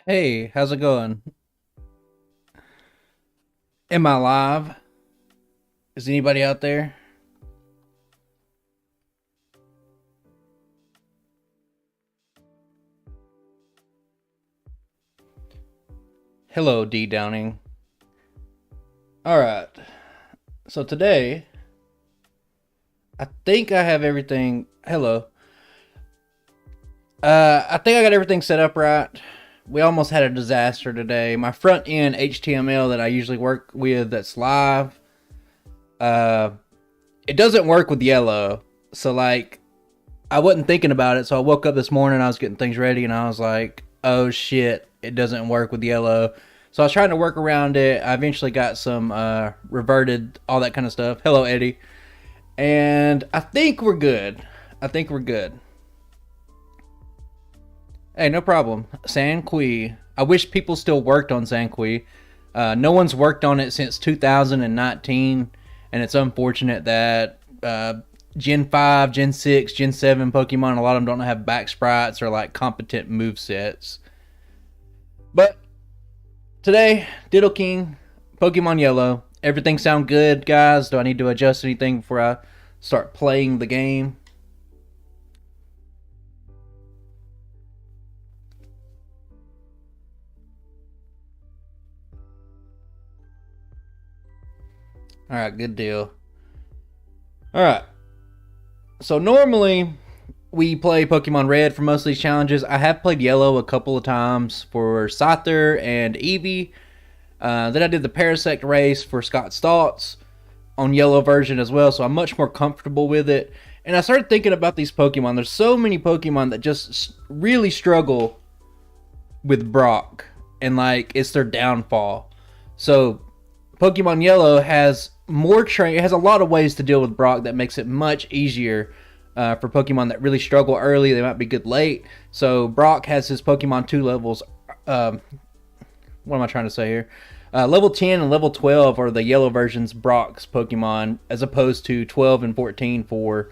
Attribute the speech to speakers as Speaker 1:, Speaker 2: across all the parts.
Speaker 1: Hey, how's it going? Am I live? Is anybody out there? Hello, D Downing. Alright, so today, I think I have everything. Hello. I think I got everything set up right. We almost had a disaster today. My front end HTML that I usually work with that's live, uh, it doesn't work with yellow. So, like, I wasn't thinking about it, so I woke up this morning, I was getting things ready, and I was like, oh shit, it doesn't work with yellow. So I was trying to work around it. I eventually got some reverted, all that kind of stuff. Hello, Eddie. And I think we're good. I think we're good. Hey, no problem. Sanqui. I wish people still worked on Sanqui. No one's worked on it since 2019, and it's unfortunate that Gen 5, Gen 6, Gen 7 Pokemon, a lot of them don't have back sprites or like competent move sets. But today, Nidoking, Pokemon Yellow. Everything sound good, guys? Do I need to adjust anything before I start playing the game? Alright, good deal. Alright. So normally we play Pokemon Red for most of these challenges. I have played Yellow a couple of times for Scyther and Eevee. Then I did the Parasect race for Scott's Thoughts on Yellow version as well, so I'm much more comfortable with it. And I started thinking about these Pokemon. There's so many Pokemon that just really struggle with Brock, and like it's their downfall. So Pokemon Yellow has more train. It has a lot of ways to deal with Brock that makes it much easier for Pokemon that really struggle early. They might be good late. So Brock has his Pokemon 2 levels. What am I trying to say here? Level 10 and level 12 are the Yellow version's Brock's Pokemon, as opposed to 12 and 14 for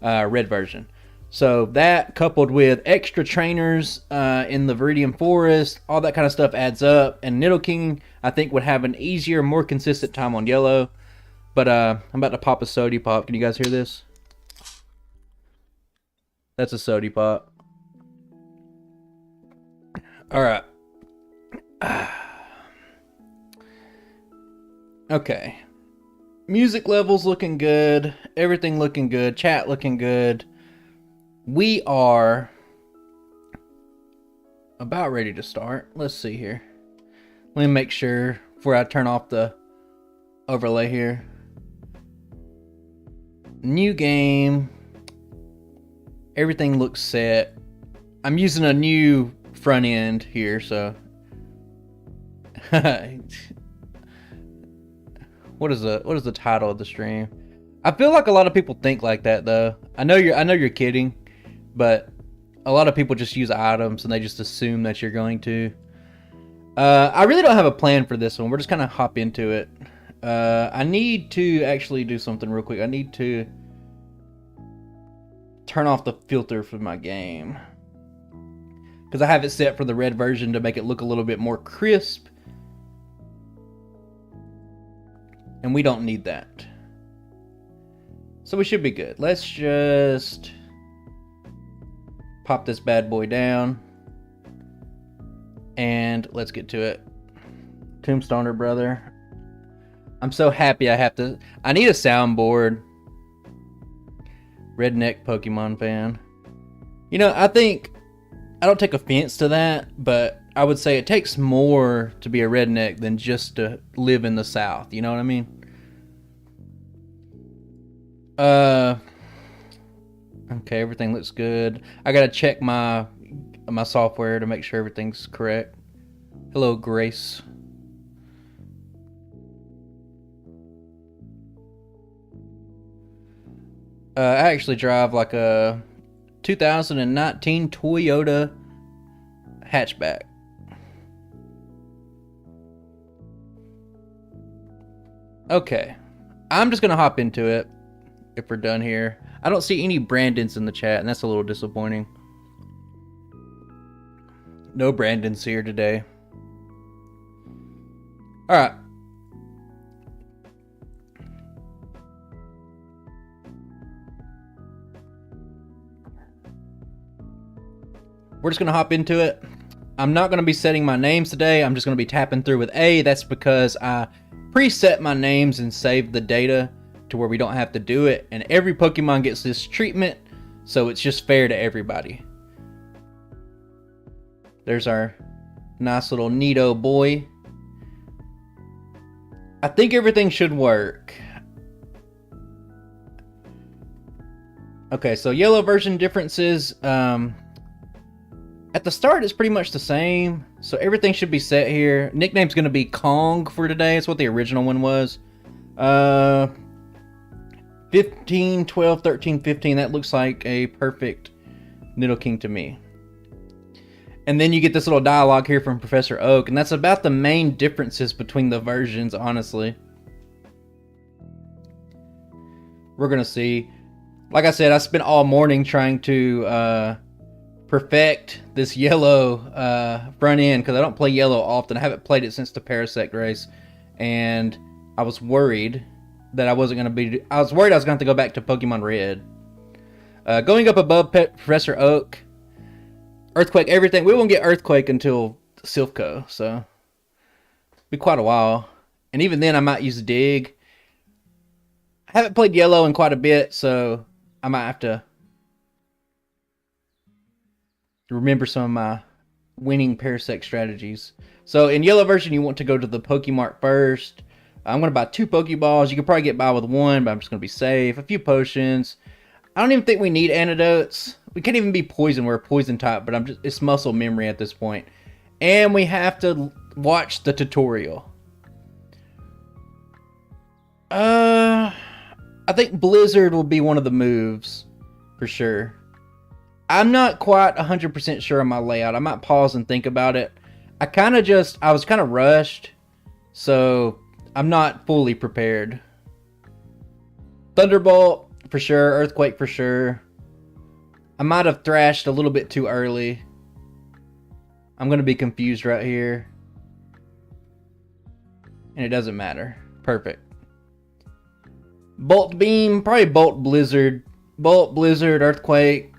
Speaker 1: Red version. So that, coupled with extra trainers in the Viridian Forest, all that kind of stuff adds up. And Nidoking, I think, would have an easier, more consistent time on Yellow. But I'm about to pop a Sody Pop. Can you guys hear this? That's a Sody Pop. Alright. Okay. Music levels looking good. Everything looking good. Chat looking good. We are about ready to start. Let's see here. Let me make sure before I turn off the overlay here. New game. Everything looks set. I'm using a new front end here, so what is the title of the stream? I feel like a lot of people think like that though. I know you're kidding, but a lot of people just use items and they just assume that you're going to. I really don't have a plan for this one. We're just kind of hop into it. I need to actually do something real quick. I need to turn off the filter for my game, because I have it set for the red version to make it look a little bit more crisp, and we don't need that. So we should be good. Let's just pop this bad boy down and let's get to it. Tombstoner brother. I'm so happy I need a soundboard. Redneck Pokemon fan. You know, I think I don't take offense to that, but I would say it takes more to be a redneck than just to live in the South. You know what I mean? Okay, everything looks good. I gotta check my software to make sure everything's correct. Hello, Grace. I actually drive like a 2019 Toyota hatchback. Okay, I'm just gonna hop into it if we're done here. I don't see any Brandons in the chat, and that's a little disappointing. No Brandon's here today. Alright. We're just going to hop into it. I'm not going to be setting my names today. I'm just going to be tapping through with A. That's because I preset my names and saved the data to where we don't have to do it. And every Pokemon gets this treatment, so it's just fair to everybody. There's our nice little Nido boy. I think everything should work. Okay, so yellow version differences. At the start, it's pretty much the same. So everything should be set here. Nickname's going to be Kong for today. It's what the original one was. 15, 12, 13, 15. That looks like a perfect Nidoking to me. And then you get this little dialogue here from Professor Oak. And that's about the main differences between the versions, honestly. We're going to see. Like I said, I spent all morning trying to perfect this yellow front end because I don't play yellow often. I haven't played it since the Parasect race, and I was worried that I wasn't going to be. I was worried I was going to have to go back to Pokemon Red. Going up above Professor Oak, Earthquake, everything. We won't get Earthquake until Silphco, so be quite a while. And even then, I might use Dig. I haven't played yellow in quite a bit, so I might have to remember some of my winning Parasect strategies. So in yellow version, you want to go to the Pokemart first. I'm going to buy 2 Pokeballs. You could probably get by with 1, but I'm just going to be safe. A few potions. I don't even think we need antidotes. We can't even be poison. We're a poison type, but it's muscle memory at this point. And we have to watch the tutorial. I think Blizzard will be one of the moves for sure. I'm not quite 100% sure on my layout. I might pause and think about it. I was kind of rushed, so I'm not fully prepared. Thunderbolt for sure, Earthquake for sure. I might have thrashed a little bit too early. I'm going to be confused right here. And it doesn't matter. Perfect. Bolt Beam, probably Bolt Blizzard. Bolt, Blizzard, Earthquake.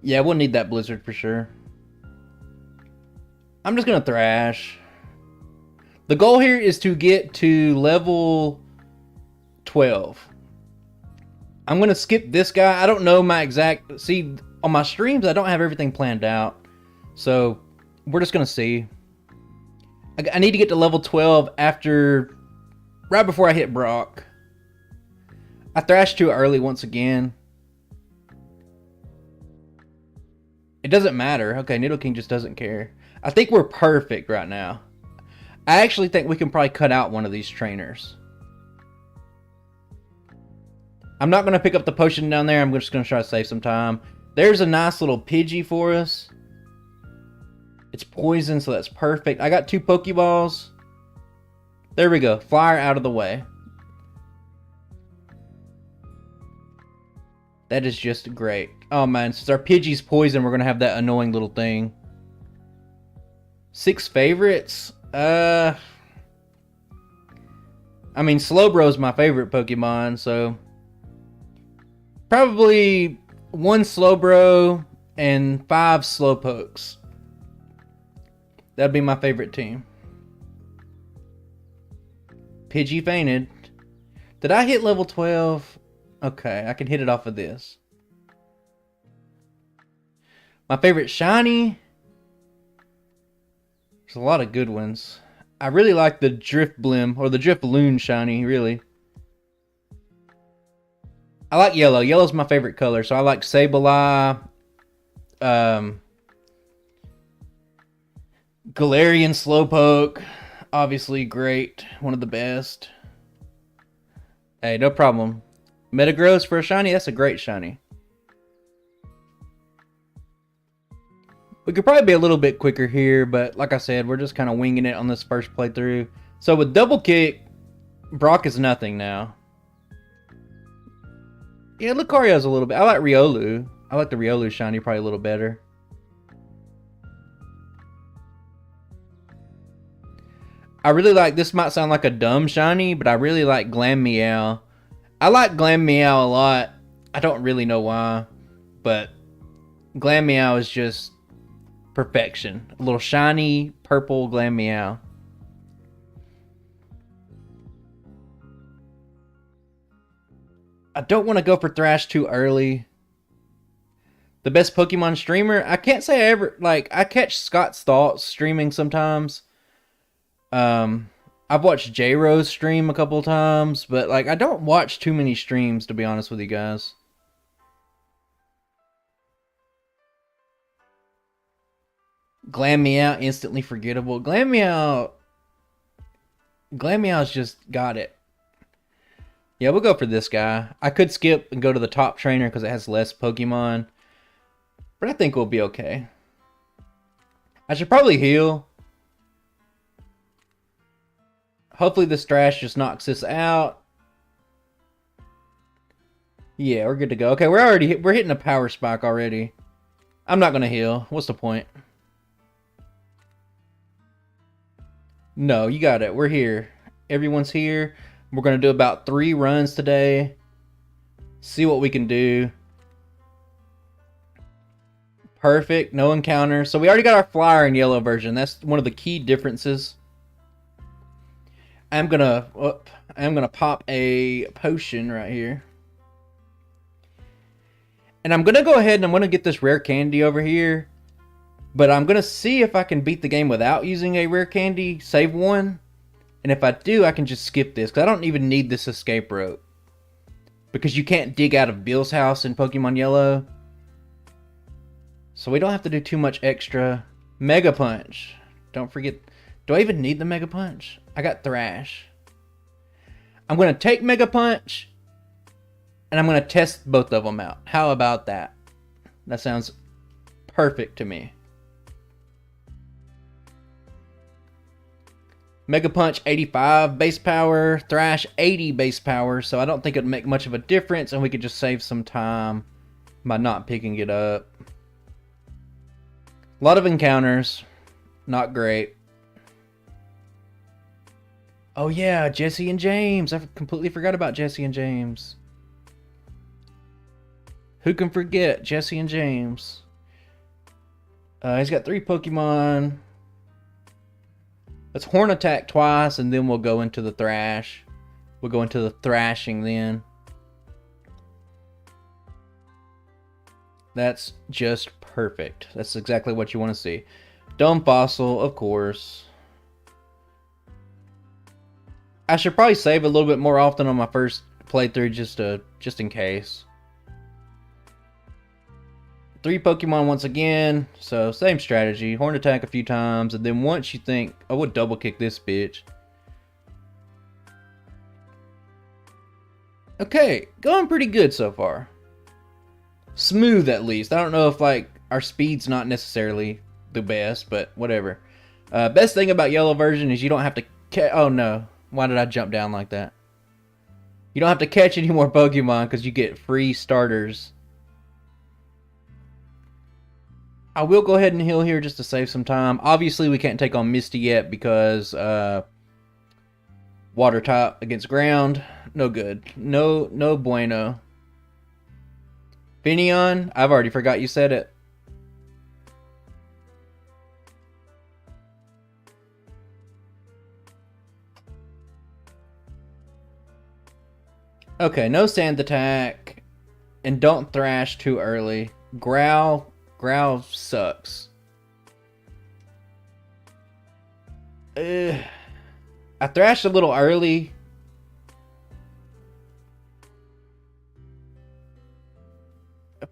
Speaker 1: Yeah, we'll need that Blizzard for sure. I'm just going to Thrash. The goal here is to get to level 12. I'm going to skip this guy. I don't know my exact... See, on my streams, I don't have everything planned out. So, we're just going to see. I need to get to level 12 after... Right before I hit Brock. I thrashed too early once again. It doesn't matter. Okay, Nidoking just doesn't care. I think we're perfect right now. I actually think we can probably cut out one of these trainers. I'm not going to pick up the potion down there. I'm just going to try to save some time. There's a nice little Pidgey for us. It's poison, so that's perfect. I got 2 Pokeballs. There we go. Flyer out of the way. That is just great. Oh man, since our Pidgey's poison, we're going to have that annoying little thing. 6 favorites? I mean, Slowbro's my favorite Pokemon, so... Probably 1 Slowbro and 5 Slowpokes. That'd be my favorite team. Pidgey fainted. Did I hit level 12? Okay, I can hit it off of this. My favorite shiny? There's a lot of good ones. I really like the Drifblim, or the Drifloon shiny, really. I like yellow. Yellow's my favorite color, so I like Sableye. Galarian Slowpoke. Obviously great. One of the best. Hey, no problem. Metagross for a shiny? That's a great shiny. We could probably be a little bit quicker here, but like I said, we're just kind of winging it on this first playthrough. So with Double Kick, Brock is nothing now. Yeah, Lucario's a little bit. I like Riolu. I like the Riolu shiny probably a little better. I really like, this might sound like a dumb shiny, but I really like Glam-Meow. I like Glam-Meow a lot. I don't really know why, but Glam-Meow is just perfection. A little shiny purple Glam-Meow. I don't want to go for Thrash too early. The best Pokemon streamer? I can't say I ever, like, I catch Scott's Thoughts streaming sometimes. I've watched J-Rose stream a couple times, but, like, I don't watch too many streams, to be honest with you guys. Glam-Meow, instantly forgettable. Glam-Meow's just got it. Yeah, we'll go for this guy. I could skip and go to the top trainer because it has less Pokemon. But I think we'll be okay. I should probably heal. Hopefully this Thrash just knocks this out. Yeah, we're good to go. Okay, we're hitting a power spike already. I'm not gonna heal. What's the point? No, you got it. We're here. Everyone's here. We're gonna do about 3 runs today. See what we can do. Perfect. No encounter. So we already got our flyer in yellow version. That's one of the key differences. I'm gonna pop a potion right here. And I'm gonna go ahead and I'm gonna get this rare candy over here. But I'm gonna see if I can beat the game without using a rare candy. Save one. And if I do, I can just skip this. Because I don't even need this escape rope. Because you can't dig out of Bill's house in Pokemon Yellow. So we don't have to do too much extra. Mega Punch. Don't forget. Do I even need the Mega Punch? I got Thrash. I'm going to take Mega Punch. And I'm going to test both of them out. How about that? That sounds perfect to me. Mega Punch 85 base power, Thrash 80 base power, so I don't think it'd make much of a difference, and we could just save some time by not picking it up. A lot of encounters, not great. Oh yeah, Jesse and James. I completely forgot about Jesse and James. Who can forget Jesse and James? He's got 3 Pokemon. Let's Horn Attack twice, and then we'll go into the Thrash. We'll go into the thrashing then. That's just perfect. That's exactly what you want to see. Dumb Fossil, of course. I should probably save a little bit more often on my first playthrough just in case. 3 Pokemon once again, so same strategy. Horn Attack a few times, and then once you think, oh, we'll double kick this bitch. Okay, going pretty good so far. Smooth at least. I don't know if like our speed's not necessarily the best, but whatever. Best thing about yellow version is you don't have to oh no, why did I jump down like that? You don't have to catch any more Pokemon because you get free starters. I will go ahead and heal here just to save some time. Obviously, we can't take on Misty yet because water type against ground. No good. No bueno. Finneon, I've already forgot you said it. Okay, no sand attack. And don't thrash too early. Growl sucks. I thrashed a little early.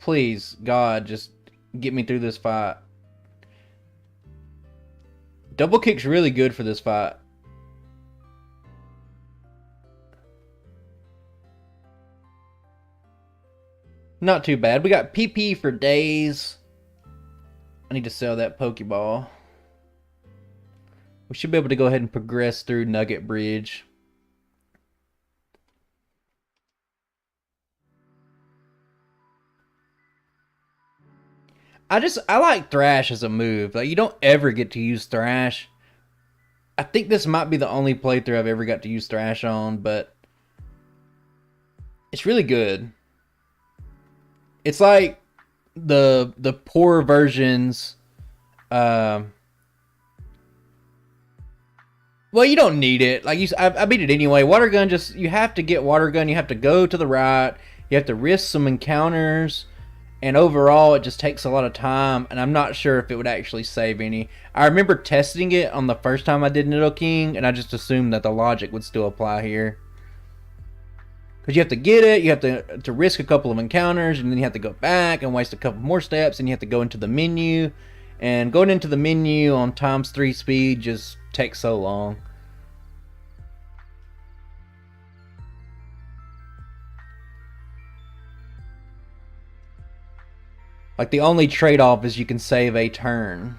Speaker 1: Please, God, just get me through this fight. Double kick's really good for this fight. Not too bad. We got PP for days. I need to sell that Pokeball. We should be able to go ahead and progress through Nugget Bridge. I like Thrash as a move. Like, you don't ever get to use Thrash. I think this might be the only playthrough I've ever got to use Thrash on, but it's really good. It's like the poor versions. Well, you don't need it. Like I beat it anyway. Water gun, just you have to get water gun. You have to go to the right. You have to risk some encounters, and overall, it just takes a lot of time. And I'm not sure if it would actually save any. I remember testing it on the first time I did Nidoking, and I just assumed that the logic would still apply here. Because you have to get it, you have to risk a couple of encounters, and then you have to go back and waste a couple more steps, and you have to go into the menu. And going into the menu on ×3 speed just takes so long. Like, the only trade-off is you can save a turn.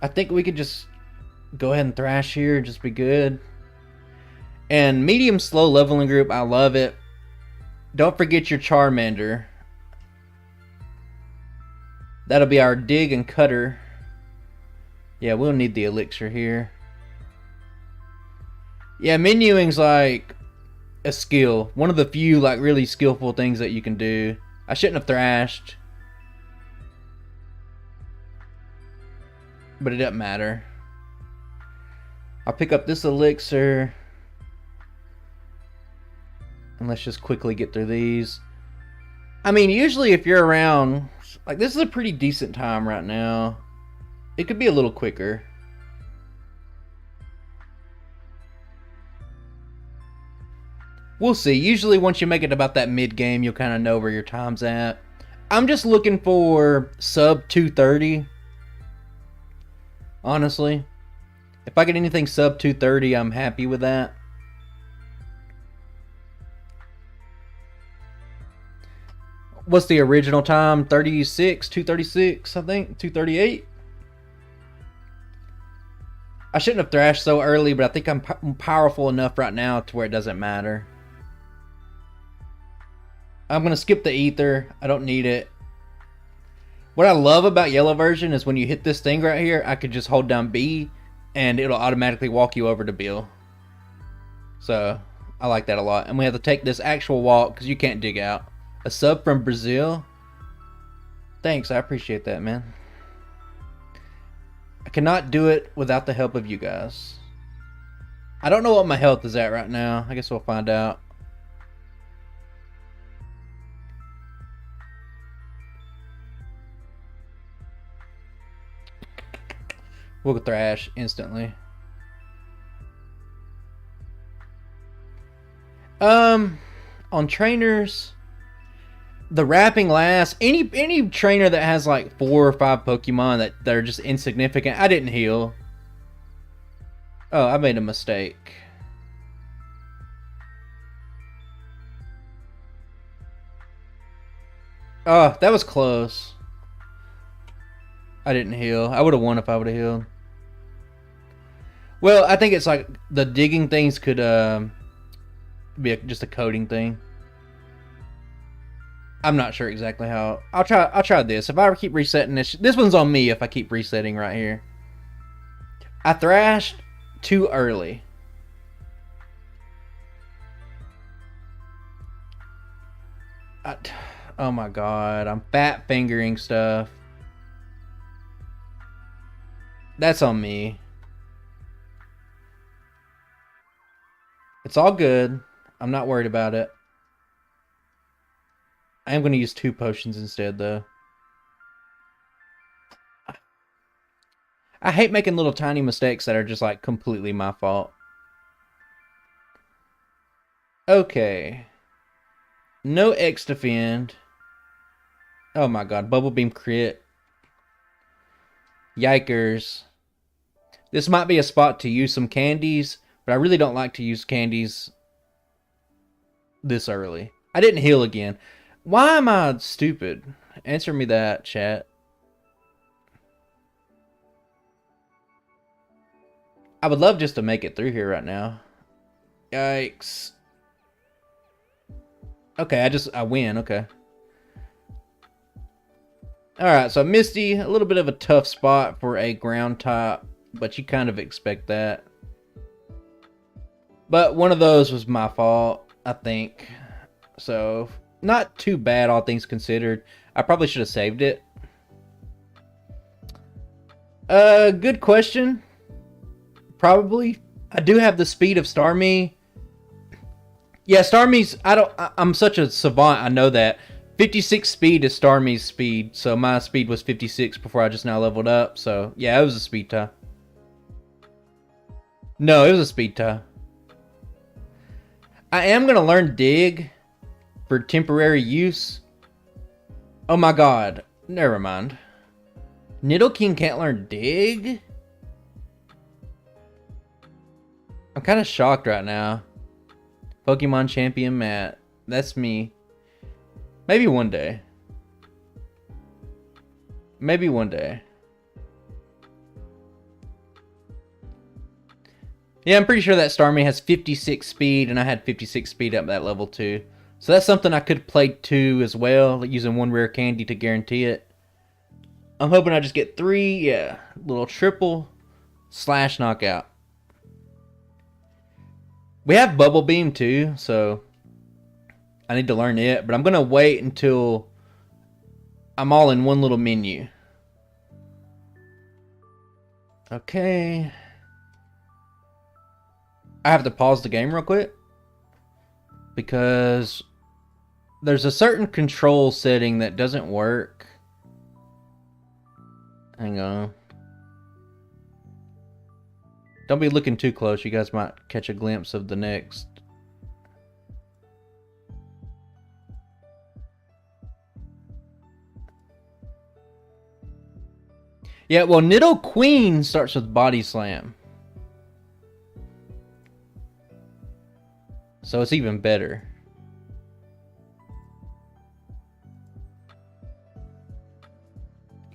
Speaker 1: I think we could just go ahead and Thrash here and just be good. And medium slow leveling group, I love it. Don't forget your Charmander. That'll be our dig and cutter. Yeah, we'll need the elixir here. Yeah, menuing's like a skill. One of the few like really skillful things that you can do. I shouldn't have thrashed, but it doesn't matter. I'll pick up this elixir. And let's just quickly get through these. I mean, usually if you're around, like, this is a pretty decent time right now. It could be a little quicker. We'll see. Usually once you make it about that mid-game, you'll kind of know where your time's at. I'm just looking for sub 230. Honestly. If I get anything sub 230, I'm happy with that. What's the original time? 236, I think? 238? I shouldn't have thrashed so early, but I think I'm powerful enough right now to where it doesn't matter. I'm going to skip the ether. I don't need it. What I love about yellow version is when you hit this thing right here, I could just hold down B and it'll automatically walk you over to Bill. So, I like that a lot. And we have to take this actual walk because you can't dig out. A sub from Brazil? Thanks, I appreciate that, man. I cannot do it without the help of you guys. I don't know what my health is at right now. I guess we'll find out. We'll thrash instantly. On trainers, the wrapping lasts. Any trainer that has like 4 or 5 Pokemon that are just insignificant. I didn't heal. Oh, I made a mistake. Oh, that was close. I didn't heal. I would have won if I would have healed. Well, I think it's like the digging things could be just a coding thing. I'm not sure exactly how. I'll try this. If I keep resetting this one's on me if I keep resetting right here. I thrashed too early. Oh my god, I'm fat fingering stuff. That's on me. It's all good. I'm not worried about it. I am going to use 2 potions instead, though. I hate making little tiny mistakes that are just, like, completely my fault. Okay. No X defend. Oh my god, Bubble Beam crit. Yikers. This might be a spot to use some candies, but I really don't like to use candies this early. I didn't heal again. Why am I stupid? Answer me that, chat. I would love just to make it through here right now. Yikes. Okay, I win. Okay. Alright, so Misty, a little bit of a tough spot for a ground type, but you kind of expect that. But one of those was my fault, I think. So, not too bad, all things considered. I probably should have saved it. Good question. Probably. I do have the speed of Starmie. Yeah, Starmie's, I'm such a savant, I know that. 56 speed is Starmie's speed, so my speed was 56 before I just now leveled up. So, yeah, it was a speed tie. No, it was a speed tie. I am going to learn Dig for temporary use. Oh my god. Never mind. Nidoking can't learn Dig? I'm kind of shocked right now. Pokemon Champion Matt. That's me. Maybe one day. Maybe one day. Yeah, I'm pretty sure that Starmie has 56 speed, and I had 56 speed up that level too. So that's something I could play too as well, like using one rare candy to guarantee it. I'm hoping I just get 3, yeah, little triple slash knockout. We have Bubble Beam too, so I need to learn it, but I'm going to wait until I'm all in one little menu. Okay. I have to pause the game real quick because there's a certain control setting that doesn't work. Hang on. Don't be looking too close. You guys might catch a glimpse of the next. Yeah, well, Nidoqueen starts with Body Slam. So it's even better.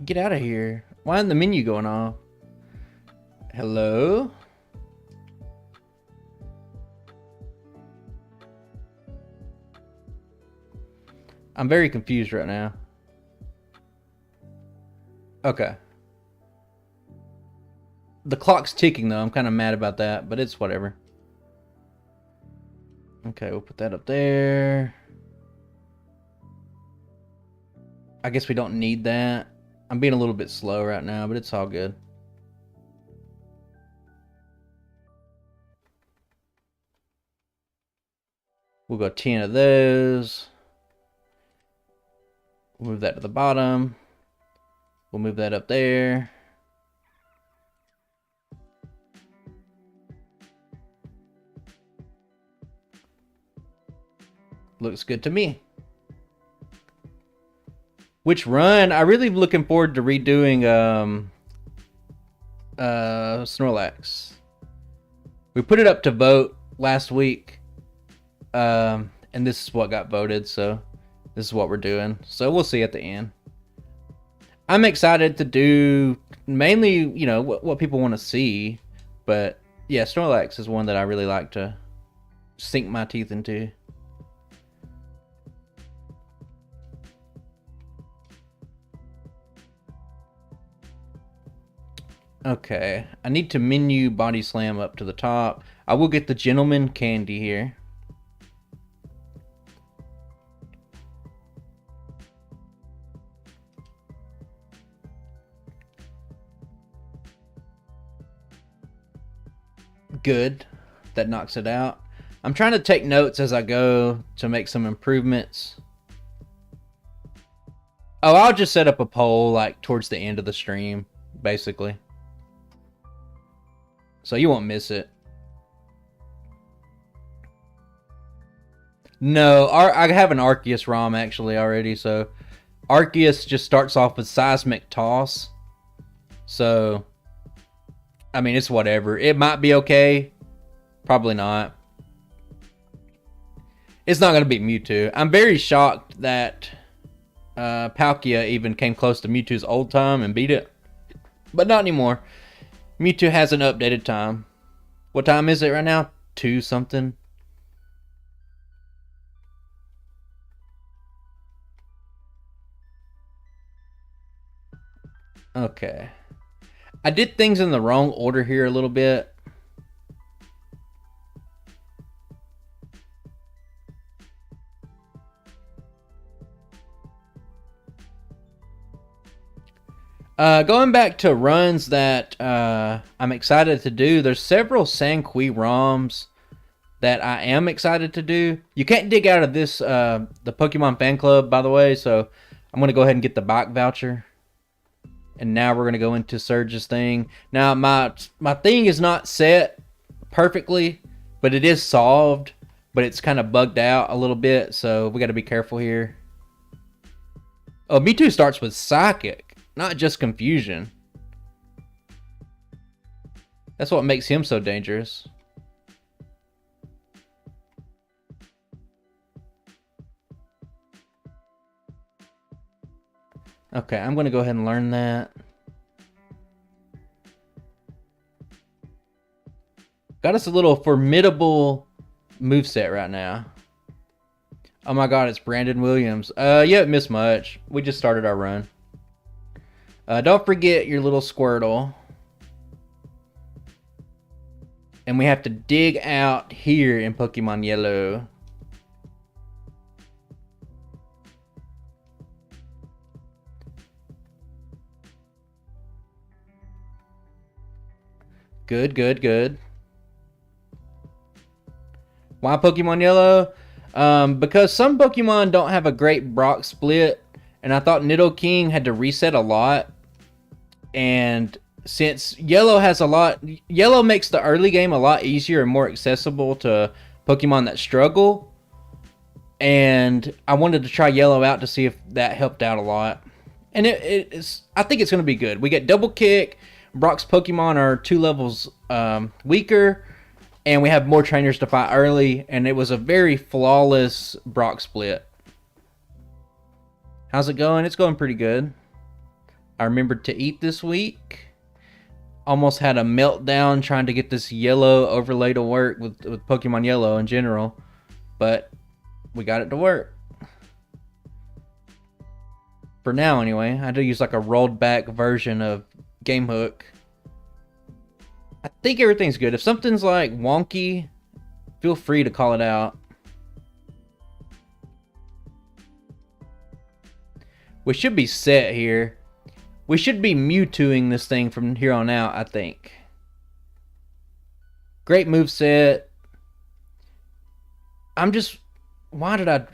Speaker 1: Get out of here. Why isn't the menu going off? Hello? I'm very confused right now. Okay. The clock's ticking though. I'm kind of mad about that, but it's whatever. Okay, we'll put that up there. I guess we don't need that. I'm being a little bit slow right now, but it's all good. We'll go 10 of those. We'll move that to the bottom. We'll move that up there. Looks good to me. Which run? I really looking forward to redoing Snorlax. We put it up to vote last week. And this is what got voted, so this is what we're doing. So we'll see at the end. I'm excited to do mainly, you know, what people want to see. But yeah, Snorlax is one that I really like to sink my teeth into. Okay, I need to menu Body Slam up to the top. I will get the Gentleman Candy here. Good. That knocks it out. I'm trying to take notes as I go to make some improvements. Oh, I'll just set up a poll like towards the end of the stream, basically. So you won't miss it. No, I have an Arceus ROM actually already. So Arceus just starts off with Seismic Toss. So, I mean, it's whatever. It might be okay. Probably not. It's not going to beat Mewtwo. I'm very shocked that Palkia even came close to Mewtwo's old time and beat it. But not anymore. Mewtwo has an updated time. What time is it right now? 2 something. Okay. I did things in the wrong order here a little bit. Going back to runs that I'm excited to do, there's several Sanqui ROMs that I am excited to do. You can't dig out of this, the Pokemon Fan Club, by the way, so I'm going to go ahead and get the bike voucher. And now we're going to go into Surge's thing. Now, my thing is not set perfectly, but it is solved, but it's kind of bugged out a little bit, so we got to be careful here. Oh, Mewtwo starts with Psychic, not just Confusion. That's what makes him so dangerous. Okay, I'm going to go ahead and learn that. Got us a little formidable moveset right now. Oh my god, it's Brandon Williams. Yeah, it missed much. We just started our run. Don't forget your little Squirtle. And we have to dig out here in Pokemon Yellow. Good, good, good. Why Pokemon Yellow? Because some Pokemon don't have a great Brock split, and I thought Nidoking had to reset a lot. And since Yellow has a lot, Yellow makes the early game a lot easier and more accessible to Pokemon that struggle. And I wanted to try Yellow out to see if that helped out a lot. And I think it's going to be good. We get Double Kick. Brock's Pokemon are 2 levels weaker, and we have more trainers to fight early, and it was a very flawless Brock split. How's it going? It's going pretty good. I remembered to eat this week. Almost had a meltdown trying to get this Yellow overlay to work with Pokemon Yellow in general, but we got it to work. For now, anyway. I had to use like a rolled back version of Game Hook. I think everything's good. If something's like wonky, feel free to call it out. We should be set here. We should be Mewtwoing this thing from here on out, I think. Great moveset. I'm just... Why did I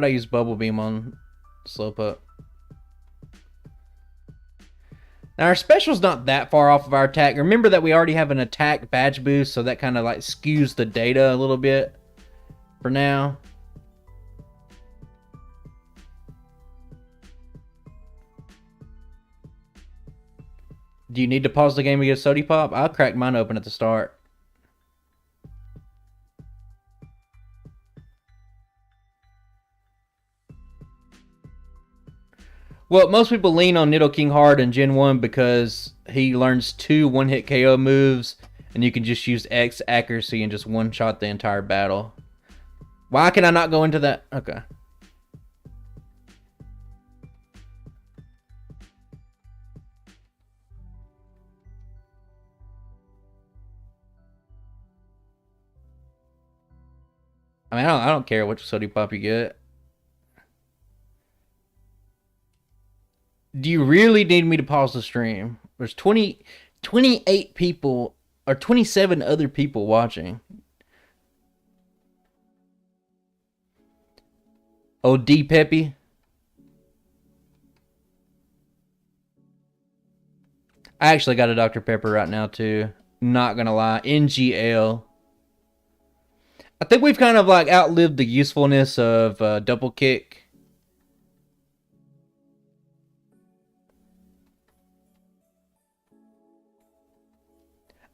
Speaker 1: use Bubble Beam on Slowpoke? Now, our special's not that far off of our attack. Remember that we already have an attack badge boost, so that kind of like skews the data a little bit for now. Do you need to pause the game to get a Sody Pop? I'll crack mine open at the start. Well, most people lean on Nidoking hard in Gen 1 because he learns 2 one-hit KO moves, and you can just use X accuracy and just one-shot the entire battle. Why can I not go into that? Okay. I mean, I don't care which Sody Pop you get. Do you really need me to pause the stream? There's 28 people, or 27 other people watching. Oh, D Peppy. I actually got a Dr. Pepper right now, too. Not gonna lie. NGL. I think we've kind of like outlived the usefulness of Double Kick.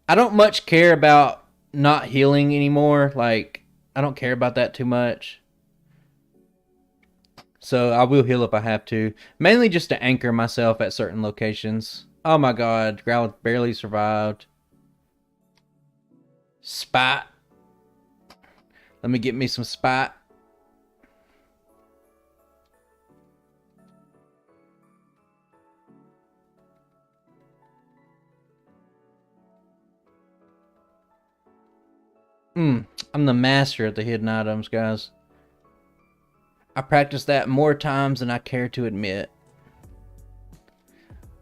Speaker 1: I don't much care about not healing anymore. Like, I don't care about that too much. So I will heal if I have to. Mainly just to anchor myself at certain locations. Oh my god, Growlithe barely survived. Spot. Let me get me some spot. I'm the master at the hidden items, guys. I practice that more times than I care to admit.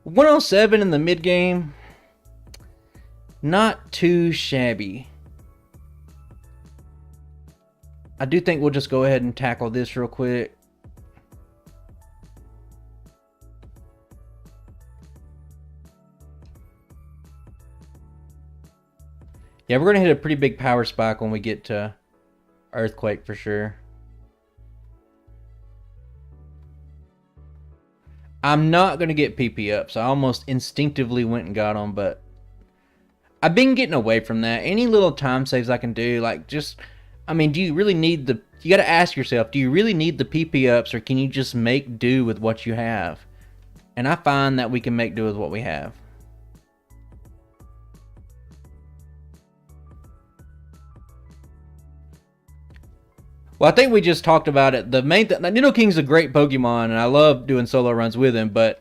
Speaker 1: 107 in the mid game. Not too shabby. I do think we'll just go ahead and tackle this real quick. Yeah, we're going to hit a pretty big power spike when we get to Earthquake for sure. I'm not going to get PP up, so I almost instinctively went and got them, but I've been getting away from that. Any little time saves I can do, like just, I mean, do you really need the, you got to ask yourself, do you really need the PP ups, or can you just make do with what you have? And I find that we can make do with what we have. Well, I think we just talked about it. The main thing, Nidoking's a great Pokemon, and I love doing solo runs with him. But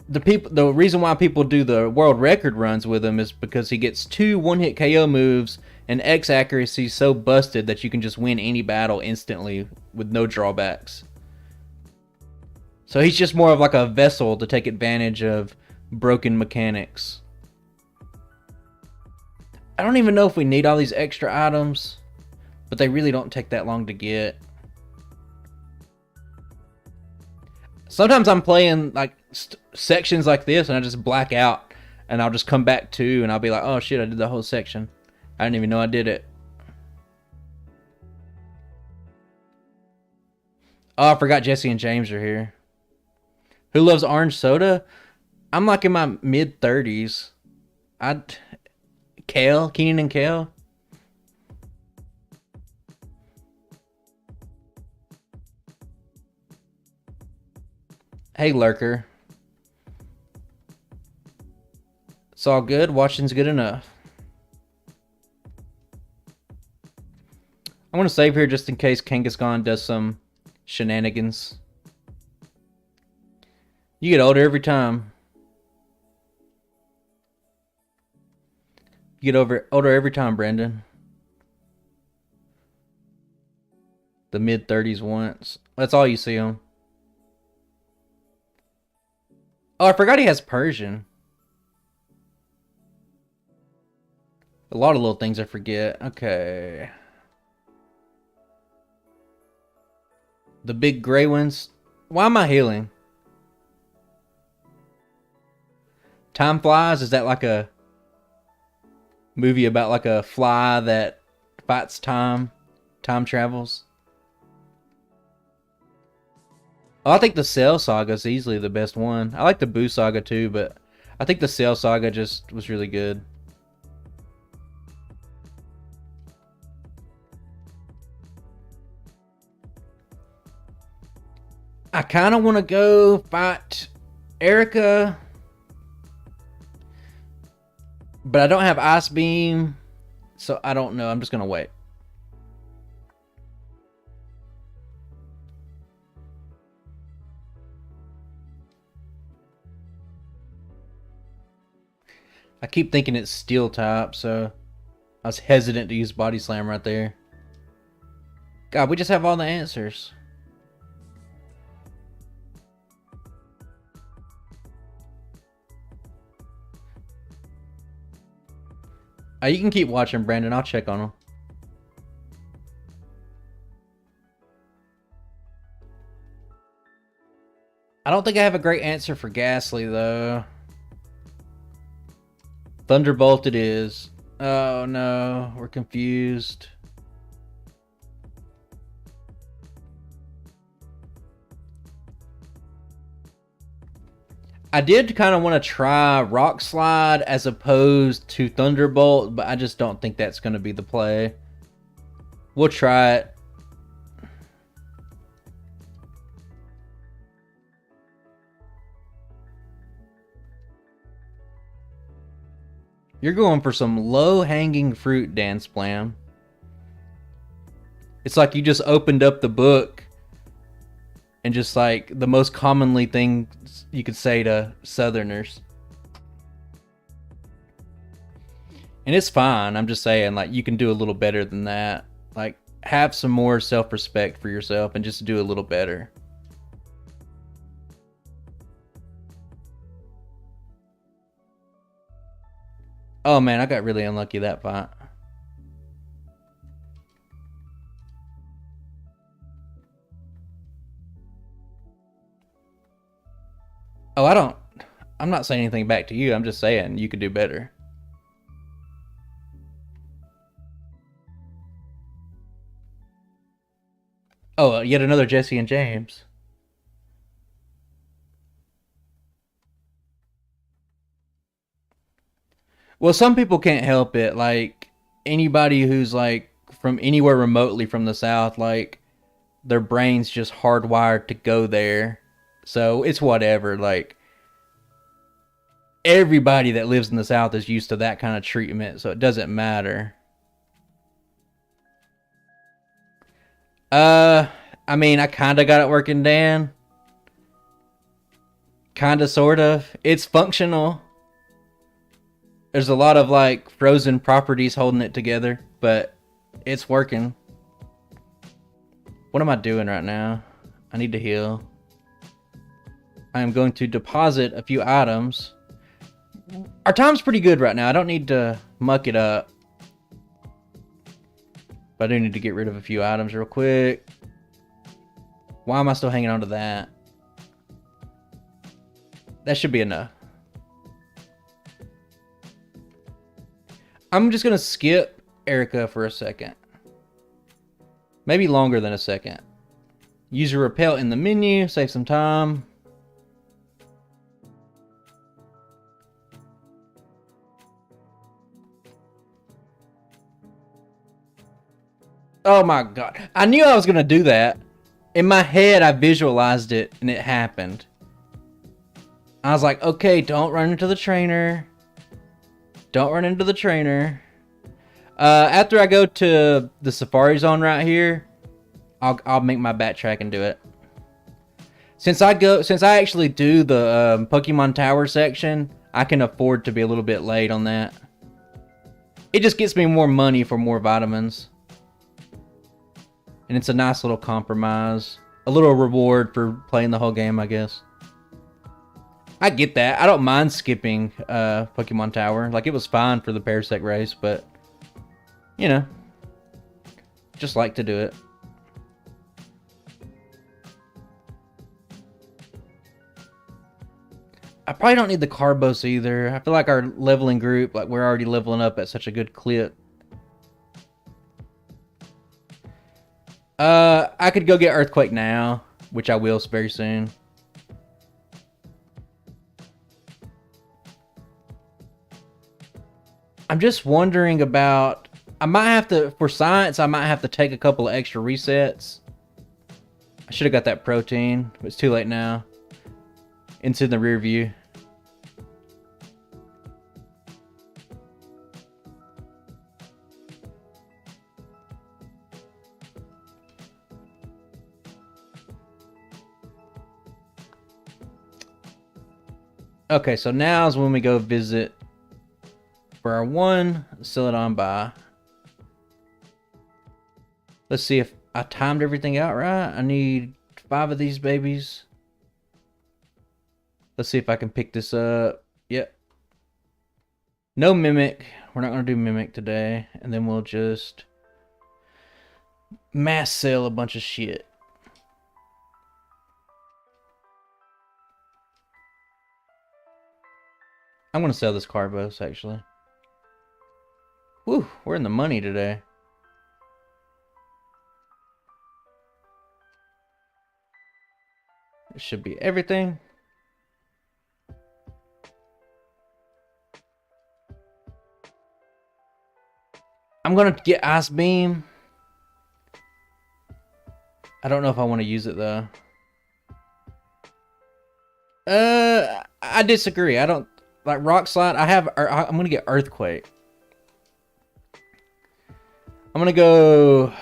Speaker 1: the reason why people do the world record runs with him is because he gets 2 one-hit KO moves and X accuracy so busted that you can just win any battle instantly with no drawbacks. So he's just more of like a vessel to take advantage of broken mechanics. I don't even know if we need all these extra items, but they really don't take that long to get. Sometimes I'm playing like sections like this and I just black out, and I'll just come back to and I'll be like, oh shit, I did the whole section. I didn't even know I did it. Oh, I forgot Jesse and James are here. Who loves orange soda? I'm like in my mid 30s. Keenan and Kale. Hey, Lurker. It's all good. Watching's good enough. I want to save here just in case Kangaskhan does some shenanigans. You get older every time. You get older every time, Brandon. The mid 30s once. That's all you see him. Oh, I forgot he has Persian. A lot of little things I forget. Okay. The big gray ones. Why am I healing? Time Flies? Is that like a movie about like a fly that fights time? Time travels? Oh, I think the Cell Saga is easily the best one. I like the Boo Saga too, but I think the Cell Saga just was really good. I kind of want to go fight Erica, but I don't have Ice Beam, so I don't know. I'm just going to wait. I keep thinking it's Steel type, so I was hesitant to use Body Slam right there. God, we just have all the answers. You can keep watching, Brandon. I'll check on him. I don't think I have a great answer for Ghastly, though. Thunderbolt it is. Oh no, we're confused. I did kind of want to try Rock Slide as opposed to Thunderbolt, but I just don't think that's going to be the play. We'll try it. You're going for some low-hanging fruit, Dan Splam. It's like you just opened up the book and just like the most commonly things you could say to Southerners. And it's fine. I'm just saying, like, you can do a little better than that. Like, have some more self-respect for yourself and just do a little better. Oh man, I got really unlucky that fight. Oh, I'm not saying anything back to you. I'm just saying you could do better. Oh, yet another Jesse and James. Well, some people can't help it. Like, anybody who's, like, from anywhere remotely from the South, like, their brain's just hardwired to go there. So, it's whatever. Like, everybody that lives in the South is used to that kind of treatment, so it doesn't matter. I mean, I kind of got it working, Dan. Kind of, sort of. It's functional. There's a lot of, like, frozen properties holding it together, but it's working. What am I doing right now? I need to heal. I am going to deposit a few items. Our time's pretty good right now. I don't need to muck it up. But I do need to get rid of a few items real quick. Why am I still hanging on to that? That should be enough. I'm just going to skip Erica for a second. Maybe longer than a second. Use your repel in the menu. Save some time. Oh my god. I knew I was going to do that. In my head, I visualized it and it happened. I was like, okay, don't run into the trainer. Don't run into the trainer. After I go to the Safari Zone right here, I'll make my backtrack and do it. Since I actually do the Pokemon Tower section, I can afford to be a little bit late on that. It just gets me more money for more vitamins. And it's a nice little compromise. A little reward for playing the whole game, I guess. I get that. I don't mind skipping Pokemon Tower. Like, it was fine for the Parasect race, but, you know, just like to do it. I probably don't need the Carbos either. I feel like our leveling group, like, we're already leveling up at such a good clip. I could go get Earthquake now, which I will very soon. I'm just wondering about... I might have to... For science, I might have to take a couple of extra resets. I should have got that protein, but it's too late now. It's in the rear view. Okay, so now is when we go visit for our one Celadon buy. Let's see if I timed everything out right. I need 5 of these babies. Let's see if I can pick this up. Yep. No Mimic. We're not going to do Mimic today. And then we'll just mass sell a bunch of shit. I'm going to sell this Carbos, actually. Whew, we're in the money today. This should be everything. I'm going to get Ice Beam. I don't know if I want to use it, though. I disagree. I don't... Like Rock Slide, I'm going to get Earthquake. I'm going to go...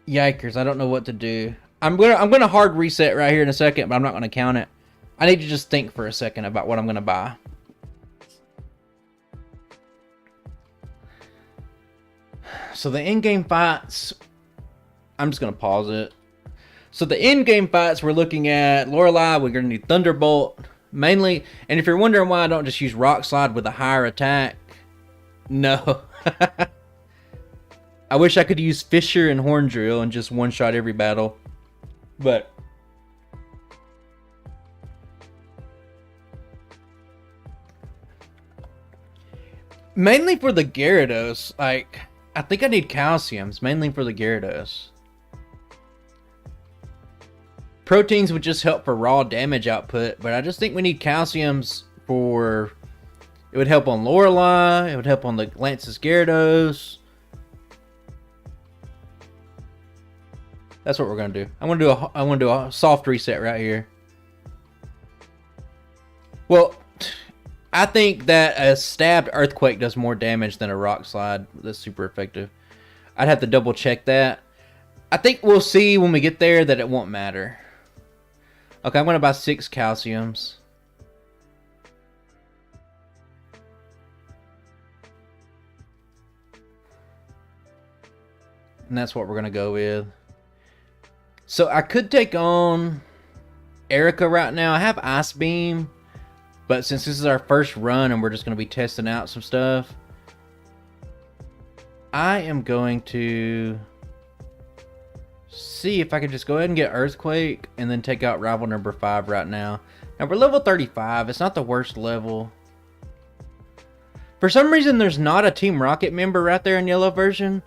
Speaker 1: Yikers, I don't know what to do. I'm gonna hard reset right here in a second, but I'm not going to count it. I need to just think for a second about what I'm going to buy. So the in-game fights, I'm just going to pause it. So the in-game fights, we're looking at Lorelei, we're going to need Thunderbolt, mainly. And if you're wondering why I don't just use Rock Slide with a higher attack, no. I wish I could use Fissure and Horn Drill and just one-shot every battle. But mainly for the Gyarados, like, I think I need calciums, mainly for the Gyarados. Proteins would just help for raw damage output, but I just think we need calciums for... It would help on Lorelei, it would help on the Lance's Gyarados. That's what we're gonna do. I want to do a soft reset right here. Well, I think that a stabbed Earthquake does more damage than a Rock Slide. That's super effective. I'd have to double check that. I think we'll see when we get there that it won't matter. Okay, I'm going to buy 6 calciums. And that's what we're going to go with. So I could take on Erica right now. I have Ice Beam. But since this is our first run and we're just going to be testing out some stuff, I am going to see if I can just go ahead and get Earthquake and then take out rival number 5 right now. Now we're level 35. It's not the worst level. For some reason, there's not a Team Rocket member right there in yellow version.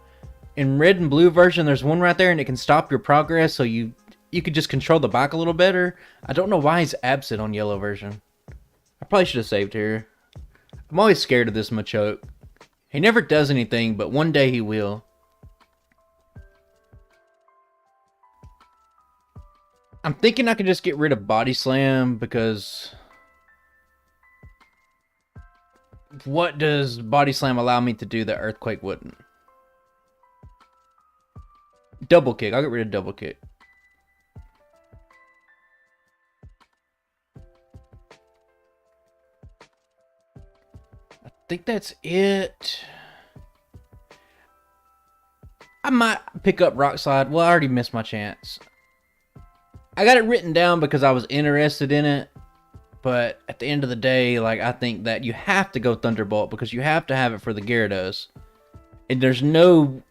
Speaker 1: In red and blue version, there's one right there and it can stop your progress, so you could just control the bike a little better. I don't know why he's absent on yellow version. I probably should have saved here. I'm always scared of this Machoke. He never does anything, but one day he will. I'm thinking I can just get rid of Body Slam because... What does Body Slam allow me to do that Earthquake wouldn't? Double Kick. I'll get rid of Double Kick. I think that's it. I might pick up Rock Slide. Well, I already missed my chance. I got it written down because I was interested in it. But at the end of the day, like, I think that you have to go Thunderbolt because you have to have it for the Gyarados. And there's no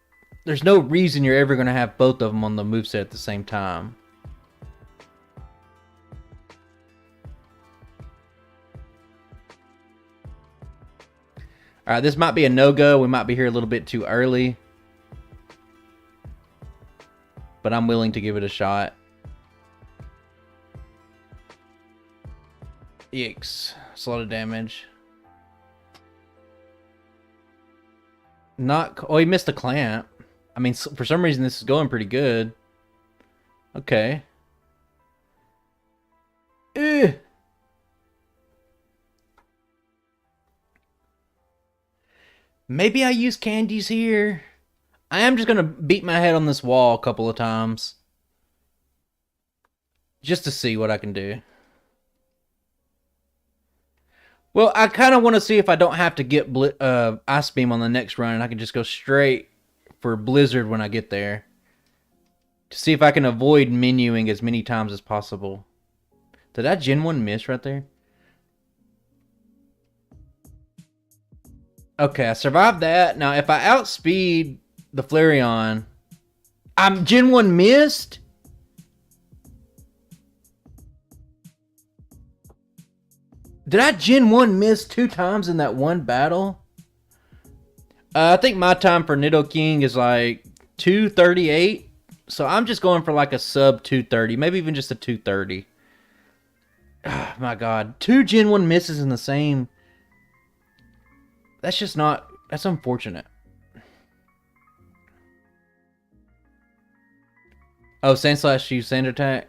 Speaker 1: reason you're ever going to have both of them on the moveset at the same time. Alright, this might be a no-go. We might be here a little bit too early. But I'm willing to give it a shot. Yikes. That's a lot of damage. Oh, he missed the clamp. I mean, for some reason this is going pretty good. Okay. Ugh. Maybe I use candies here. I am just going to beat my head on this wall a couple of times. Just to see what I can do. Well, I kind of want to see if I don't have to get Ice Beam on the next run. And I can just go straight for Blizzard when I get there. To see if I can avoid menuing as many times as possible. Did I Gen 1 miss right there? Okay, I survived that. Now, if I outspeed the Flareon, I'm Gen 1 missed? Did I Gen 1 miss 2 times in that one battle? I think my time for Nidoking is like 2:38. So I'm just going for like a sub 2:30. Maybe even just a 2:30. Oh, my God. 2 Gen 1 misses in the same... That's just not... That's unfortunate. Oh, Sandslash use Sand Attack.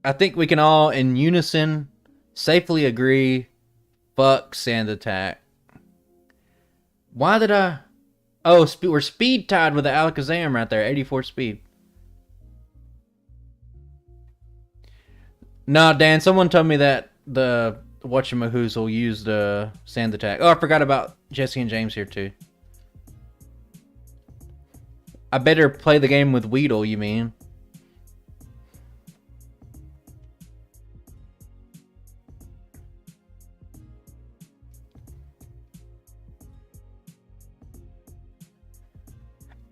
Speaker 1: I think we can all, in unison, safely agree, fuck Sand Attack. Why did I... Oh, we're speed tied with the Alakazam right there. 84 speed. No, Dan, someone told me that the whatchamahoozle used sand attack. Oh, I forgot about Jesse and James here too. I better play the game with Weedle, you mean?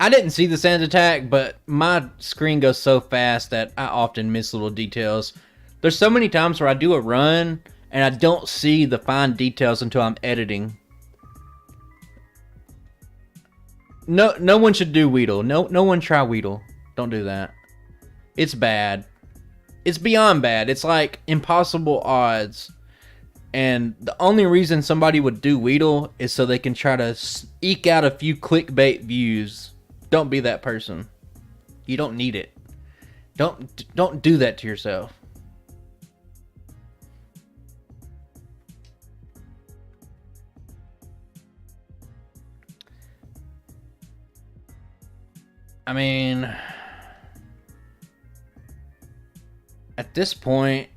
Speaker 1: I didn't see the sand attack, but my screen goes so fast that I often miss little details. There's so many times where I do a run and I don't see the fine details until I'm editing. No one should do Weedle. No one try Weedle. Don't do that. It's bad. It's beyond bad. It's like impossible odds. And the only reason somebody would do Weedle is so they can try to eke out a few clickbait views. Don't be that person. You don't need it. Don't do that to yourself. I mean, at this point,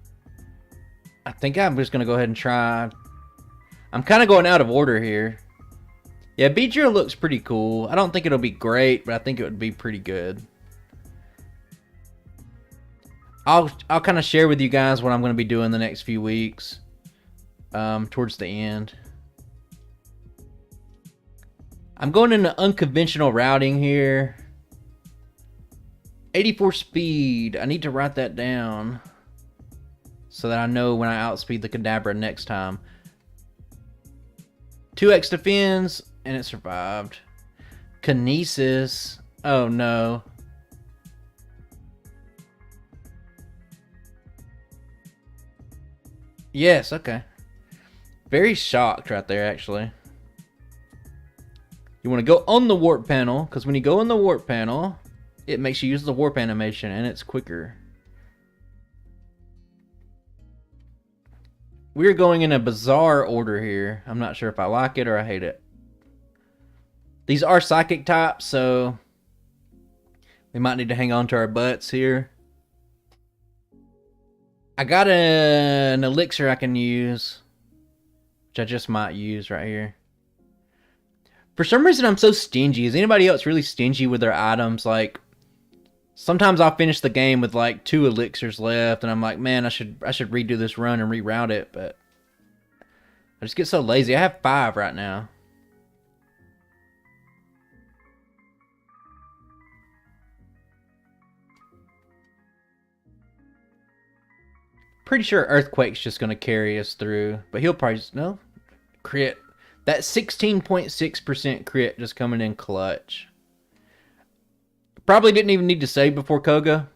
Speaker 1: I think I'm just going to go ahead and try. I'm kind of going out of order here. Yeah, Beedrill looks pretty cool. I don't think it'll be great, but I think it would be pretty good. I'll kind of share with you guys what I'm going to be doing the next few weeks, towards the end. I'm going into unconventional routing here. 84 speed. I need to write that down so that I know when I outspeed the Kadabra next time. 2x defense, and it survived. Kinesis. Oh no. Yes, okay. Very shocked right there, actually. You want to go on the warp panel, because when you go on the warp panel, it makes you use the warp animation, and it's quicker. We're going in a bizarre order here. I'm not sure if I like it or I hate it. These are psychic types, so we might need to hang on to our butts here. I got an elixir I can use, which I just might use right here. For some reason, I'm so stingy. Is anybody else really stingy with their items? Like, sometimes I'll finish the game with like 2 elixirs left, and I'm like, man, I should redo this run and reroute it, but I just get so lazy. I have 5 right now. Pretty sure Earthquake's just going to carry us through, but he'll probably no crit. That 16.6% crit just coming in clutch. Probably didn't even need to save before Koga.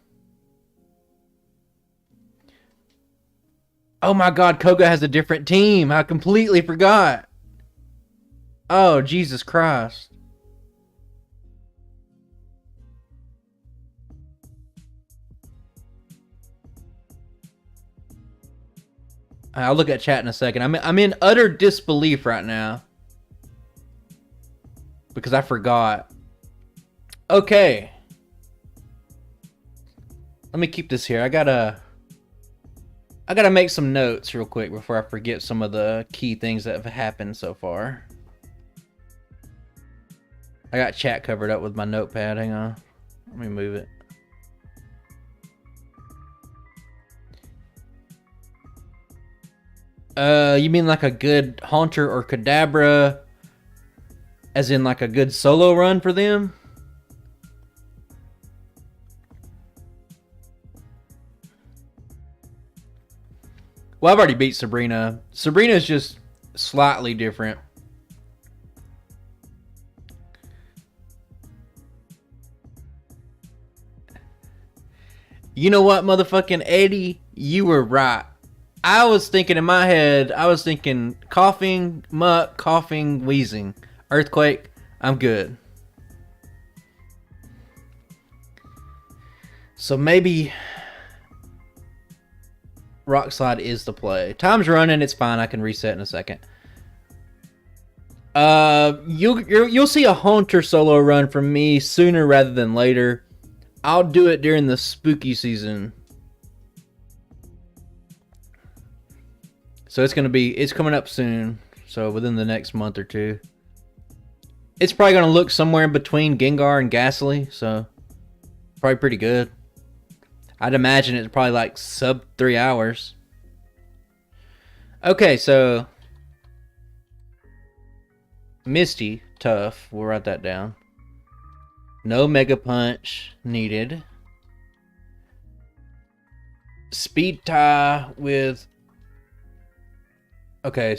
Speaker 1: Oh my god, Koga has a different team. I completely forgot. Oh, Jesus Christ. I'll look at chat in a second. I'm in utter disbelief right now. Because I forgot. Okay. Let me keep this here. I gotta make some notes real quick before I forget some of the key things that have happened so far. I got chat covered up with my notepad. Hang on. Let me move it. You mean like a good Haunter or Kadabra, as in like a good solo run for them? Well, I've already beat Sabrina. Sabrina's just slightly different. You know what, motherfucking Eddie? You were right. I was thinking in my head, coughing, muck, coughing, wheezing. Earthquake, I'm good. So maybe Rock Slide is the play. Time's running, it's fine. I can reset in a second. You'll see a Haunter solo run from me sooner rather than later. I'll do it during the spooky season. So it's coming up soon. So within the next month or two. It's probably going to look somewhere in between Gengar and Ghastly. So probably pretty good. I'd imagine it's probably like sub 3 hours. Okay, so Misty, tough. We'll write that down. No Mega Punch needed. Speed tie with... Okay.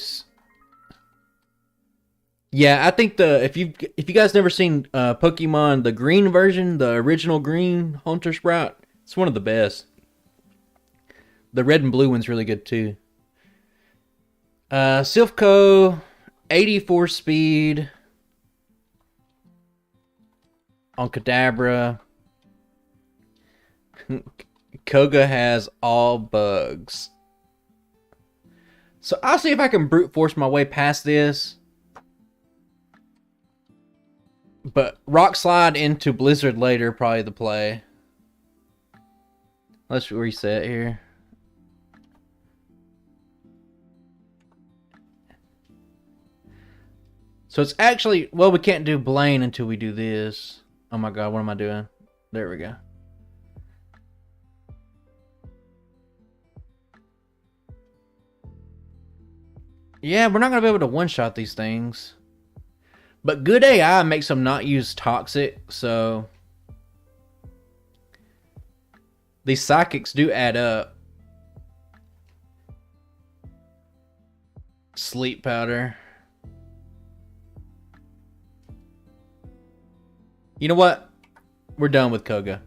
Speaker 1: Yeah, I think if you guys never seen Pokemon, the green version, the original green Haunter Sprout, it's one of the best. The red and blue one's really good too. Silphco, 84 speed on Kadabra. Koga has all bugs. So I'll see if I can brute force my way past this. But Rock Slide into Blizzard later, probably the play. Let's reset here. So it's actually... Well, we can't do Blaine until we do this. Oh my god, what am I doing? There we go. Yeah, we're not going to be able to one-shot these things. But good AI makes them not use Toxic, so... These Psychics do add up. Sleep Powder. You know what? We're done with Koga.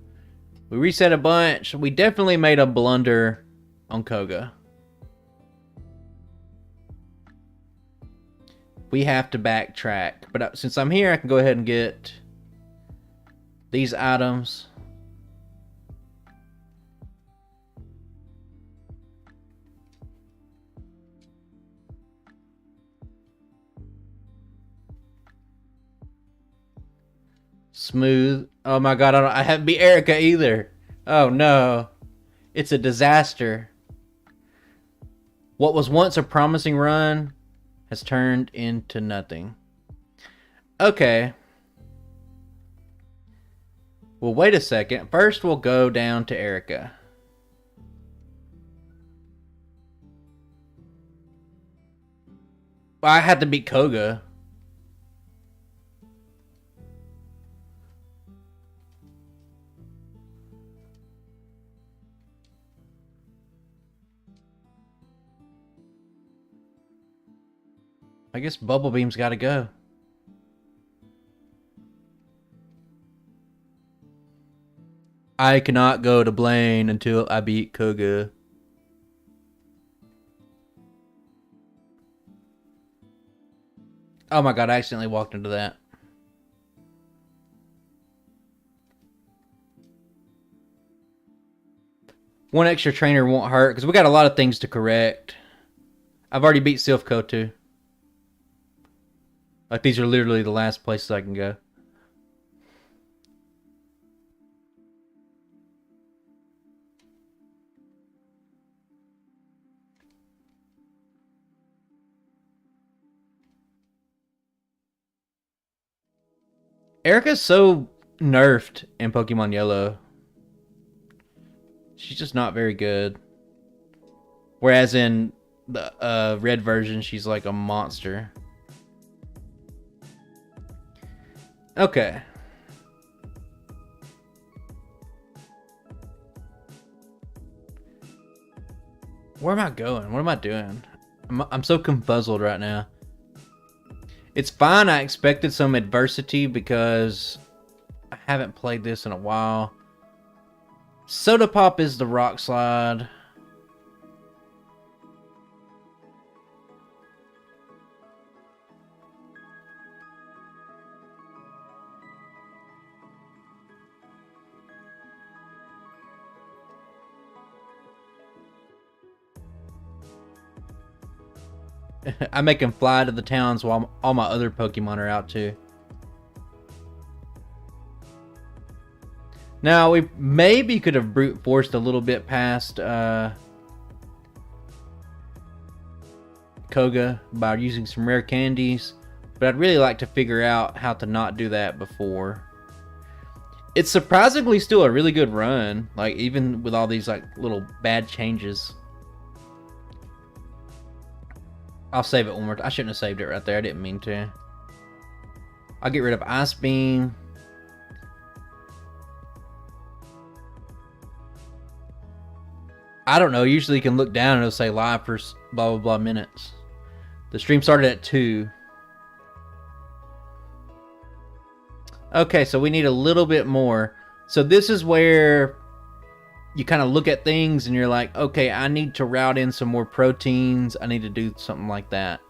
Speaker 1: We reset a bunch. We definitely made a blunder on Koga. We have to backtrack. But since I'm here, I can go ahead and get these items. Smooth. Oh my god, I haven't beat Erica either. Oh no. It's a disaster. What was once a promising run has turned into nothing. Okay. Well, wait a second. First, we'll go down to Erica. Well, I had to beat Koga. I guess Bubble Beam's gotta go. I cannot go to Blaine until I beat Koga. Oh my god, I accidentally walked into that. One extra trainer won't hurt, because we got a lot of things to correct. I've already beat Silphco too. Like, these are literally the last places I can go. Erica's so nerfed in Pokemon Yellow. She's just not very good. Whereas in the red version, she's like a monster. Okay. Where am I going? What am I doing? I'm so confuzzled right now. It's fine. I expected some adversity because I haven't played this in a while. Soda Pop is the Rock Slide. I make him fly to the towns while all my other Pokemon are out too. Now, we maybe could have brute forced a little bit past Koga by using some rare candies, but I'd really like to figure out how to not do that before. It's surprisingly still a really good run, like even with all these like little bad changes. I'll save it one more time. I shouldn't have saved it right there. I didn't mean to. I'll get rid of Ice Beam. I don't know. Usually you can look down and it'll say live for blah, blah, blah minutes. The stream started at 2. Okay, so we need a little bit more. So this is where you kind of look at things and you're like, okay, I need to route in some more proteins. I need to do something like that.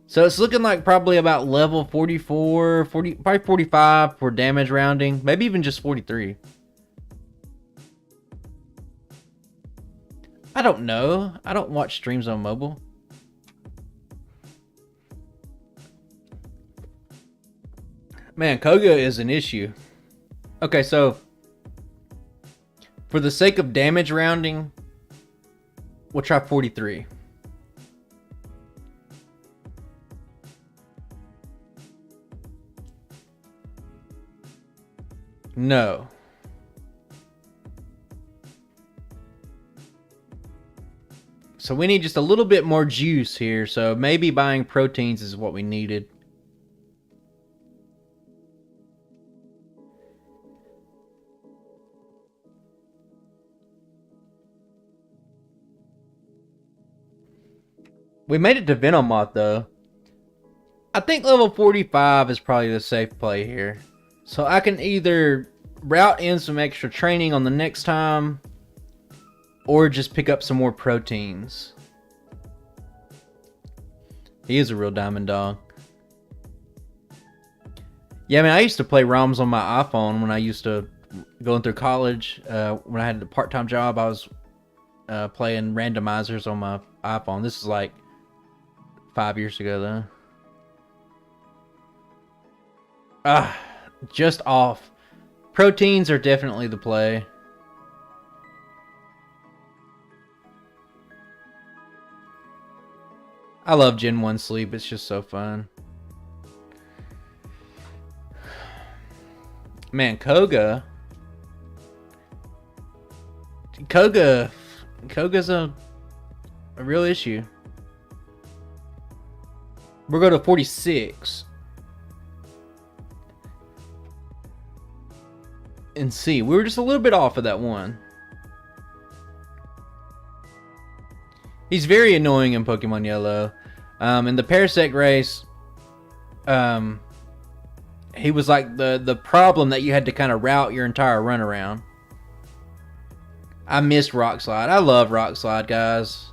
Speaker 1: So it's looking like probably about level 44, probably 45 for damage rounding. Maybe even just 43. I don't know. I don't watch streams on mobile. Man, Koga is an issue. Okay, so for the sake of damage rounding, we'll try 43. No. So we need just a little bit more juice here. So maybe buying proteins is what we needed. We made it to Venomoth though. I think level 45 is probably the safe play here. So I can either route in some extra training on the next time, or just pick up some more proteins. He is a real diamond dog. Yeah, I mean, I used to play ROMs on my iPhone when I used to going through college. When I had a part-time job, I was playing randomizers on my iPhone. This is like 5 years ago, though. Just off. Proteins are definitely the play. I love Gen 1 sleep. It's just so fun. Man, Koga's a real issue. We'll go to 46. And see, we were just a little bit off of that one. He's very annoying in Pokemon Yellow. In the Parasect race, he was like the problem that you had to kind of route your entire run around. I missed Rock Slide. I love Rock Slide, guys.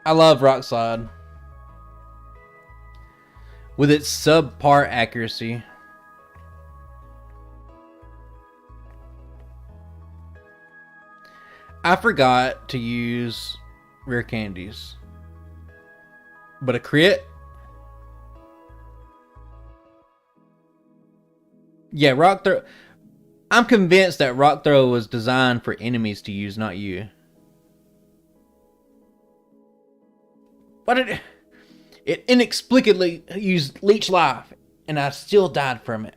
Speaker 1: I love Rock Slide. With its subpar accuracy. I forgot to use rare candies. But a crit? Yeah, Rock Throw. I'm convinced that Rock Throw was designed for enemies to use, not you. But it inexplicably used Leech Life, and I still died from it.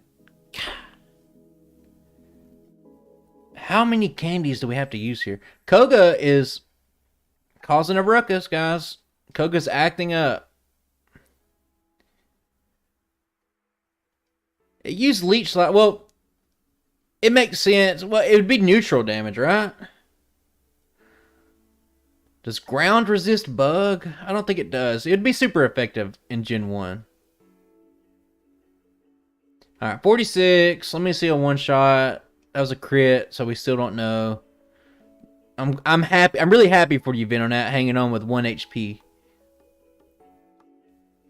Speaker 1: How many candies do we have to use here? Koga is causing a ruckus, guys. Koga's acting up. It used Leech Life. Well, it makes sense. Well, it would be neutral damage, right? Does ground resist bug? I don't think it does. It'd be super effective in Gen 1. Alright, 46. Let me see a one-shot. That was a crit, so we still don't know. I'm happy. I'm really happy for you, Venonat, hanging on with 1 HP.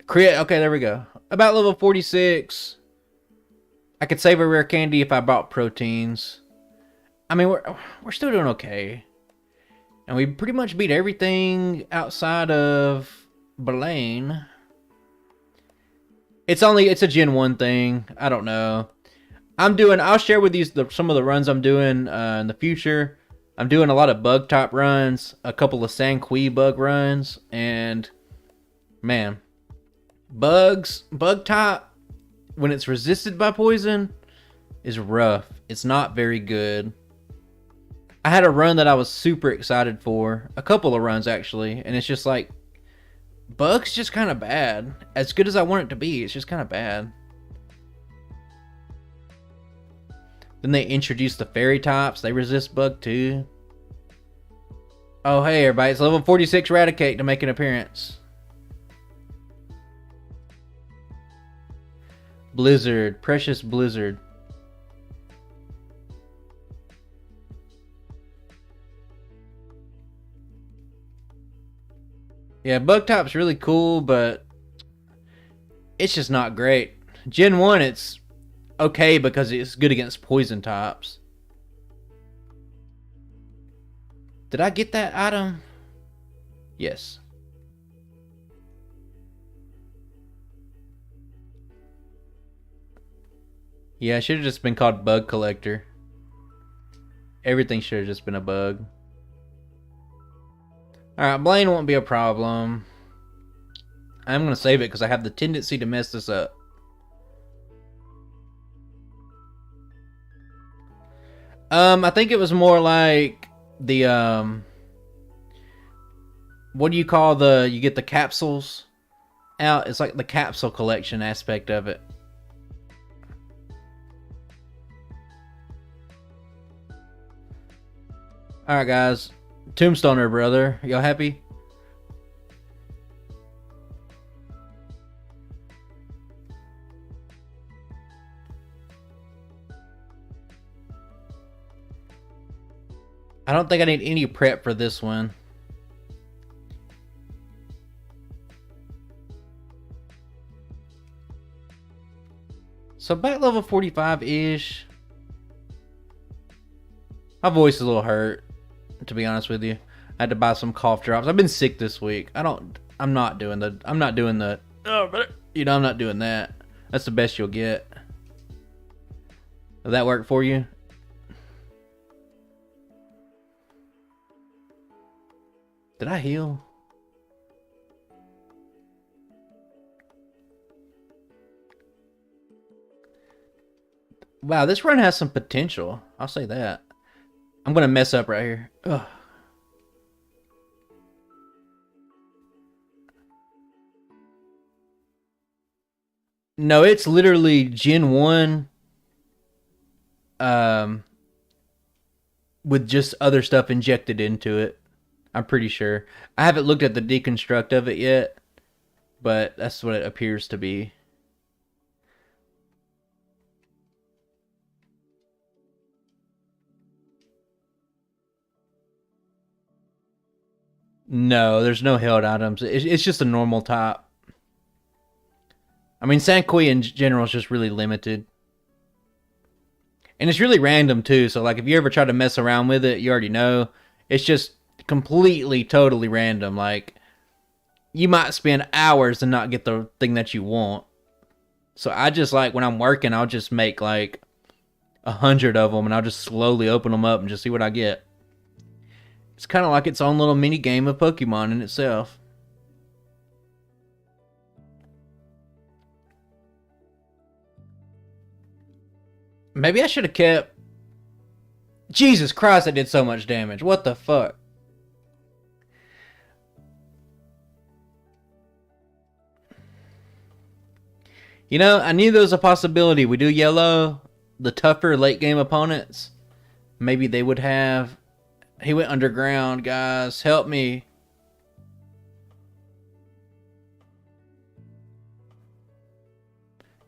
Speaker 1: Crit. Okay, there we go. About level 46. I could save a rare candy if I bought proteins. I mean, we're still doing okay. And we pretty much beat everything outside of Blaine. It's a Gen 1 thing. I don't know. I'll share with you some of the runs I'm doing in the future. I'm doing a lot of bug type runs, a couple of Sanqui bug runs, and man, bug type, when it's resisted by poison, is rough. It's not very good. I had a run that I was super excited for, a couple of runs actually, and it's just like, bug's just kind of bad. As good as I want it to be, it's just kind of bad. Then they introduced the fairy types. They resist bug too. Oh, hey everybody. It's level 46 Raticate to make an appearance. Blizzard. Precious Blizzard. Yeah, bug type's really cool, but it's just not great. Gen 1, it's okay because it's good against poison types. Did I get that item? Yes. Yeah, it should have just been called Bug Collector. Everything should have just been a bug. Alright, Blaine won't be a problem. I'm going to save it because I have the tendency to mess this up. I think it was more like the what do you call you get the capsules out? It's like the capsule collection aspect of it. Alright guys, Tombstoner brother, y'all happy? I don't think I need any prep for this one. So back level 45-ish. My voice is a little hurt, to be honest with you. I had to buy some cough drops. I've been sick this week. I'm not doing the, I'm not doing that. That's the best you'll get. Will that work for you? Did I heal? Wow, this run has some potential. I'll say that. I'm gonna mess up right here. Ugh. No, it's literally Gen 1 with just other stuff injected into it. I'm pretty sure. I haven't looked at the deconstruct of it yet, but that's what it appears to be. No, there's no held items. It's just a normal type. I mean, Sanqui in general is just really limited. And it's really random too, so like if you ever try to mess around with it, you already know. It's just completely, totally random. Like, you might spend hours and not get the thing that you want. So I just like, when I'm working, I'll just make like 100 of them and I'll just slowly open them up and just see what I get. It's kind of like its own little mini game of Pokemon in itself. Maybe I should have kept... Jesus Christ, I did so much damage. What the fuck? You know, I knew there was a possibility. We do yellow, the tougher late game opponents. Maybe they would have... He went underground, guys. Help me.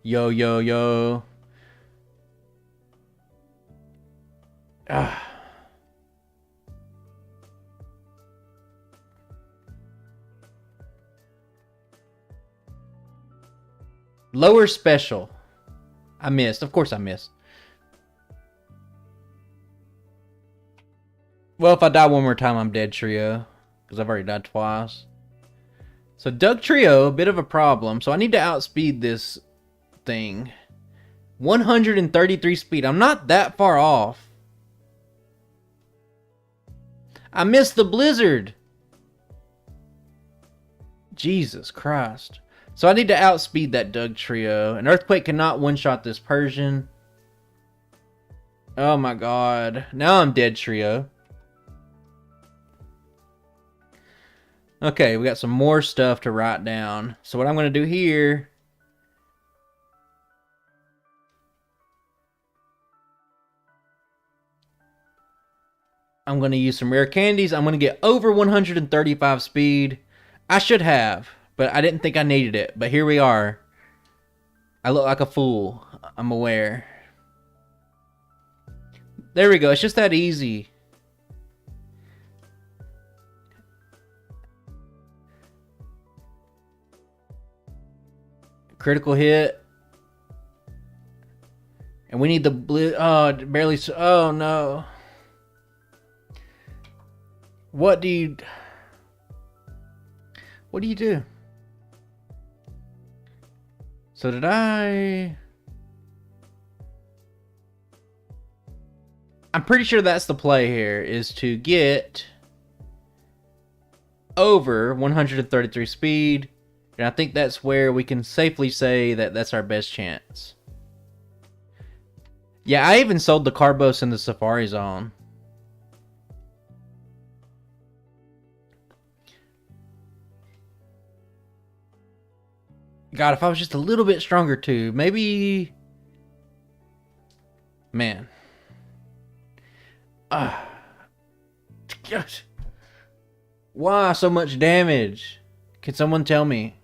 Speaker 1: Yo, yo, yo. Ah. Lower special. I missed. Of course I missed. Well, if I die one more time, I'm dead, Trio. Because I've already died twice. So, Doug Trio, a bit of a problem. So, I need to outspeed this thing. 133 speed. I'm not that far off. I missed the blizzard. Jesus Christ. So I need to outspeed that Doug trio. An Earthquake cannot one-shot this Persian. Oh my god. Now I'm dead trio. Okay, we got some more stuff to write down. So what I'm going to do here... I'm going to use some rare candies. I'm going to get over 135 speed. I should have, but I didn't think I needed it. But here we are. I look like a fool. I'm aware. There we go. It's just that easy. Critical hit. And we need the blue. Oh, barely. Oh, no. What do you do? So did I... I'm pretty sure that's the play here, is to get over 133 speed. And I think that's where we can safely say that that's our best chance. Yeah, I even sold the Carbos in the Safari Zone. God, if I was just a little bit stronger too, maybe... Man. Gosh. Why so much damage? Can someone tell me?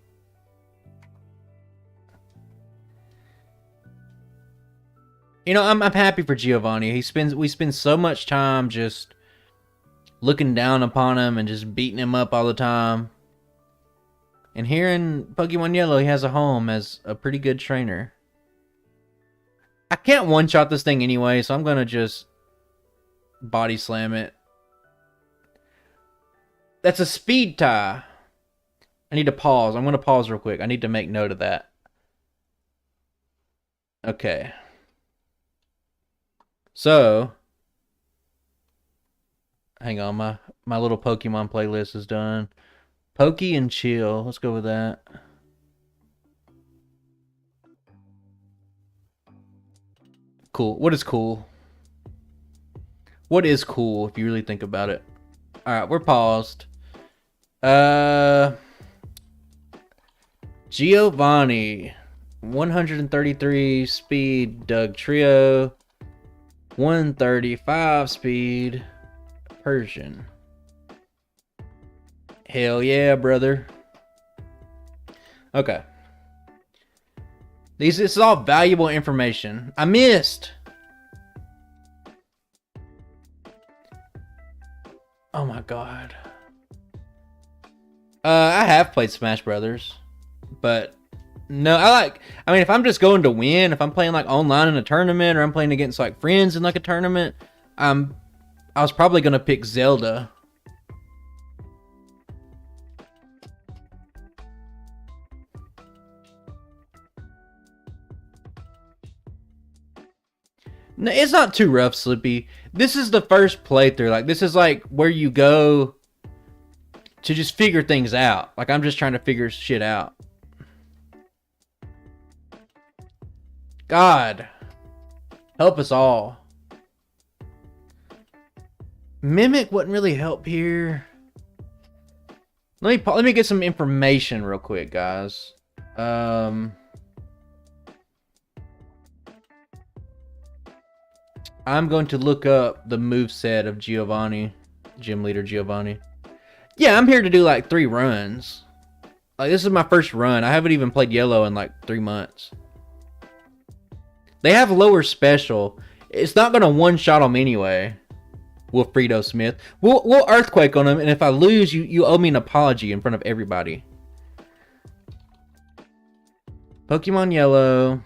Speaker 1: You know, I'm happy for Giovanni. We spend so much time just looking down upon him and just beating him up all the time. And here in Pokemon Yellow, he has a home as a pretty good trainer. I can't one-shot this thing anyway, so I'm going to just body slam it. That's a speed tie. I need to pause. I'm going to pause real quick. I need to make note of that. Okay. So, hang on. My little Pokemon playlist is done. Pokey and chill. Let's go with that. Cool. What is cool? What is cool if you really think about it? Alright, we're paused. Giovanni. 133 speed Doug Trio. 135 speed Persian. Hell yeah, brother. Okay. This is all valuable information. I missed. Oh my god. I have played Smash Brothers, but no, I mean, if I'm just going to win, if I'm playing like online in a tournament, or I'm playing against like friends in like a tournament, I was probably gonna pick Zelda. No, it's not too rough, Slippy. This is the first playthrough. Like, this is like where you go to just figure things out. Like, I'm just trying to figure shit out. God, help us all. Mimic wouldn't really help here. Let me get some information real quick, guys. I'm going to look up the moveset of Giovanni, Gym Leader Giovanni. Yeah, I'm here to do like 3 runs. Like, this is my first run. I haven't even played Yellow in like 3 months. They have lower special. It's not going to one-shot them anyway. Wilfredo Smith. We'll Earthquake on him, and if I lose, you owe me an apology in front of everybody. Pokemon Yellow.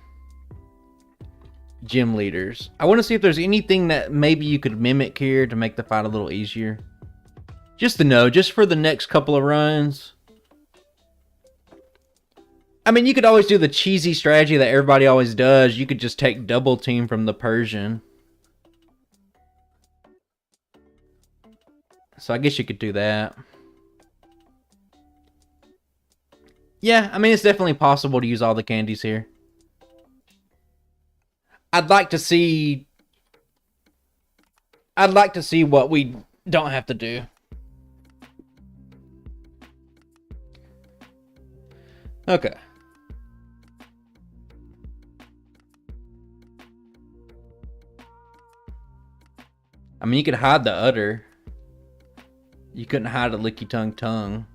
Speaker 1: Gym leaders. I want to see if there's anything that maybe you could mimic here to make the fight a little easier. Just to know, just for the next couple of runs. I mean, you could always do the cheesy strategy that everybody always does. You could just take double team from the Persian. So I guess you could do that. Yeah, I mean, it's definitely possible to use all the candies here. I'd like to see what we don't have to do. Okay. I mean, you could hide the udder. You couldn't hide a licky tongue.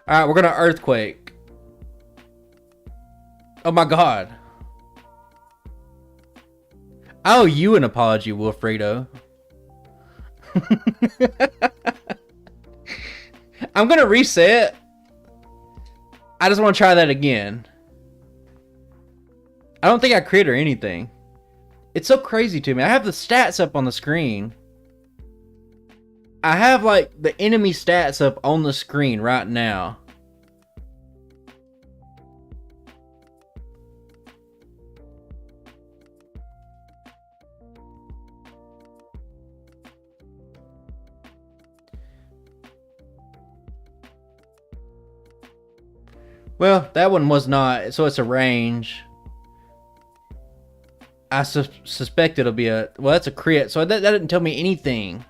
Speaker 1: Alright, we're gonna earthquake. Oh my god. I owe you an apology, Wilfredo. I'm gonna reset. I just want to try that again. I don't think I crit or anything. It's so crazy to me. I have the stats up on the screen. I have like the enemy stats up on the screen right now. Well, that one was not, so it's a range. I suspect it'll be a, well, that's a crit, so that didn't tell me anything.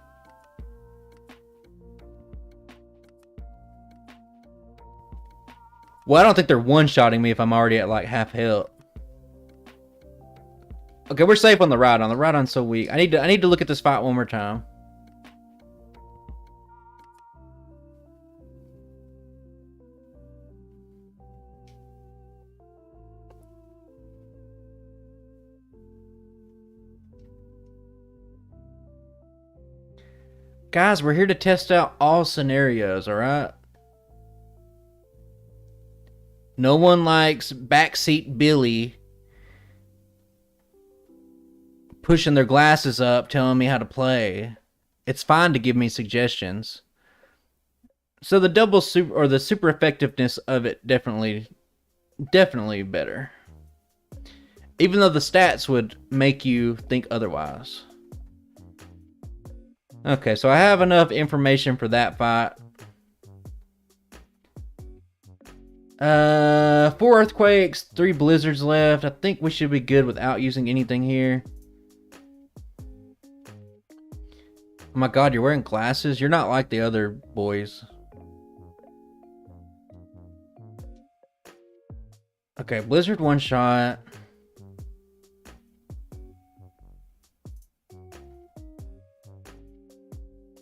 Speaker 1: Well, I don't think they're one-shotting me if I'm already at like half health. Okay, we're safe on the Rhydon. The Rhydon's so weak. I need to look at this fight one more time. Guys, we're here to test out all scenarios, alright? No one likes backseat Billy pushing their glasses up, telling me how to play. It's fine to give me suggestions. So the double super, or the super effectiveness of it definitely better. Even though the stats would make you think otherwise. Okay, so I have enough information for that fight. 4 earthquakes, 3 blizzards left. I think we should be good without using anything here. Oh my god, you're wearing glasses? You're not like the other boys. Okay, blizzard one shot.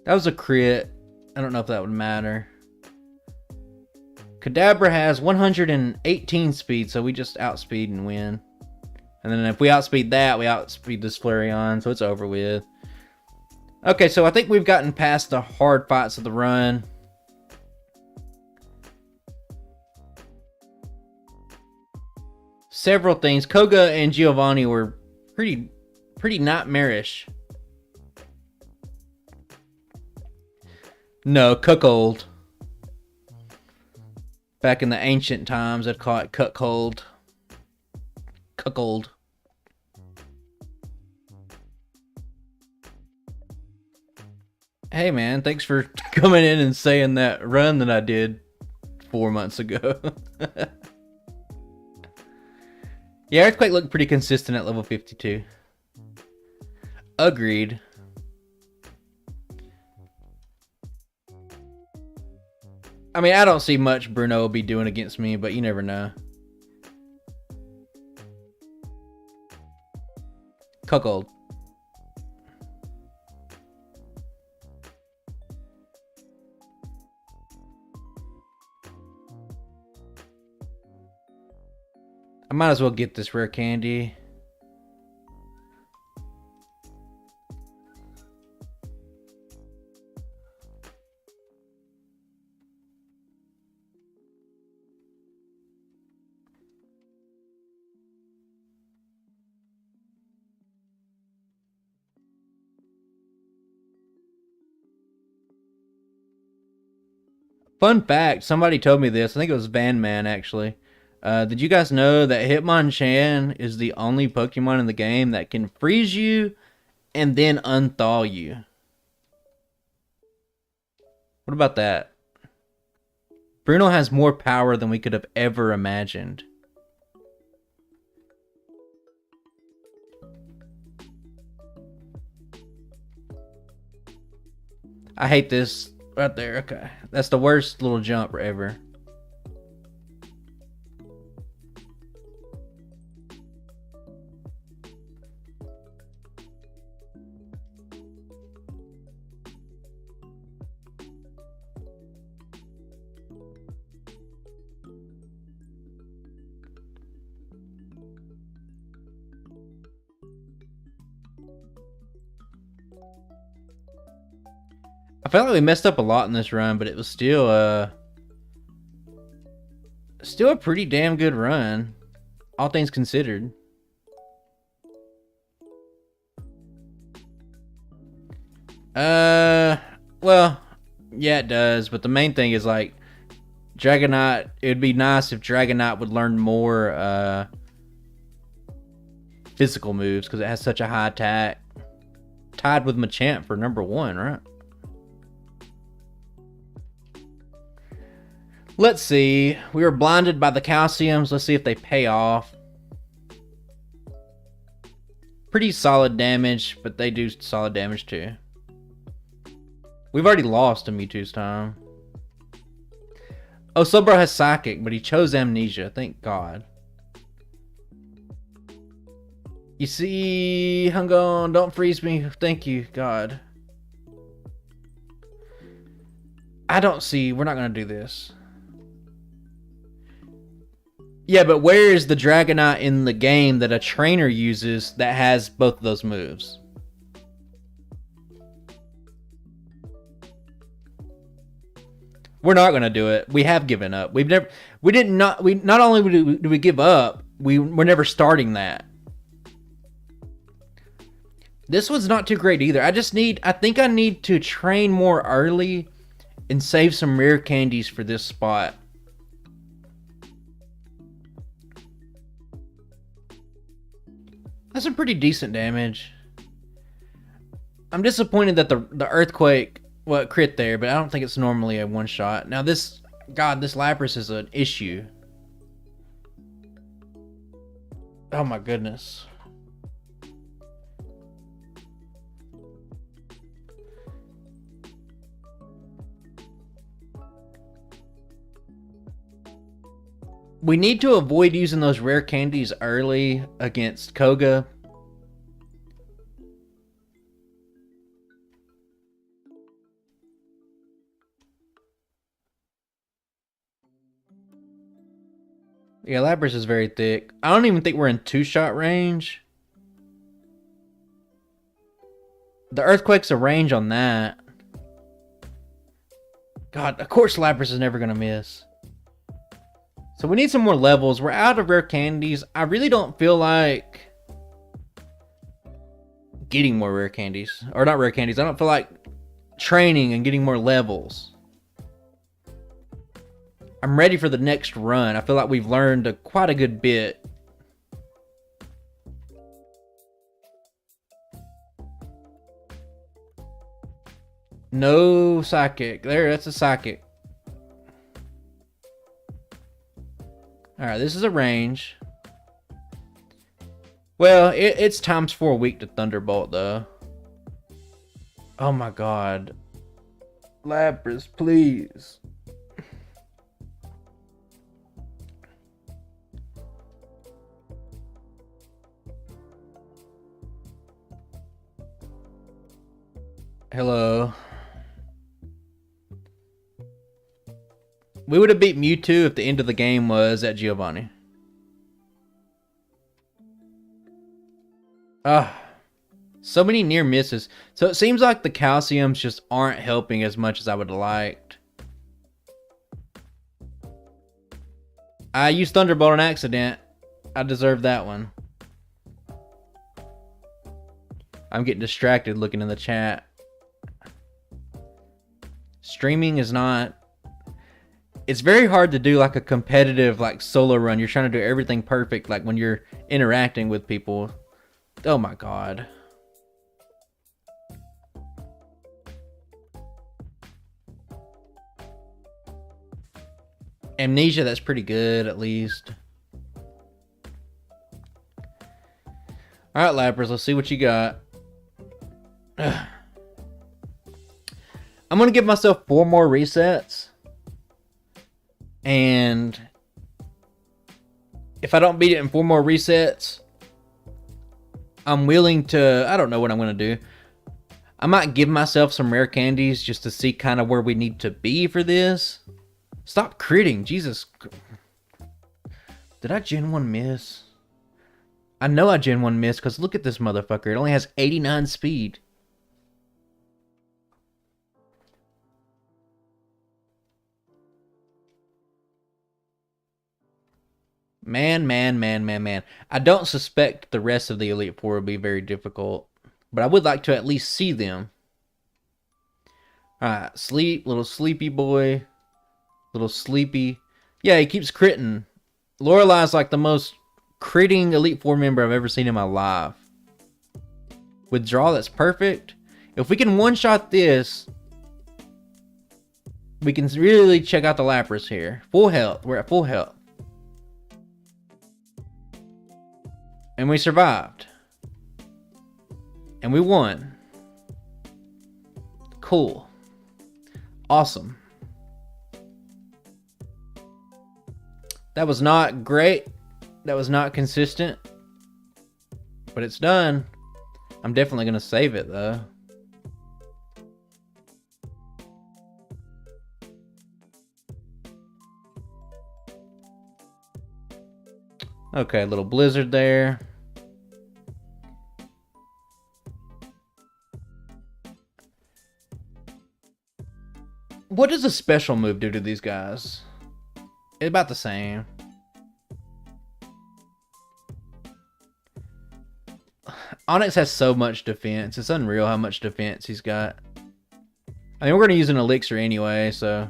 Speaker 1: That was a crit. I don't know if that would matter. Kadabra has 118 speed, so we just outspeed and win. And then if we outspeed that, we outspeed this Flareon, so it's over with. Okay, so I think we've gotten past the hard fights of the run. Several things. Koga and Giovanni were pretty nightmarish. No, cuckold. Back in the ancient times, they'd call it cuckold. Cuckold. Hey man, thanks for coming in and saying that run that I did 4 months ago. Yeah, Earthquake looked pretty consistent at level 52. Agreed. I mean, I don't see much Bruno will be doing against me, but you never know. Cuckold. I might as well get this rare candy. Fun fact, somebody told me this. I think it was Van Man, actually. Did you guys know that Hitmonchan is the only Pokemon in the game that can freeze you and then unthaw you? What about that? Bruno has more power than we could have ever imagined. I hate this right there. Okay. That's the worst little jump ever. I felt like we messed up a lot in this run, but it was still a pretty damn good run, all things considered. Well, yeah, it does, but the main thing is like Dragonite. It would be nice if Dragonite would learn more physical moves because it has such a high attack. Tied with Machamp for number 1, right? Let's see. We were blinded by the calciums. Let's see if they pay off. Pretty solid damage, but they do solid damage too. We've already lost to Mewtwo's time. Oh, Slowbro has Psychic, but he chose Amnesia. Thank God. You see, hung on. Don't freeze me. Thank you, God. I don't see. We're not going to do this. Yeah, but where is the Dragonite in the game that a trainer uses that has both of those moves? We're not going to do it. We have given up. Not only do we give up, we're never starting that. This one's not too great either. I think I need to train more early and save some rare candies for this spot. That's some pretty decent damage. I'm disappointed that the Earthquake crit there, but I don't think it's normally a one shot. Now this Lapras is an issue. Oh my goodness. We need to avoid using those rare candies early against Koga. Yeah, Lapras is very thick. I don't even think we're in 2-shot range. The Earthquake's a range on that. God, of course Lapras is never going to miss. So we need some more levels. We're out of rare candies. I really don't feel like getting more rare candies. Or not rare candies. I don't feel like training and getting more levels. I'm ready for the next run. I feel like we've learned quite a good bit. No Psychic. There, that's a Psychic. Alright, this is a range. Well, it's ×4 weak to Thunderbolt, though. Oh my god. Lapras, please. Hello. We would have beat Mewtwo if the end of the game was at Giovanni. So many near misses. So it seems like the calciums just aren't helping as much as I would have liked. I used Thunderbolt on accident. I deserve that one. I'm getting distracted looking in the chat. Streaming is not... It's very hard to do like a competitive like solo run. You're trying to do everything perfect like when you're interacting with people. Oh my god. Amnesia, that's pretty good at least. Alright, Lappers, let's see what you got. I'm gonna give myself 4 more resets. And if I don't beat it in 4 more resets, I'm willing to... I don't know what I'm going to do. I might give myself some rare candies just to see kind of where we need to be for this. Stop critting. Jesus. Did I Gen 1 miss? I know I Gen 1 missed because look at this motherfucker. It only has 89 speed. Man. I don't suspect the rest of the Elite Four will be very difficult. But I would like to at least see them. Alright, sleep, little sleepy boy. Little sleepy. Yeah, he keeps critting. Lorelai's like the most critting Elite Four member I've ever seen in my life. Withdraw, that's perfect. If we can one-shot this, we can really check out the Lapras here. Full health. We're at full health. And we survived. And we won. Cool. Awesome. That was not great. That was not consistent. But it's done. I'm definitely going to save it though. Okay, a little blizzard there. What does a special move do to these guys? It's about the same. Onyx has so much defense. It's unreal how much defense he's got. I mean, we're going to use an elixir anyway, so...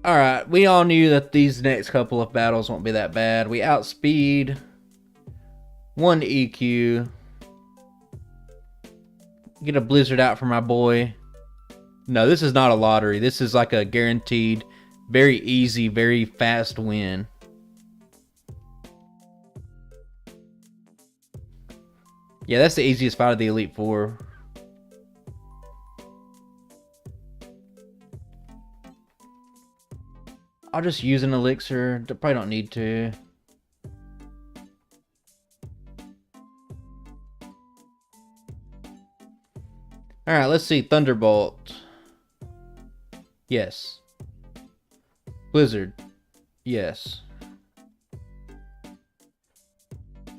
Speaker 1: Alright, we all knew that these next couple of battles won't be that bad. We outspeed. 1 EQ. Get a blizzard out for my boy. No, this is not a lottery. This is like a guaranteed, very easy, very fast win. Yeah, that's the easiest fight of the Elite Four. I'll just use an elixir. Probably don't need to. Alright, let's see. Thunderbolt. Yes. Blizzard. Yes.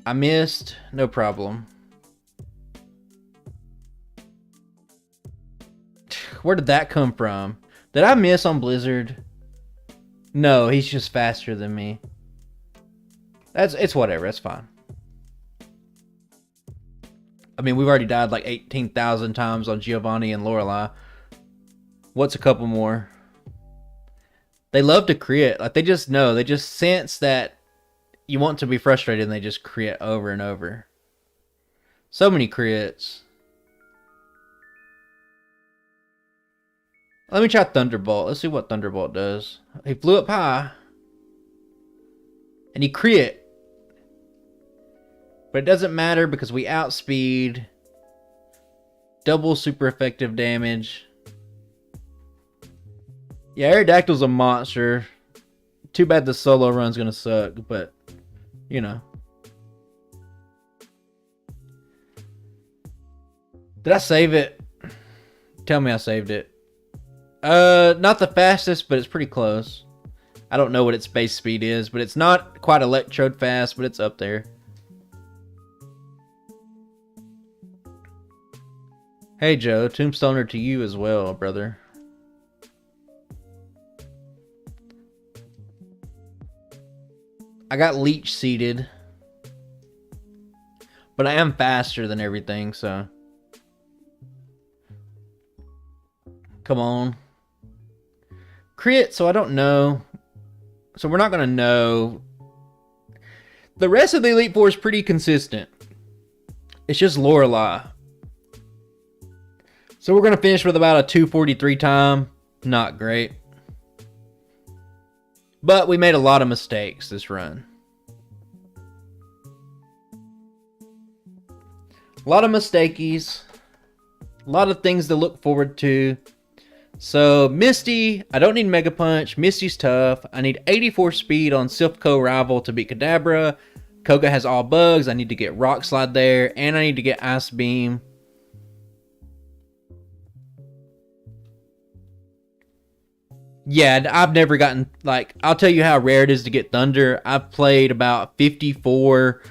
Speaker 1: I missed. No problem. Where did that come from? Did I miss on Blizzard? No, he's just faster than me. It's whatever, that's fine. I mean, we've already died like 18,000 times on Giovanni and Lorelai. What's a couple more? They love to crit. Like, they just know. They just sense that you want to be frustrated and they just crit over and over. So many crits. Let me try Thunderbolt. Let's see what Thunderbolt does. He flew up high. And he crit. But it doesn't matter because we outspeed. Double super effective damage. Yeah, Aerodactyl's a monster. Too bad the solo run's gonna suck, but you know. Did I save it? Tell me I saved it. Not the fastest, but it's pretty close. I don't know what its base speed is, but it's not quite Electrode fast, but it's up there. Hey Joe, Tombstoner to you as well, brother. I got leech seeded. But I am faster than everything, so. Come on. Crit, so I don't know. So we're not going to know. The rest of the Elite Four is pretty consistent. It's just Lorelei. So we're going to finish with about a 243 time. Not great. But we made a lot of mistakes this run. A lot of mistakies. A lot of things to look forward to. So, Misty, I don't need Mega Punch. Misty's tough. I need 84 speed on Silph Rival to beat Kadabra. Koga has all bugs. I need to get Rock Slide there. And I need to get Ice Beam. Yeah, I've never gotten, like, I'll tell you how rare it is to get Thunder. I've played about 54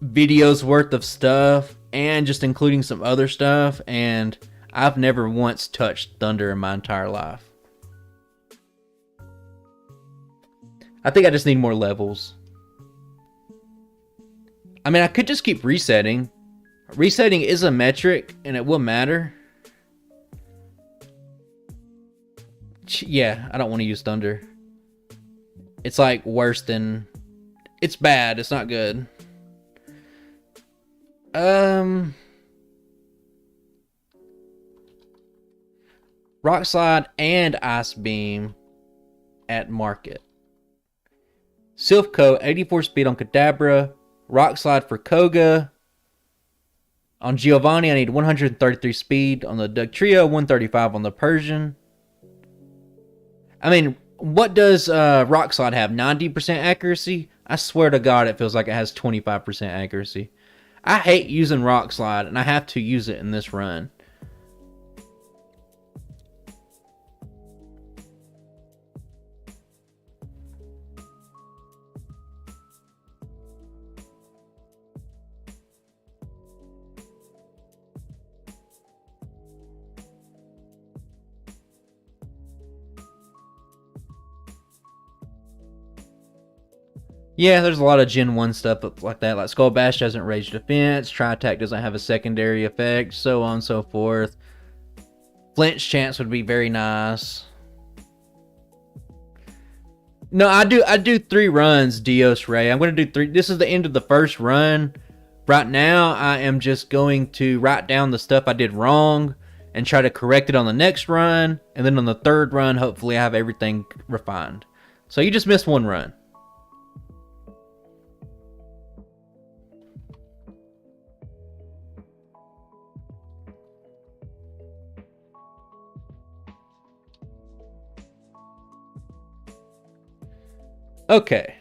Speaker 1: videos worth of stuff, and just including some other stuff, and I've never once touched Thunder in my entire life. I think I just need more levels. I mean, I could just keep resetting. Resetting is a metric, and it will matter. Yeah, I don't want to use Thunder. It's like worse than... It's bad. It's not good. Rock Slide and Ice Beam at Market. Silph 84 speed on Kadabra. Rock Slide for Koga. On Giovanni, I need 133 speed on the Dugtrio, 135 on the Persian. I mean, what does Rock Slide have? 90% accuracy? I swear to God, it feels like it has 25% accuracy. I hate using Rock Slide, and I have to use it in this run. Yeah, there's a lot of Gen 1 stuff like that. Like Skull Bash doesn't raise defense. Tri-Attack doesn't have a secondary effect. So on and so forth. Flinch chance would be very nice. No, I do 3 runs, Dios Rey. I'm going to do 3. This is the end of the first run. Right now, I am just going to write down the stuff I did wrong and try to correct it on the next run. And then on the third run, hopefully I have everything refined. So you just missed 1 run. Okay,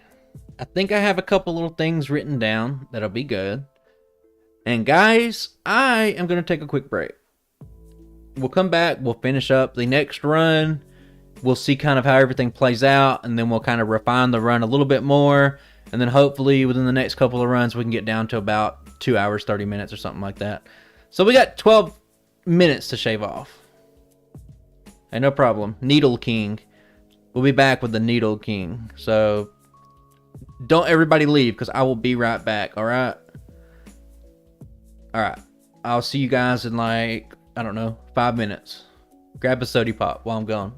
Speaker 1: I think I have a couple little things written down that'll be good. And guys, I am going to take a quick break. We'll come back, we'll finish up the next run. We'll see kind of how everything plays out, and then we'll kind of refine the run a little bit more. And then hopefully within the next couple of runs, we can get down to about 2 hours, 30 minutes or something like that. So we got 12 minutes to shave off. Hey, no problem. Nidoking. We'll be back with the Nidoking. So, don't everybody leave, because I will be right back, alright? Alright. I'll see you guys in like, I don't know, 5 minutes. Grab a sody pop while I'm gone.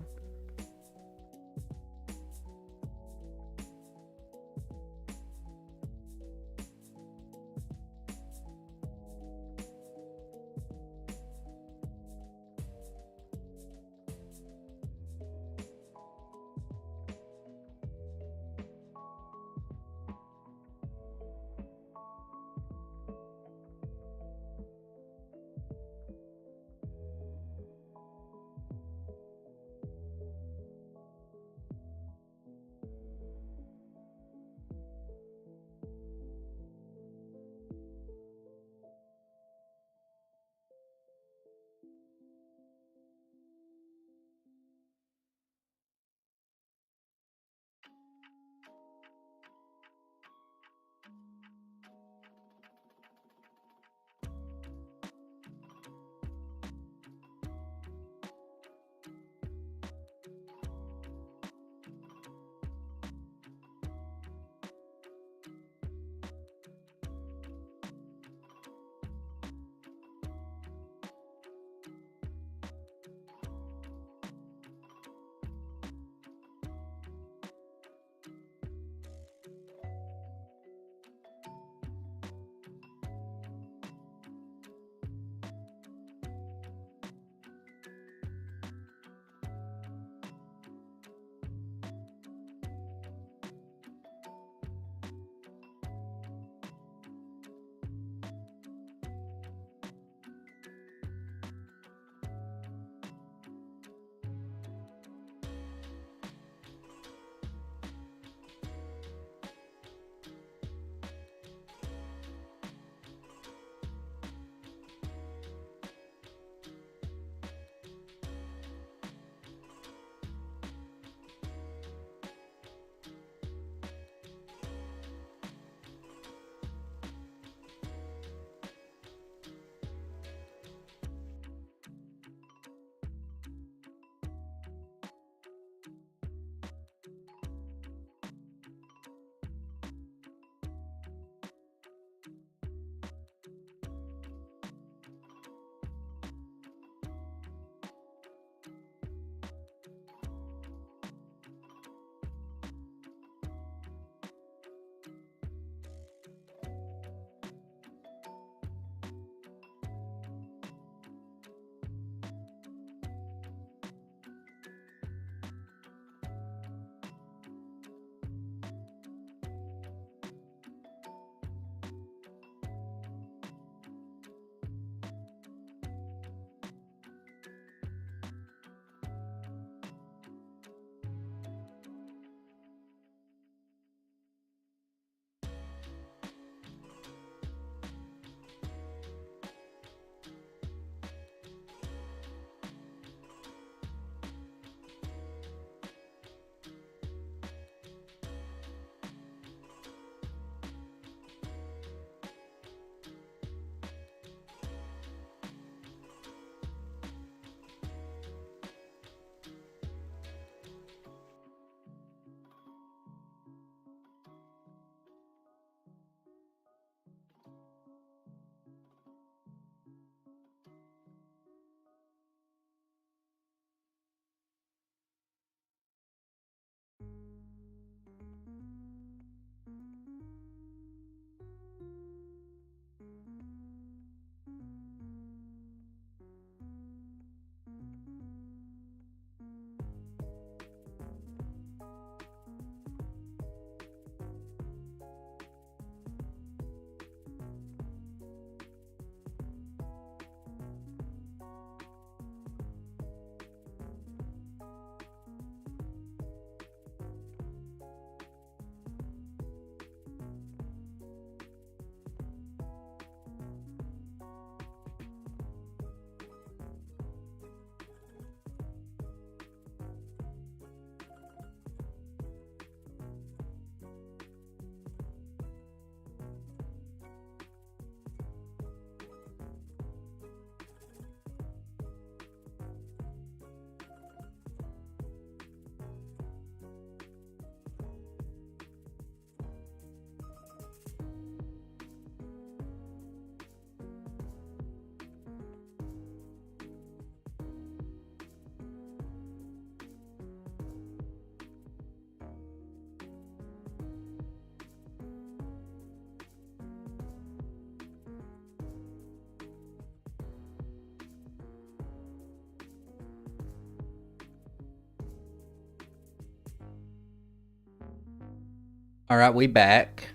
Speaker 1: Alright, we back.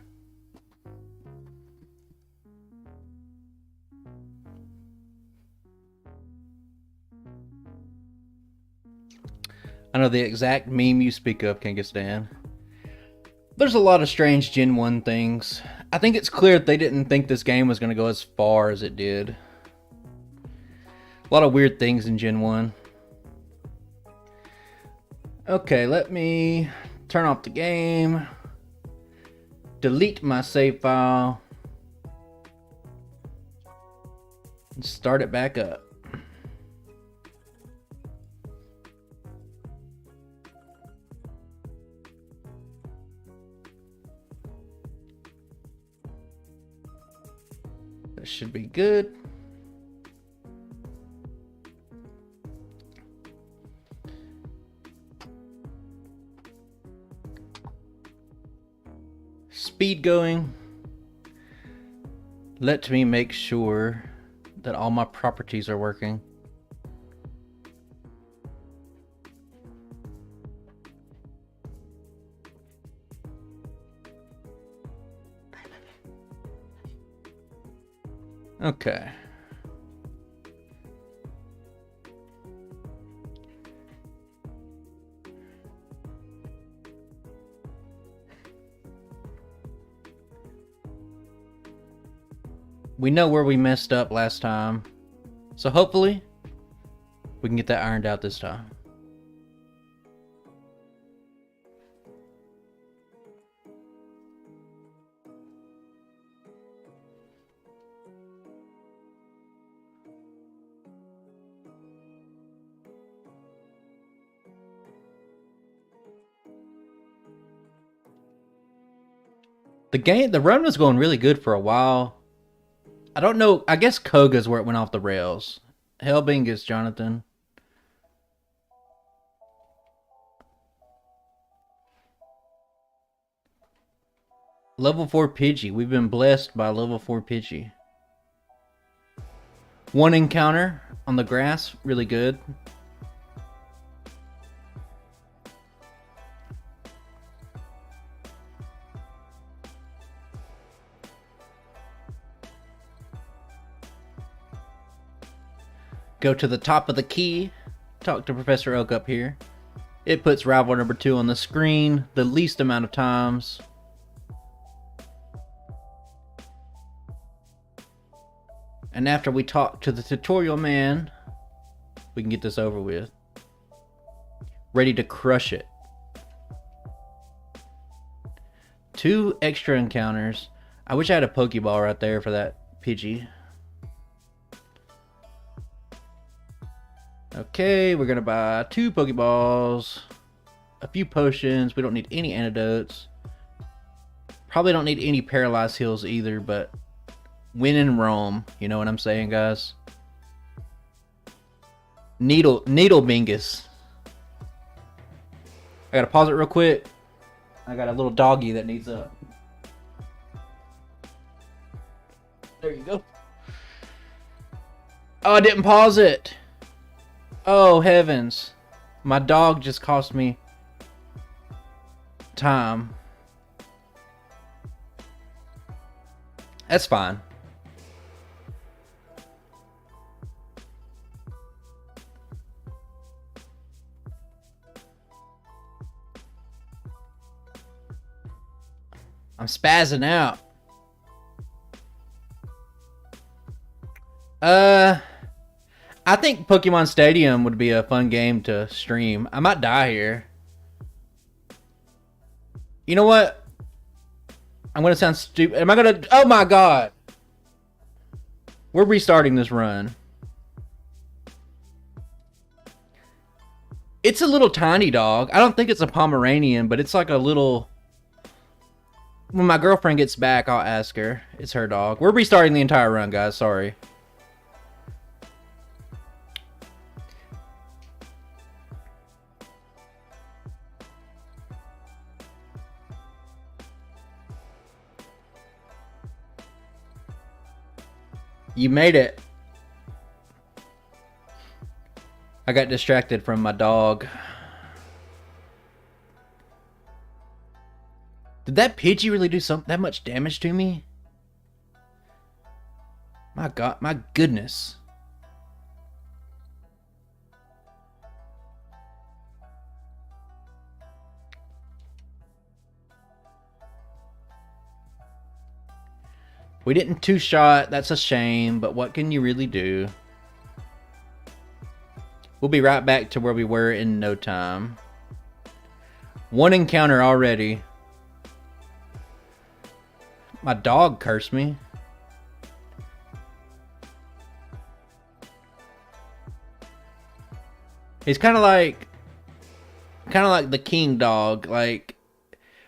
Speaker 1: I know the exact meme you speak of, Kangas Dan. There's a lot of strange Gen 1 things. I think it's clear that they didn't think this game was going to go as far as it did. A lot of weird things in Gen 1. Okay, let me turn off the game. Delete my save file. And start it back up. That should be good. Speed going. Let me make sure that all my properties are working. Okay. We know where we messed up last time, so hopefully we can get that ironed out this time. The run was going really good for a while. I don't know. I guess Koga's where it went off the rails. Hellbingus, Jonathan. Level 4 Pidgey. We've been blessed by level 4 Pidgey. One encounter on the grass. Really good. Go to the top of the key. Talk to Professor Oak up here. It puts rival number 2 on the screen the least amount of times. And after we talk to the tutorial man, we can get this over with. Ready to crush it. 2 extra encounters. I wish I had a Pokeball right there for that Pidgey. Okay, we're gonna buy 2 Pokeballs, a few potions. We don't need any antidotes. Probably don't need any paralyzed heals either, but win in Rome. You know what I'm saying, guys? Needlebingus. I gotta pause it real quick. I got a little doggy that needs up. There you go. Oh, I didn't pause it. Oh, heavens. My dog just cost me time. That's fine. I'm spazzing out. I think Pokemon Stadium would be a fun game to stream. I might die here. You know what? I'm gonna sound stupid. Am I gonna... Oh my god! We're restarting this run. It's a little tiny dog. I don't think it's a Pomeranian, but it's like a little... When my girlfriend gets back, I'll ask her. It's her dog. We're restarting the entire run, guys. Sorry. You made it. I got distracted from my dog. Did that Pidgey really do that much damage to me? My God, my goodness. We didn't two-shot. That's a shame, but what can you really do? We'll be right back to where we were in no time. One encounter already. My dog cursed me. He's kind of like the king dog. Like,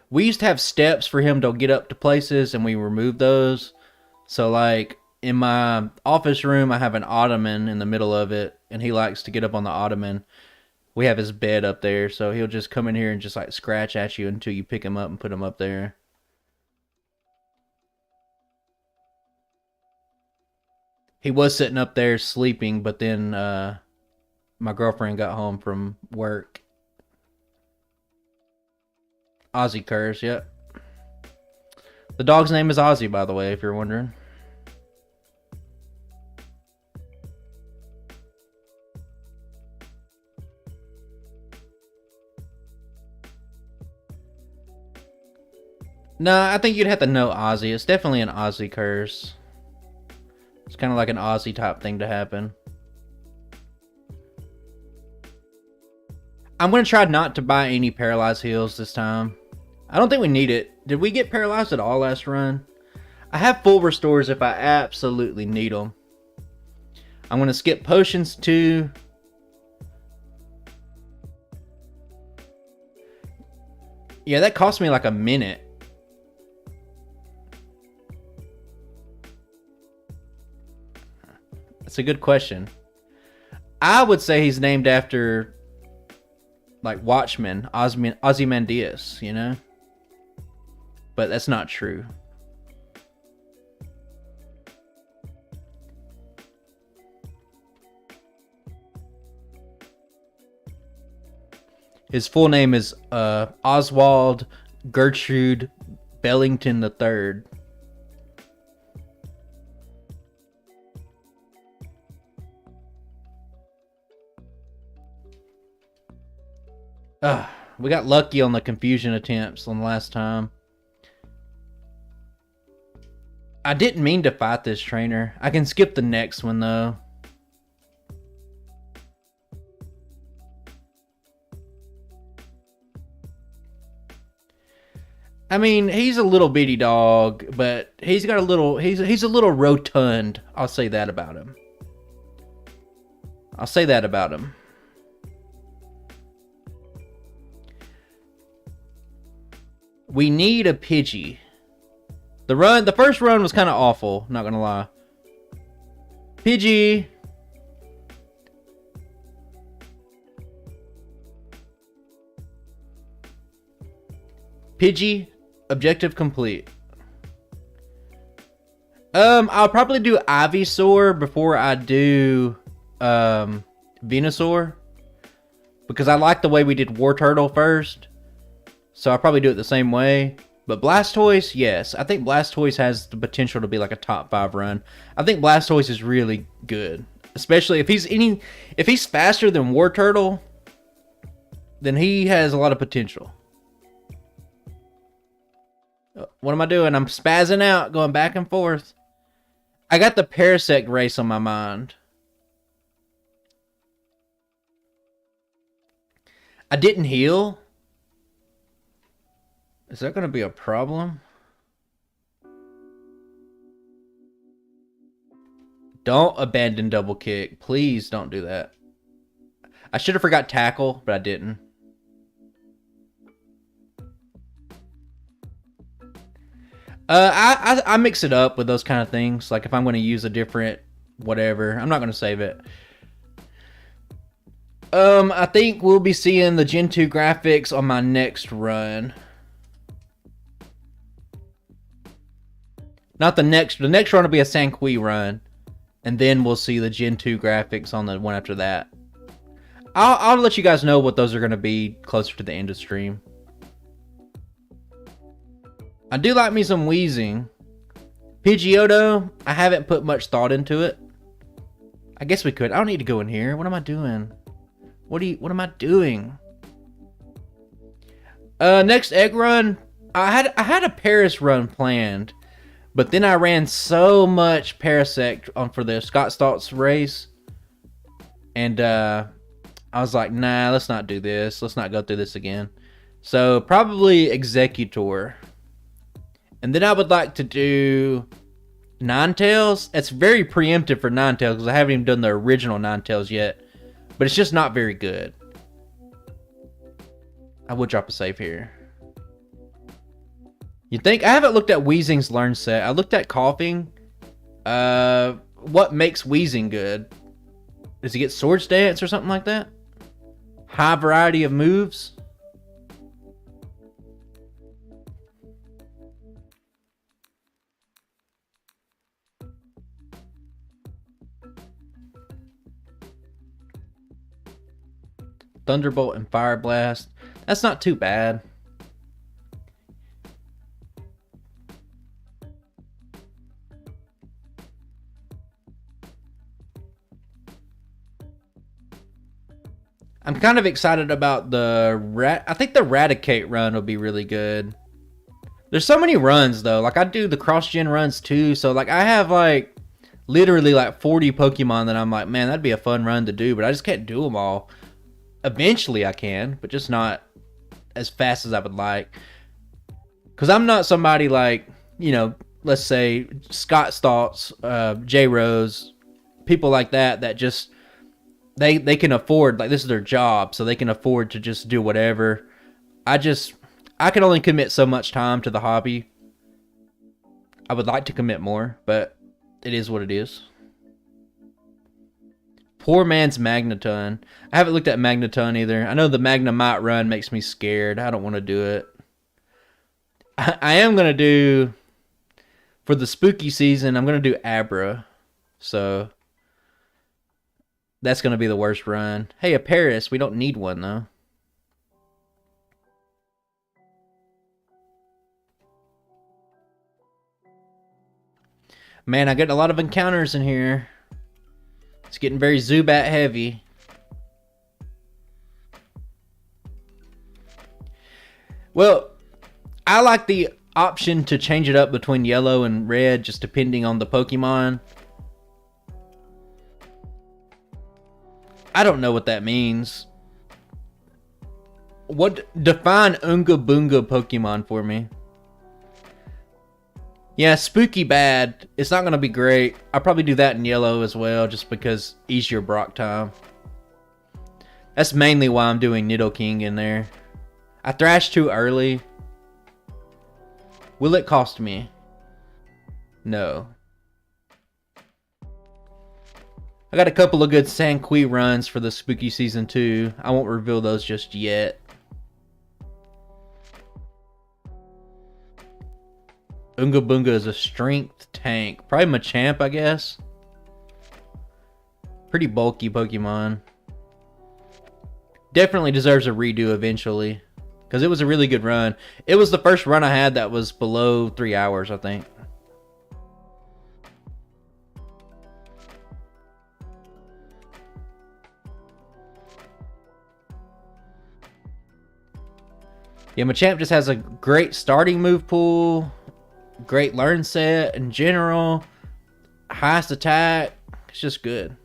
Speaker 1: we used to have steps for him to get up to places, and we removed those. So, like, in my office room, I have an ottoman in the middle of it, and he likes to get up on the ottoman. We have his bed up there, so he'll just come in here and just, like, scratch at you until you pick him up and put him up there. He was sitting up there sleeping, but then my girlfriend got home from work. Ozzy curse, yep. The dog's name is Ozzy, by the way, if you're wondering. No, I think you'd have to know Ozzy. It's definitely an Ozzy curse. It's kind of like an Ozzy type thing to happen. I'm going to try not to buy any paralyzed heals this time. I don't think we need it. Did we get paralyzed at all last run? I have full restores if I absolutely need them. I'm going to skip potions too. Yeah, that cost me like a minute. That's a good question. I would say he's named after, like, Watchmen, Ozymandias, you know? But that's not true. His full name is Oswald Gertrude Bellington III. We got lucky on the confusion attempts on the last time. I didn't mean to fight this trainer. I can skip the next one though. I mean, he's a little bitty dog, but he's got a little, he's a little rotund. I'll say that about him. I'll say that about him. We need a Pidgey. The first run was kind of awful, not gonna lie. Pidgey. Pidgey, objective complete. I'll probably do Ivysaur before I do Venusaur, because I like the way we did Wartortle first. So I'll probably do it the same way. But Blastoise, yes. I think Blastoise has the potential to be like a top 5 run. I think Blastoise is really good. Especially if he's faster than Wartortle, then he has a lot of potential. What am I doing? I'm spazzing out, going back and forth. I got the Parasect race on my mind. I didn't heal. Is that going to be a problem? Don't abandon double kick. Please don't do that. I should have forgot tackle, but I didn't. I mix it up with those kind of things. Like if I'm going to use a different whatever, I'm not going to save it. I think we'll be seeing the Gen 2 graphics on my next run. Not the next run will be a Sanqui run. And then we'll see the Gen 2 graphics on the one after that. I'll let you guys know what those are going to be closer to the end of stream. I do like me some Weezing. Pidgeotto, I haven't put much thought into it. I guess we could. I don't need to go in here. What am I doing? What am I doing? Next egg run, I had a Paris run planned, but then I ran so much Parasect for the Scott Stotts race, and I was like, nah, let's not do this. Let's not go through this again. So probably Executor, and then I would like to do Ninetales. It's very preemptive for Ninetales because I haven't even done the original Ninetales yet, but it's just not very good. I would drop a save here. You think? I haven't looked at Weezing's learn set. I looked at Coughing. What makes Weezing good? Does he get Swords Dance or something like that? High variety of moves? Thunderbolt and Fire Blast. That's not too bad. I'm kind of excited about I think the Raticate run will be really good. There's so many runs though. Like I do the cross-gen runs too. So like I have like literally like 40 Pokemon that I'm like, man, that'd be a fun run to do, but I just can't do them all. Eventually I can, but just not as fast as I would like. Because I'm not somebody like, you know, let's say Scott Stotts, J Rose, people like that just they can afford, like this is their job, so they can afford to just do whatever. I can only commit so much time to the hobby. I would like to commit more, but it is what it is. Poor man's Magneton. I haven't looked at Magneton either. I know the Magnemite run makes me scared. I don't want to do it. I am going to do, for the spooky season, I'm going to do Abra. So, that's going to be the worst run. Hey, a Paris. We don't need one, though. Man, I get a lot of encounters in here. It's getting very Zubat heavy. Well, I like the option to change it up between yellow and red, just depending on the Pokemon. I don't know what that means. Define Unga Boonga Pokemon for me. Yeah, spooky bad. It's not going to be great. I'll probably do that in yellow as well, just because easier Brock time. That's mainly why I'm doing Nidoking in there. I thrashed too early. Will it cost me? No. I got a couple of good Sanqui runs for the spooky season too. I won't reveal those just yet. Unga Boonga is a strength tank. Probably Machamp, I guess. Pretty bulky Pokemon. Definitely deserves a redo eventually. Because it was a really good run. It was the first run I had that was below 3 hours, I think. Yeah, Machamp just has a great starting move pool. Great learn set in general. Highest attack. It's just good.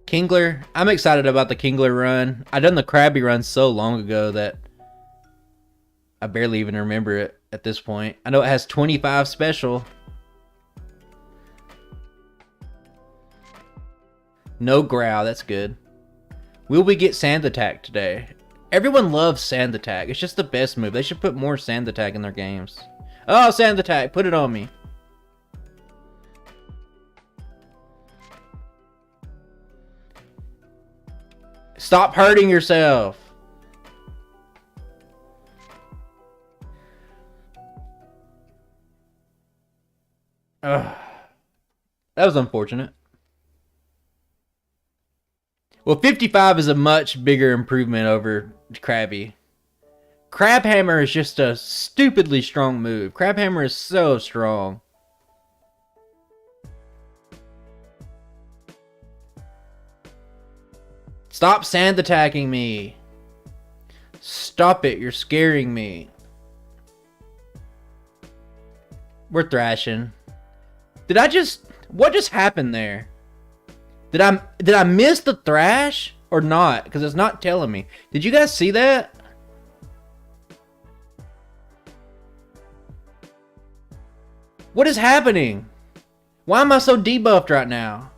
Speaker 1: Kingler. I'm excited about the Kingler run. I done the Krabby run so long ago that I barely even remember it at this point. I know it has 25 special. No growl. That's good. Will we get Sand Attack today? Everyone loves Sand Attack. It's just the best move. They should put more Sand Attack in their games. Oh, Sand Attack. Put it on me. Stop hurting yourself. Ugh. That was unfortunate. Well, 55 is a much bigger improvement over Krabby. Crabhammer is just a stupidly strong move. Crabhammer is so strong. Stop sand attacking me. Stop it, you're scaring me. We're thrashing. What just happened there? Did I miss the thrash or not? Because it's not telling me. Did you guys see that? What is happening? Why am I so debuffed right now?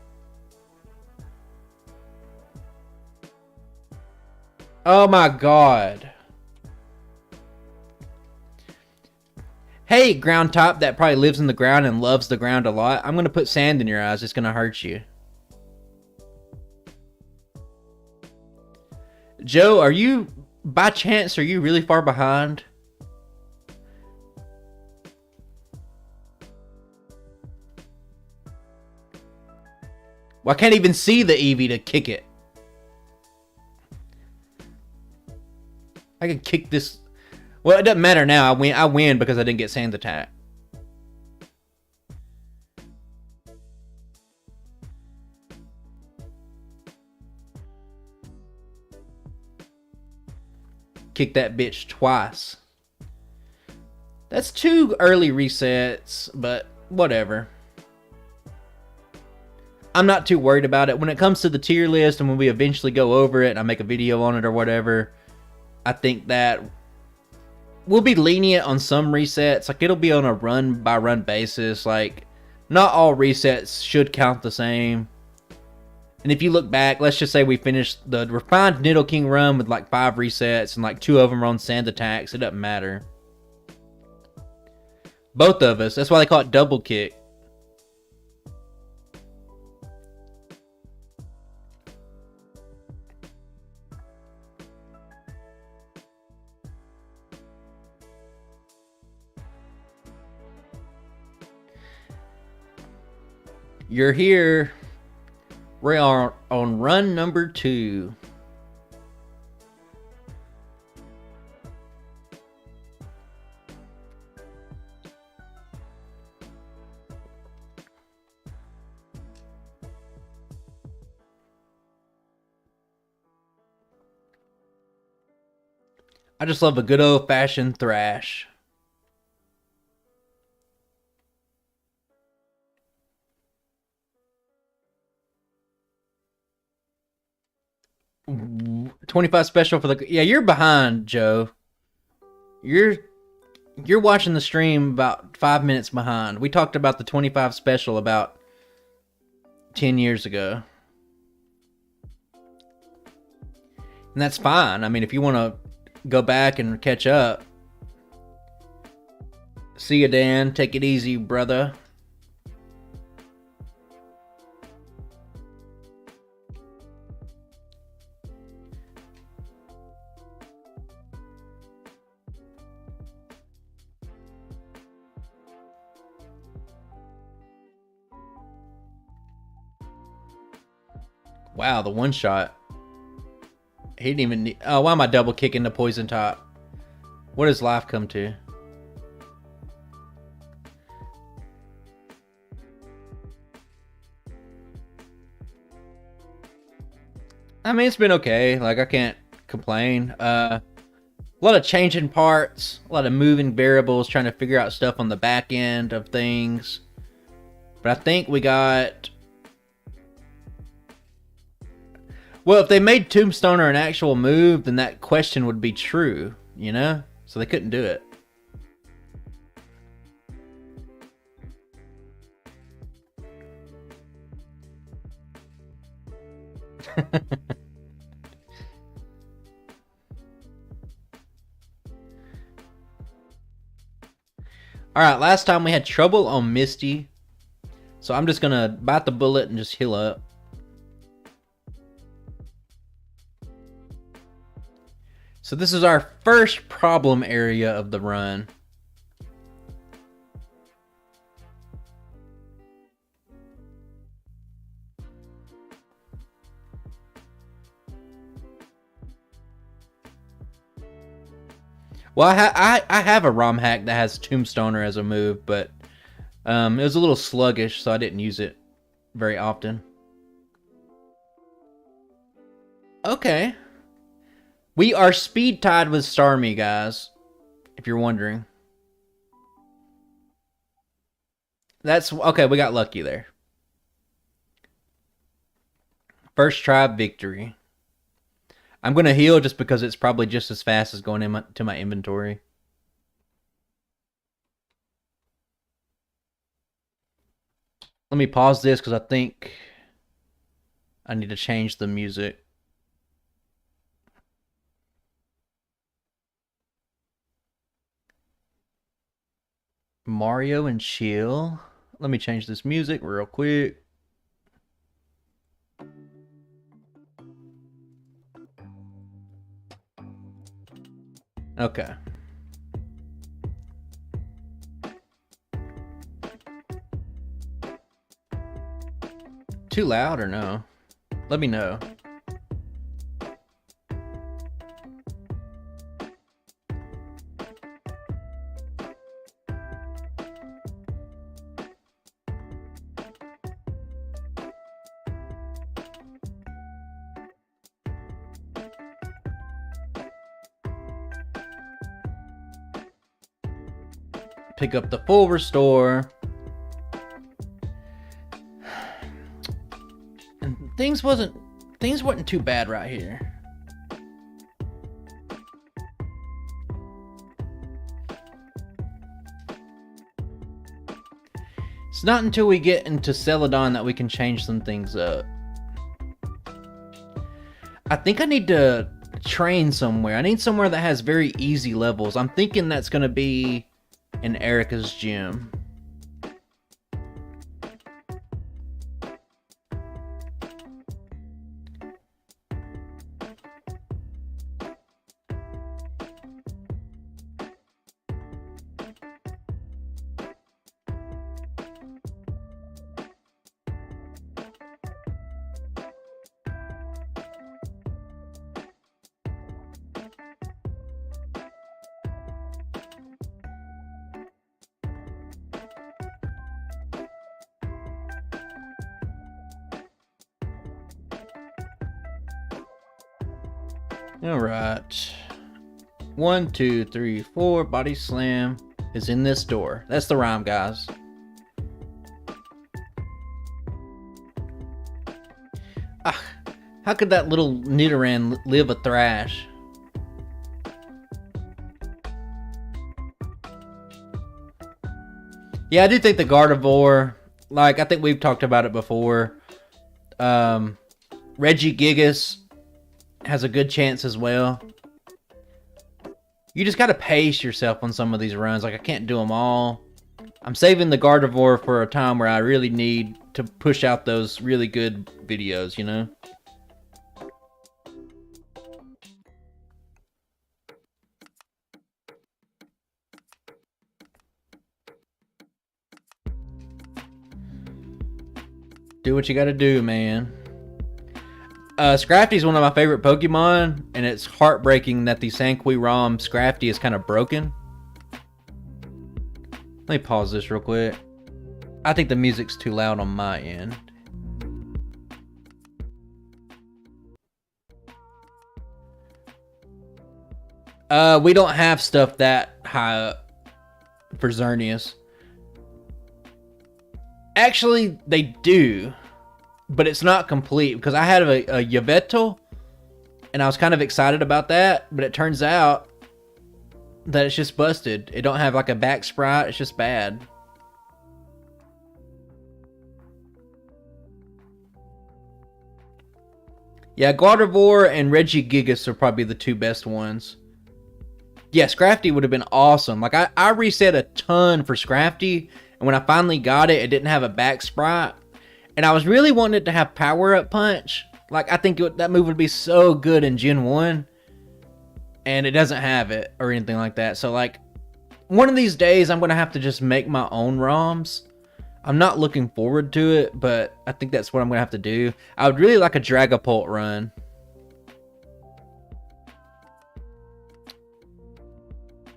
Speaker 1: Oh my god. Hey, ground top that probably lives in the ground and loves the ground a lot. I'm going to put sand in your eyes. It's going to hurt you. Joe, are you, by chance, are you really far behind? Well, I can't even see the Eevee to kick it. I can kick this. Well, it doesn't matter now. I win because I didn't get sand attack. Kick that bitch twice. That's 2 early resets, but whatever. I'm not too worried about it. When it comes to the tier list and when we eventually go over it and I make a video on it or whatever, I think that we'll be lenient on some resets. Like, it'll be on a run-by-run basis. Like, not all resets should count the same. And if you look back, let's just say we finished the refined Nidoking run with like 5 resets and like 2 of them are on sand attacks. It doesn't matter. Both of us. That's why they call it double kick. You're here. We are on run number 2. I just love a good old-fashioned thrash. $25 special for the... Yeah, you're behind, Joe. You're watching the stream about 5 minutes behind. We talked about the 25 special about 10 years ago. And that's fine. I mean, if you want to go back and catch up. See you, Dan. Take it easy, brother. Wow, the one shot. He didn't even need... Oh, why am I double kicking the poison top? What does life come to? I mean, it's been okay. Like, I can't complain. A lot of changing parts. A lot of moving variables. Trying to figure out stuff on the back end of things. But I think we got... Well, if they made Tombstoner an actual move, then that question would be true, you know? So they couldn't do it. Alright, last time we had trouble on Misty. So I'm just gonna bite the bullet and just heal up. So this is our first problem area of the run. Well, I have a ROM hack that has Tombstoner as a move, but it was a little sluggish, so I didn't use it very often. Okay. We are speed tied with Starmie, guys, if you're wondering. That's okay, we got lucky there. First try victory. I'm going to heal just because it's probably just as fast as going into my inventory. Let me pause this because I think I need to change the music. Mario and chill. Let me change this music real quick. Okay. Too loud or no? Let me know. Pick up the full restore. And things wasn't too bad right here. It's not until we get into Celadon that we can change some things up. I think I need to train somewhere. I need somewhere that has very easy levels. I'm thinking that's going to be in Erica's gym. Alright. 1, 2, 3, 4. Body slam is in this door. That's the rhyme, guys. Ah, how could that little Nidoran live a thrash? Yeah, I do think the Gardevoir, like, I think we've talked about it before. Regigigas has a good chance as well. You just gotta pace yourself on some of these runs. Like, I can't do them all. I'm saving the Gardevoir for a time where I really need to push out those really good videos, you know? Do what you gotta do, man. Scrafty is one of my favorite Pokemon, and it's heartbreaking that the Sanqui ROM Scrafty is kind of broken. Let me pause this real quick. I think the music's too loud on my end. We don't have stuff that high up for Xerneas. Actually, they do. But it's not complete, because I had a Yveltal, and I was kind of excited about that, but it turns out that it's just busted. It don't have like a back sprite, it's just bad. Yeah, Gardevoir and Regigigas are probably the two best ones. Yeah, Scrafty would have been awesome. Like, I reset a ton for Scrafty, and when I finally got it, it didn't have a back sprite. And I was really wanting it to have Power Up Punch. Like, I think that move would be so good in Gen 1. And it doesn't have it or anything like that. So, like, one of these days, I'm going to have to just make my own ROMs. I'm not looking forward to it, but I think that's what I'm going to have to do. I would really like a Dragapult run.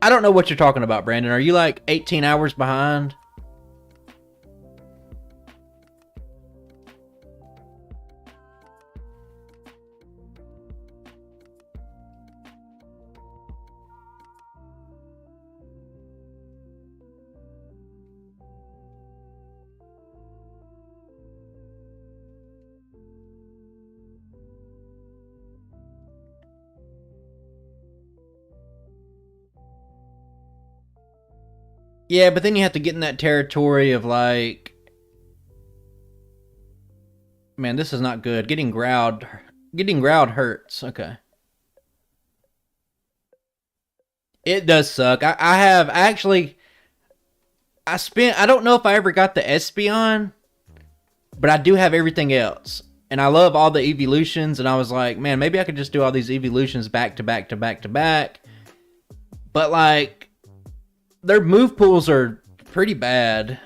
Speaker 1: I don't know what you're talking about, Brandon. Are you like 18 hours behind? Yeah, but then you have to get in that territory of like, man, this is not good. Getting growled hurts. Okay. It does suck. I don't know if I ever got the Espeon, but I do have everything else. And I love all the evolutions, and I was like, man, maybe I could just do all these evolutions back to back to back to back. But like, their move pools are pretty bad.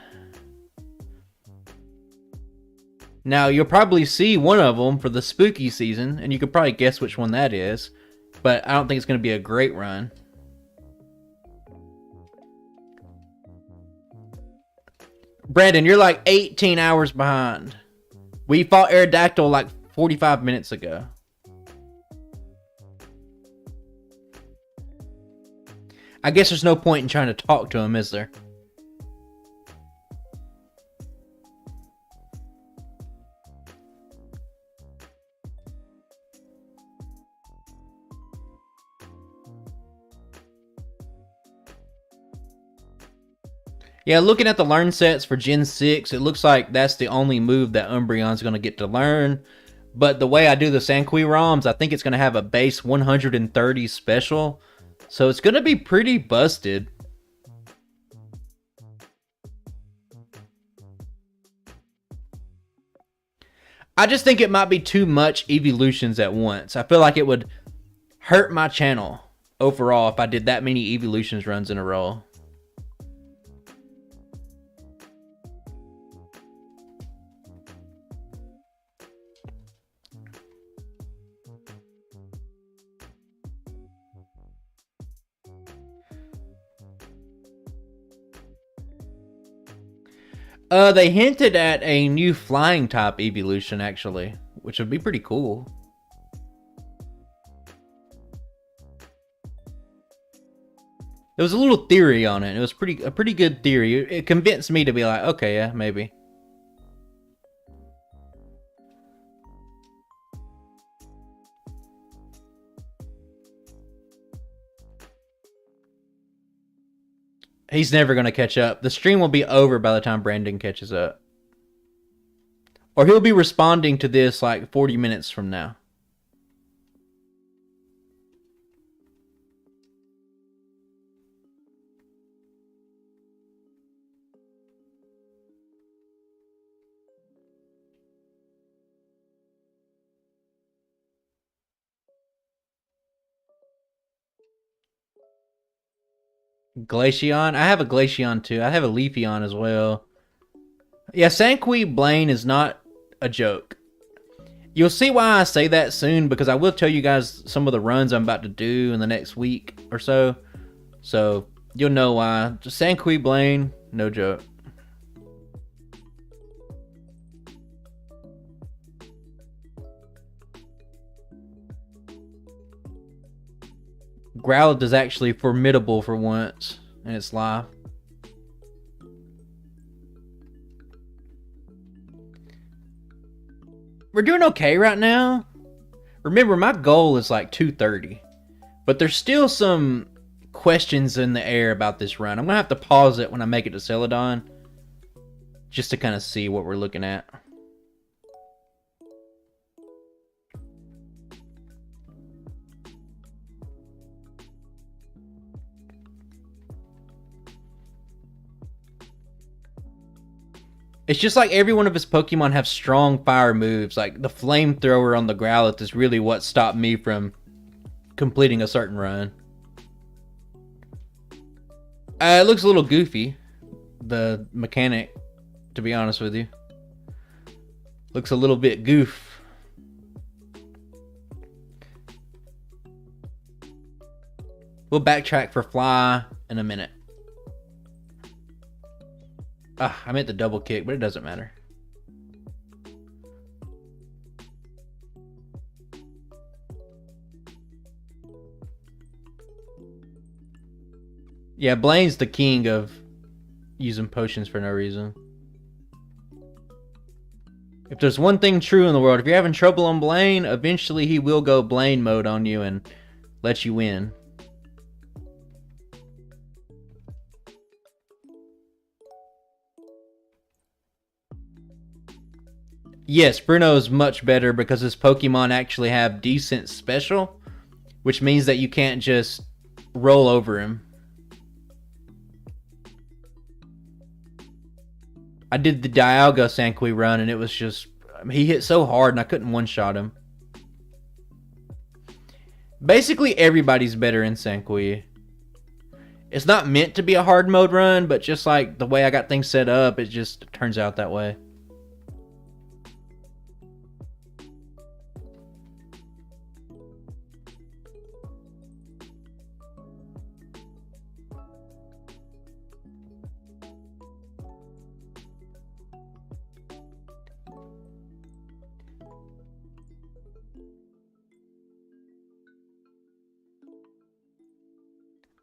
Speaker 1: Now, you'll probably see one of them for the spooky season, and you could probably guess which one that is. But I don't think it's going to be a great run. Brandon, you're like 18 hours behind. We fought Aerodactyl like 45 minutes ago. I guess there's no point in trying to talk to him, is there? Yeah, looking at the learn sets for Gen 6, it looks like that's the only move that Umbreon's going to get to learn. But the way I do the Sanqui ROMs, I think it's going to have a base 130 special. So it's going to be pretty busted. I just think it might be too much evolutions at once. I feel like it would hurt my channel overall if I did that many evolutions runs in a row. They hinted at a new flying type evolution, actually, which would be pretty cool. There was a little theory on it. It was a pretty good theory. It convinced me to be like, okay, yeah, maybe. He's never going to catch up. The stream will be over by the time Brandon catches up. Or he'll be responding to this like 40 minutes from now. Glaceon? I have a Glaceon too. I have a Leafeon as well. Yeah, Sanqui Blaine is not a joke. You'll see why I say that soon, because I will tell you guys some of the runs I'm about to do in the next week or so. So, you'll know why. Sanqui Blaine, no joke. Growlithe is actually formidable for once in its life. We're doing okay right now. Remember, my goal is like 230. But there's still some questions in the air about this run. I'm going to have to pause it when I make it to Celadon, just to kind of see what we're looking at. It's just like every one of his Pokemon have strong fire moves. Like the flamethrower on the Growlithe is really what stopped me from completing a certain run. It looks a little goofy, the mechanic, to be honest with you. Looks a little bit goof. We'll backtrack for fly in a minute. I meant the double kick, but it doesn't matter. Yeah, Blaine's the king of using potions for no reason. If there's one thing true in the world, if you're having trouble on Blaine, eventually he will go Blaine mode on you and let you win. Yes, Bruno's much better because his Pokemon actually have decent special, which means that you can't just roll over him. I did the Dialga Sanqui run and it was just... he hit so hard and I couldn't one-shot him. Basically everybody's better in Sanqui. It's not meant to be a hard mode run, but just like the way I got things set up, it just turns out that way.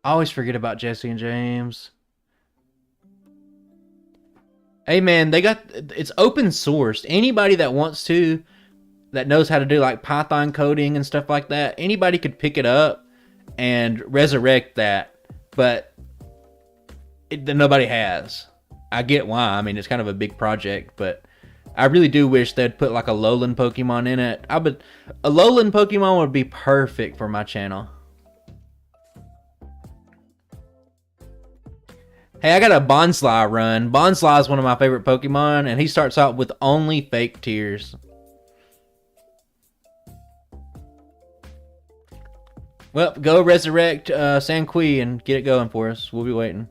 Speaker 1: I always forget about Jesse and James. Hey man, it's open sourced. Anybody that wants to, that knows how to do like Python coding and stuff like that, anybody could pick it up and resurrect that, but nobody has. I get why. I mean, it's kind of a big project, but I really do wish they'd put like a lowland Pokemon in it. A lowland Pokemon would be perfect for my channel. Hey, I got a Bonsly run. Bonsly is one of my favorite Pokemon, and he starts out with only fake tears. Well, go resurrect Sanqui and get it going for us. We'll be waiting.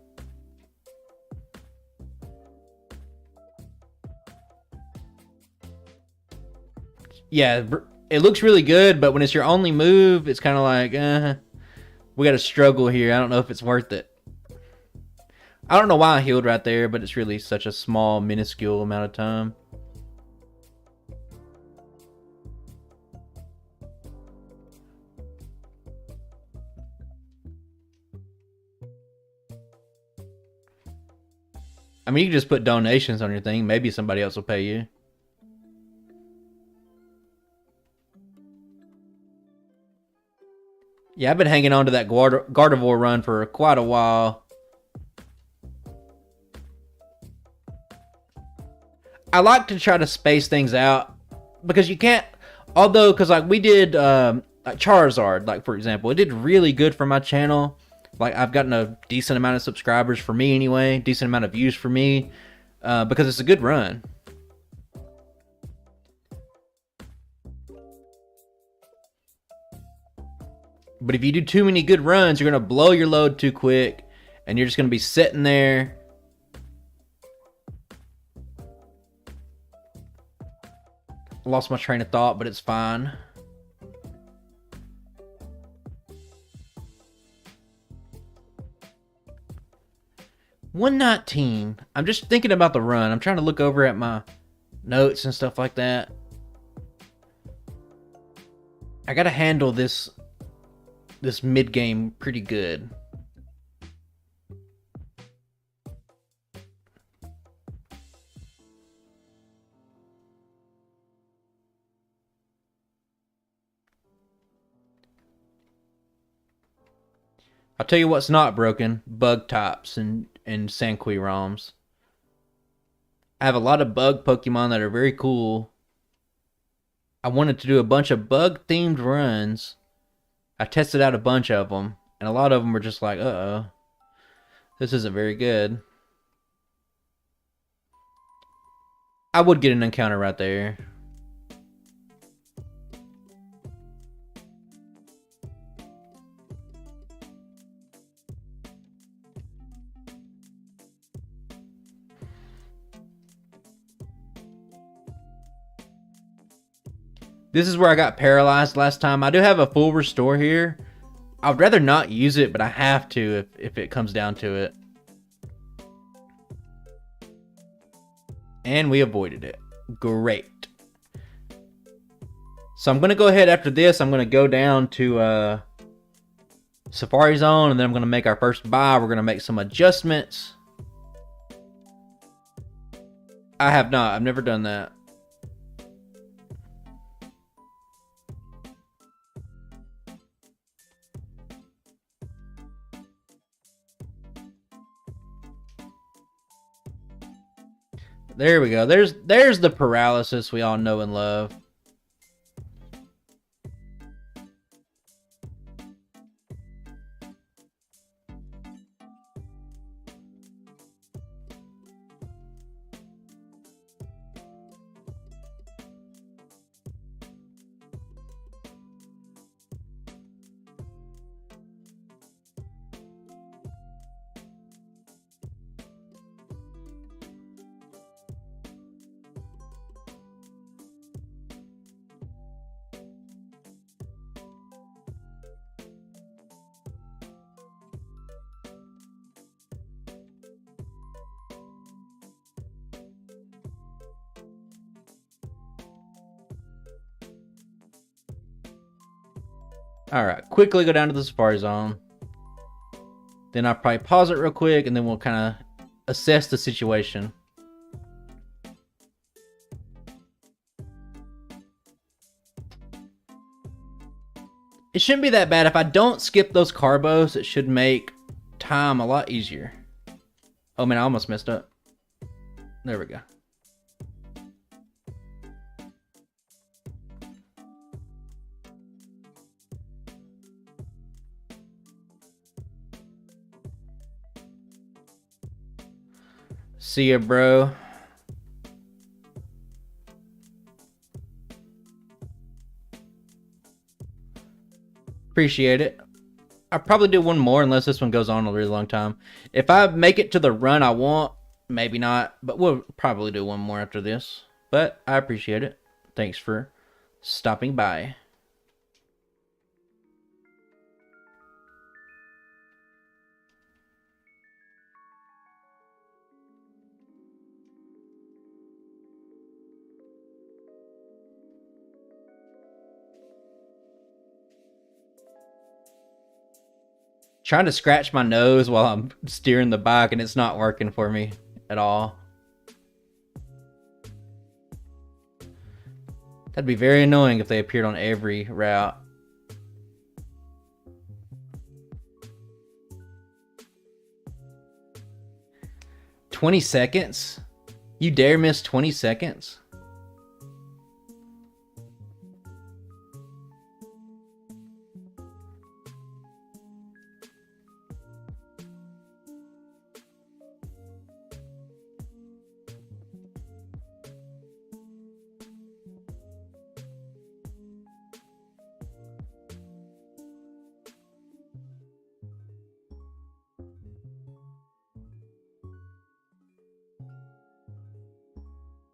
Speaker 1: Yeah, it looks really good, but when it's your only move, it's kind of like, we got to struggle here. I don't know if it's worth it. I don't know why I healed right there, but it's really such a small, minuscule amount of time. I mean, you can just put donations on your thing. Maybe somebody else will pay you. Yeah, I've been hanging on to that Gardevoir run for quite a while. I like to try to space things out because you can't, although, because like we did like Charizard, like for example, it did really good for my channel. Like I've gotten a decent amount of subscribers for me anyway, decent amount of views for me, because it's a good run. But if you do too many good runs, you're going to blow your load too quick, and you're just going to be sitting there. Lost my train of thought, but it's fine. $119. I'm just thinking about the run. I'm trying to look over at my notes and stuff like that. I gotta handle this mid game pretty good. I'll tell you what's not broken: bug types and Sanqui ROMs. I have a lot of bug Pokemon that are very cool. I wanted to do a bunch of bug themed runs. I tested out a bunch of them, and a lot of them were just like, uh-oh, this isn't very good. I would get an encounter right there. This is where I got paralyzed last time. I do have a full restore here, I'd rather not use it, but I have to if it comes down to it. And we avoided it. Great. So I'm going to go ahead after this. I'm going to go down to Safari Zone, and then I'm going to make our first buy. We're going to make some adjustments. I have not. I've never done that. There we go. There's the paralysis we all know and love. Alright, quickly go down to the Safari Zone. Then I'll probably pause it real quick, and then we'll kind of assess the situation. It shouldn't be that bad. If I don't skip those carbos, it should make time a lot easier. Oh man, I almost messed up. There we go. See ya, bro. Appreciate it. I'll probably do one more unless this one goes on a really long time. If I make it to the run I want, maybe not, but we'll probably do one more after this. But I appreciate it. Thanks for stopping by. Trying to scratch my nose while I'm steering the bike, and it's not working for me at all. That'd be very annoying if they appeared on every route. "20 seconds? You dare miss 20 seconds?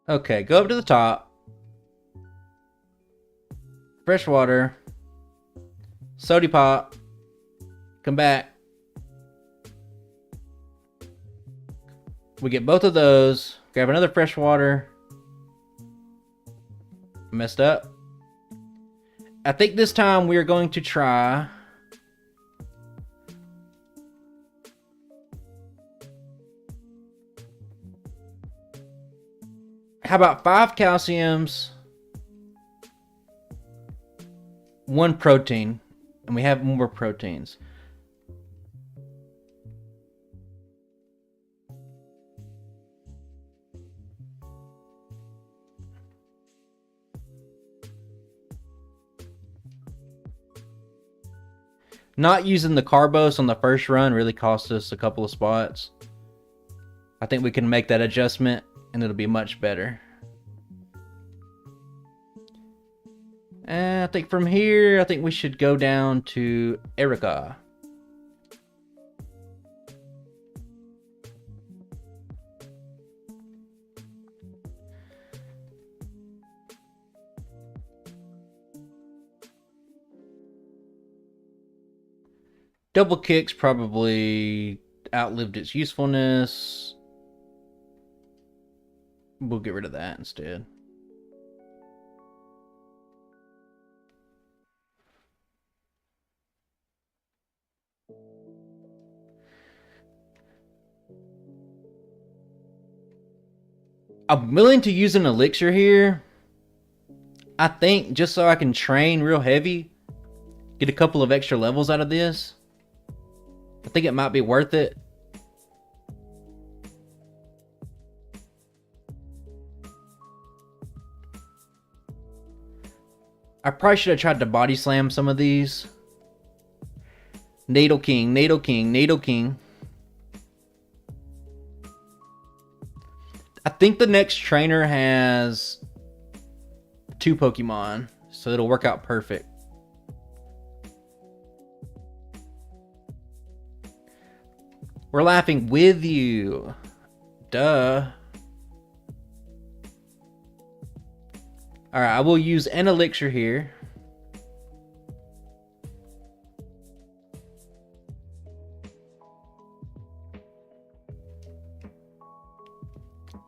Speaker 1: Okay, go up to the top. Fresh water. Sody pop. Come back. We get both of those. Grab another fresh water. Messed up. I think this time we are going to try... How about 5 calciums, 1 protein, and we have more proteins. Not using the carbos on the first run really cost us a couple of spots. I think we can make that adjustment and it'll be much better. And I think from here, I think we should go down to Erica. Double kick's probably outlived its usefulness. We'll get rid of that instead. I'm willing to use an elixir here. I think just so I can train real heavy. Get a couple of extra levels out of this. I think it might be worth it. I probably should have tried to body slam some of these. Nidoking, Nidoking, Nidoking. I think the next trainer has 2 Pokemon, so it'll work out perfect. We're laughing with you. Duh. Alright, I will use an elixir here.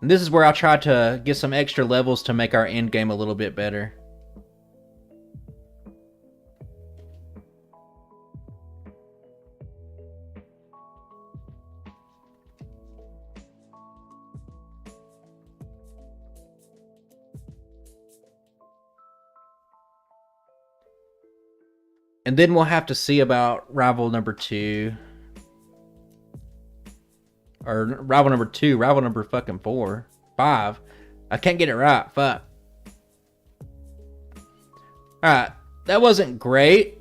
Speaker 1: And this is where I'll try to get some extra levels to make our end game a little bit better. And then we'll have to see about rival number 2. Or rival number 2, rival number fucking 4. 5. I can't get it right. Fuck. Alright. That wasn't great.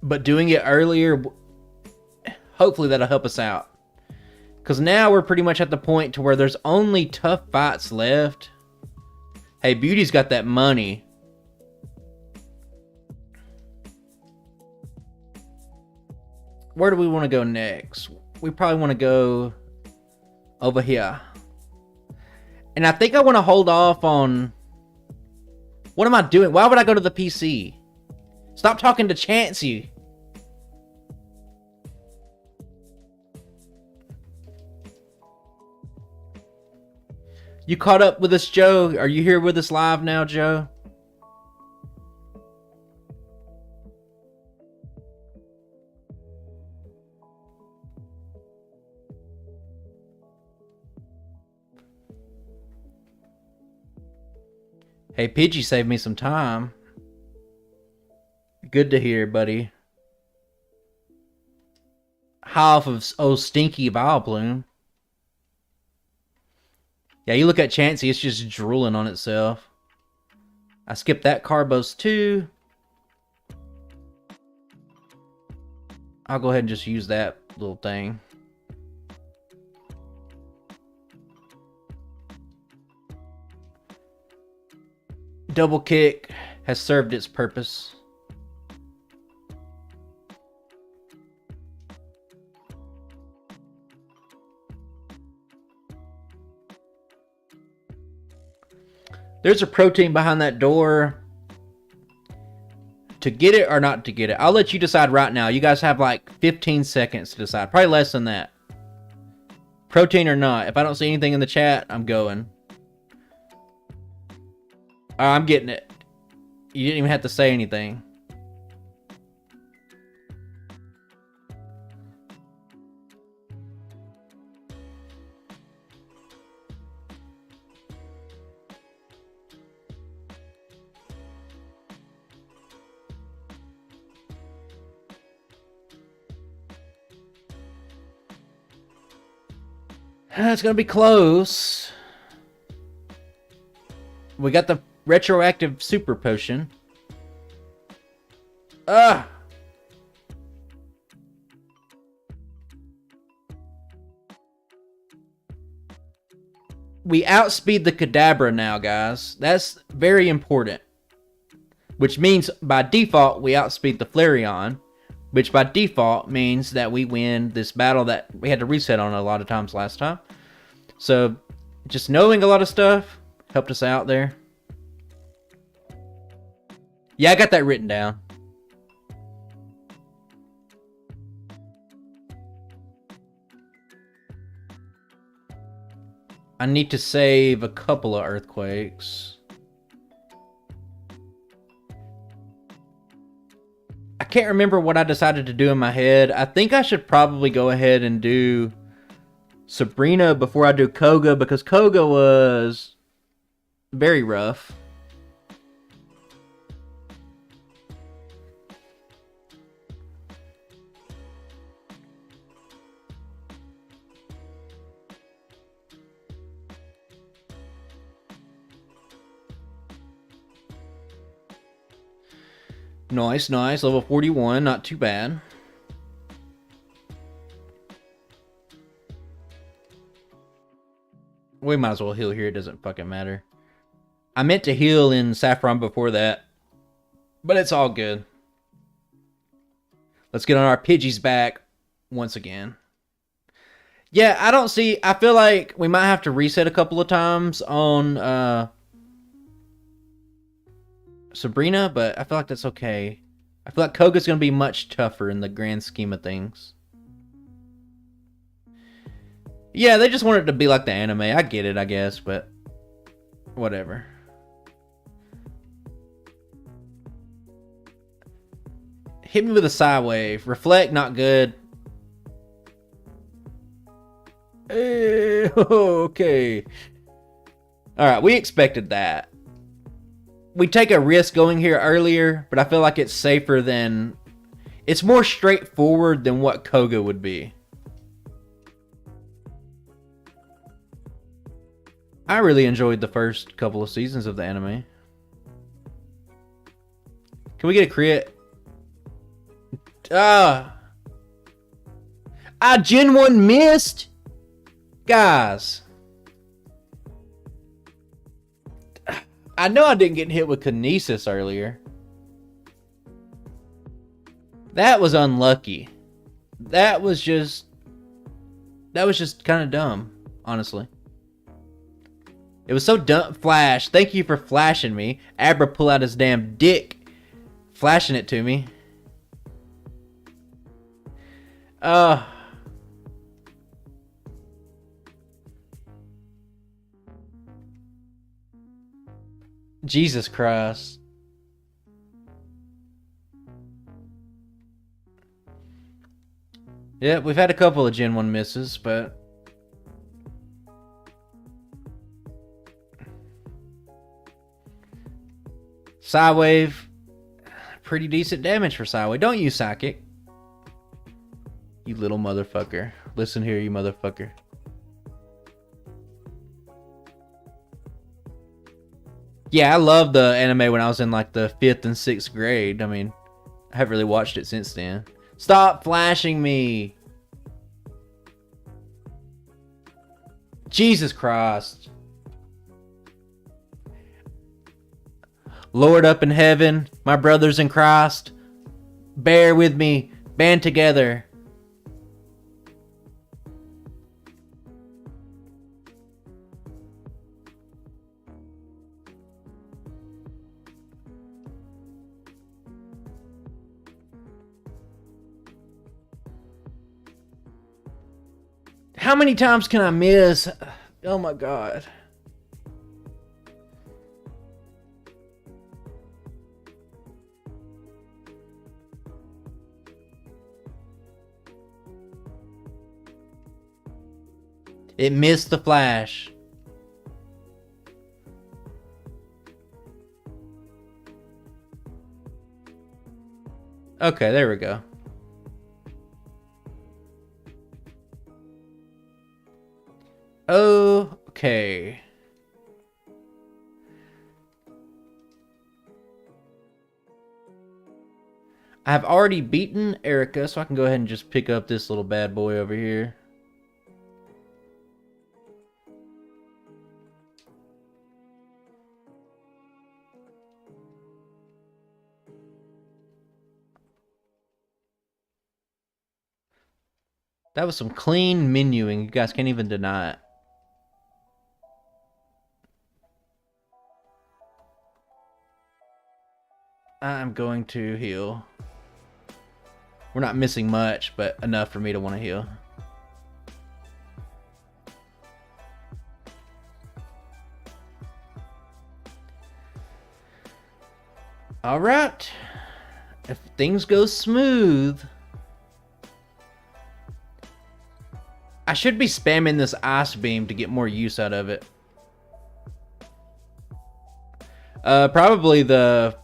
Speaker 1: But doing it earlier, hopefully that'll help us out. Because now we're pretty much at the point to where there's only tough fights left. Hey, Beauty's got that money. Where do we want to go next? We probably want to go over here. And I think I want to hold off on... What am I doing? Why would I go to the PC? Stop talking to Chansey. You caught up with us, Joe? Are you here with us live now, Joe? Hey, Pidgey saved me some time. Good to hear, buddy. Half of old stinky Vileplume. Yeah, you look at Chansey, it's just drooling on itself. I skipped that Carbos too. I'll go ahead and just use that little thing. Double kick has served its purpose. There's a protein behind that door. To get it or not to get it, I'll let you decide right now. You guys have like 15 seconds to decide. Probably less than that. Protein or not. If I don't see anything in the chat, I'm going. I'm getting it. You didn't even have to say anything. It's gonna be close. We got the retroactive super potion. We outspeed the Kadabra now, guys. That's very important. Which means, by default, we outspeed the Flareon. Which, by default, means that we win this battle that we had to reset on a lot of times last time. So, just knowing a lot of stuff helped us out there. Yeah, I got that written down. I need to save a couple of earthquakes. I can't remember what I decided to do in my head. I think I should probably go ahead and do Sabrina before I do Koga, because Koga was very rough. Nice, nice. Level 41, not too bad. We might as well heal here, it doesn't fucking matter. I meant to heal in Saffron before that, but it's all good. Let's get on our Pidgeys back once again. Yeah, I feel like we might have to reset a couple of times on Sabrina, but I feel like that's okay. I feel like Koga's going to be much tougher in the grand scheme of things. Yeah, they just want it to be like the anime. I get it, I guess, but whatever. Hit me with a Psy Wave. Reflect, not good. Okay. Alright, we expected that. We take a risk going here earlier, but I feel like it's safer than... It's more straightforward than what Koga would be. I really enjoyed the first couple of seasons of the anime. Can we get a crit? I Gen 1 missed? Guys. I know I didn't get hit with Kinesis earlier. That was unlucky. That was just kind of dumb, honestly. It was so dumb. Flash. Thank you for flashing me. Abra pull out his damn dick. Flashing it to me. Jesus Christ. Yeah, we've had a couple of Gen 1 misses, but... Psywave. Pretty decent damage for Psywave. Don't use Psychic. You little motherfucker. Listen here, you motherfucker. Yeah, I loved the anime when I was in like the 5th and 6th grade. I mean, I haven't really watched it since then. Stop flashing me. Jesus Christ. Lord up in heaven, my brothers in Christ, bear with me, band together. How many times can I miss? Oh my God. It missed the flash. Okay, there we go. Okay. I've already beaten Erica, so I can go ahead and just pick up this little bad boy over here. That was some clean menuing. You guys can't even deny it. I'm going to heal. We're not missing much, but enough for me to want to heal. Alright. If things go smooth, I should be spamming this ice beam to get more use out of it. Probably the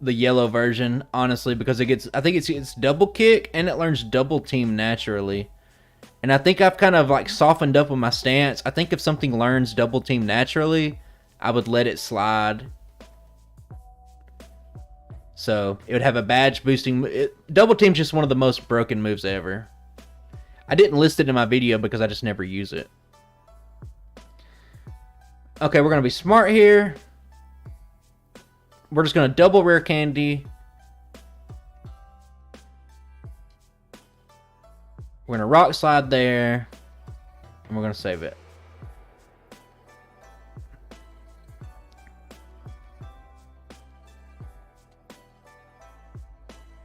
Speaker 1: yellow version, honestly, because it gets, I think it's double kick and it learns double team naturally. And I think I've kind of like softened up with my stance. I think if something learns double team naturally, I would let it slide. So it would have a badge boosting. Double team's just one of the most broken moves ever. I didn't list it in my video because I just never use it. Okay, we're going to be smart here. We're just going to double rare candy. We're going to rock slide there. And we're going to save it.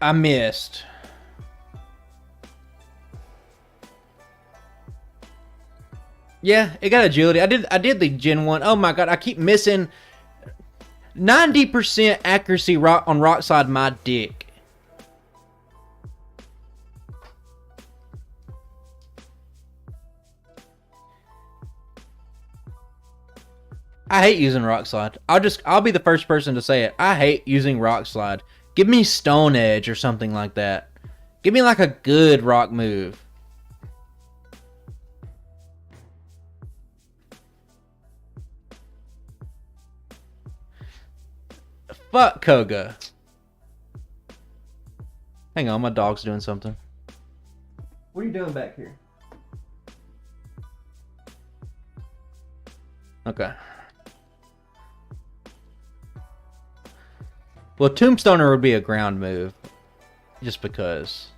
Speaker 1: I missed. Yeah, it got agility. I did the Gen 1. Oh my god, I keep missing 90% accuracy on rock slide, my dick. I hate using rock slide. I'll be the first person to say it. I hate using rock slide. Give me Stone Edge or something like that. Give me like a good rock move. Fuck Koga. Hang on, my dog's doing something. What are you doing back here? Okay. Well, Tombstoner would be a ground move. Just because.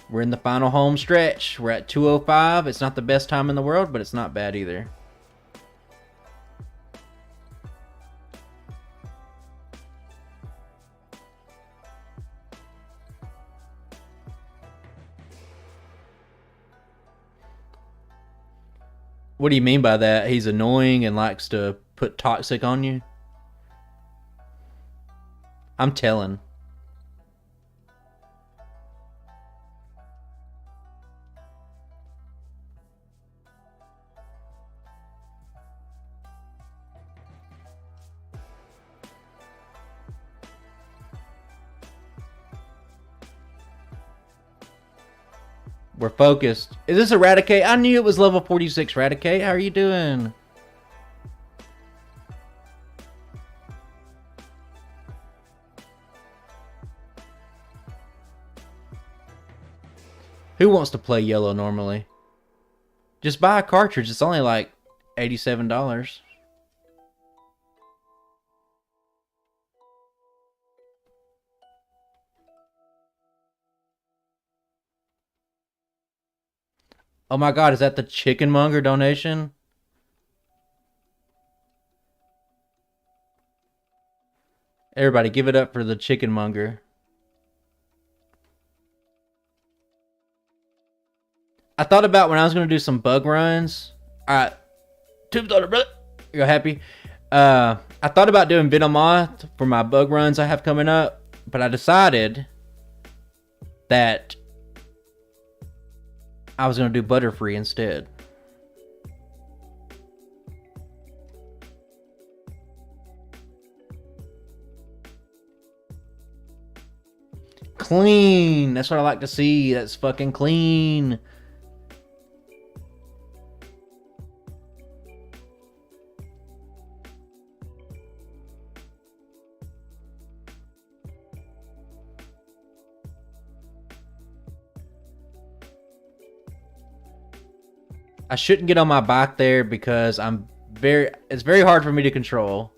Speaker 1: We're in the final home stretch. We're at 2:05. It's not the best time in the world, but it's not bad either. What do you mean by that? He's annoying and likes to put toxic on you? I'm telling. We're focused. Is this Eradicate? I knew it was level 46 Eradicate. How are you doing? Who wants to play yellow normally? Just buy a cartridge. It's only like $87. Oh my god, is that the Chicken Monger donation? Everybody give it up for the Chicken Monger. I thought about when I was going to do some bug runs. Alright. Tombstone, brother. You're happy? I thought about doing Venomoth for my bug runs I have coming up. But I decided that I was going to do Butterfree instead. Clean. That's what I like to see. That's fucking clean. I shouldn't get on my bike there because it's very hard for me to control.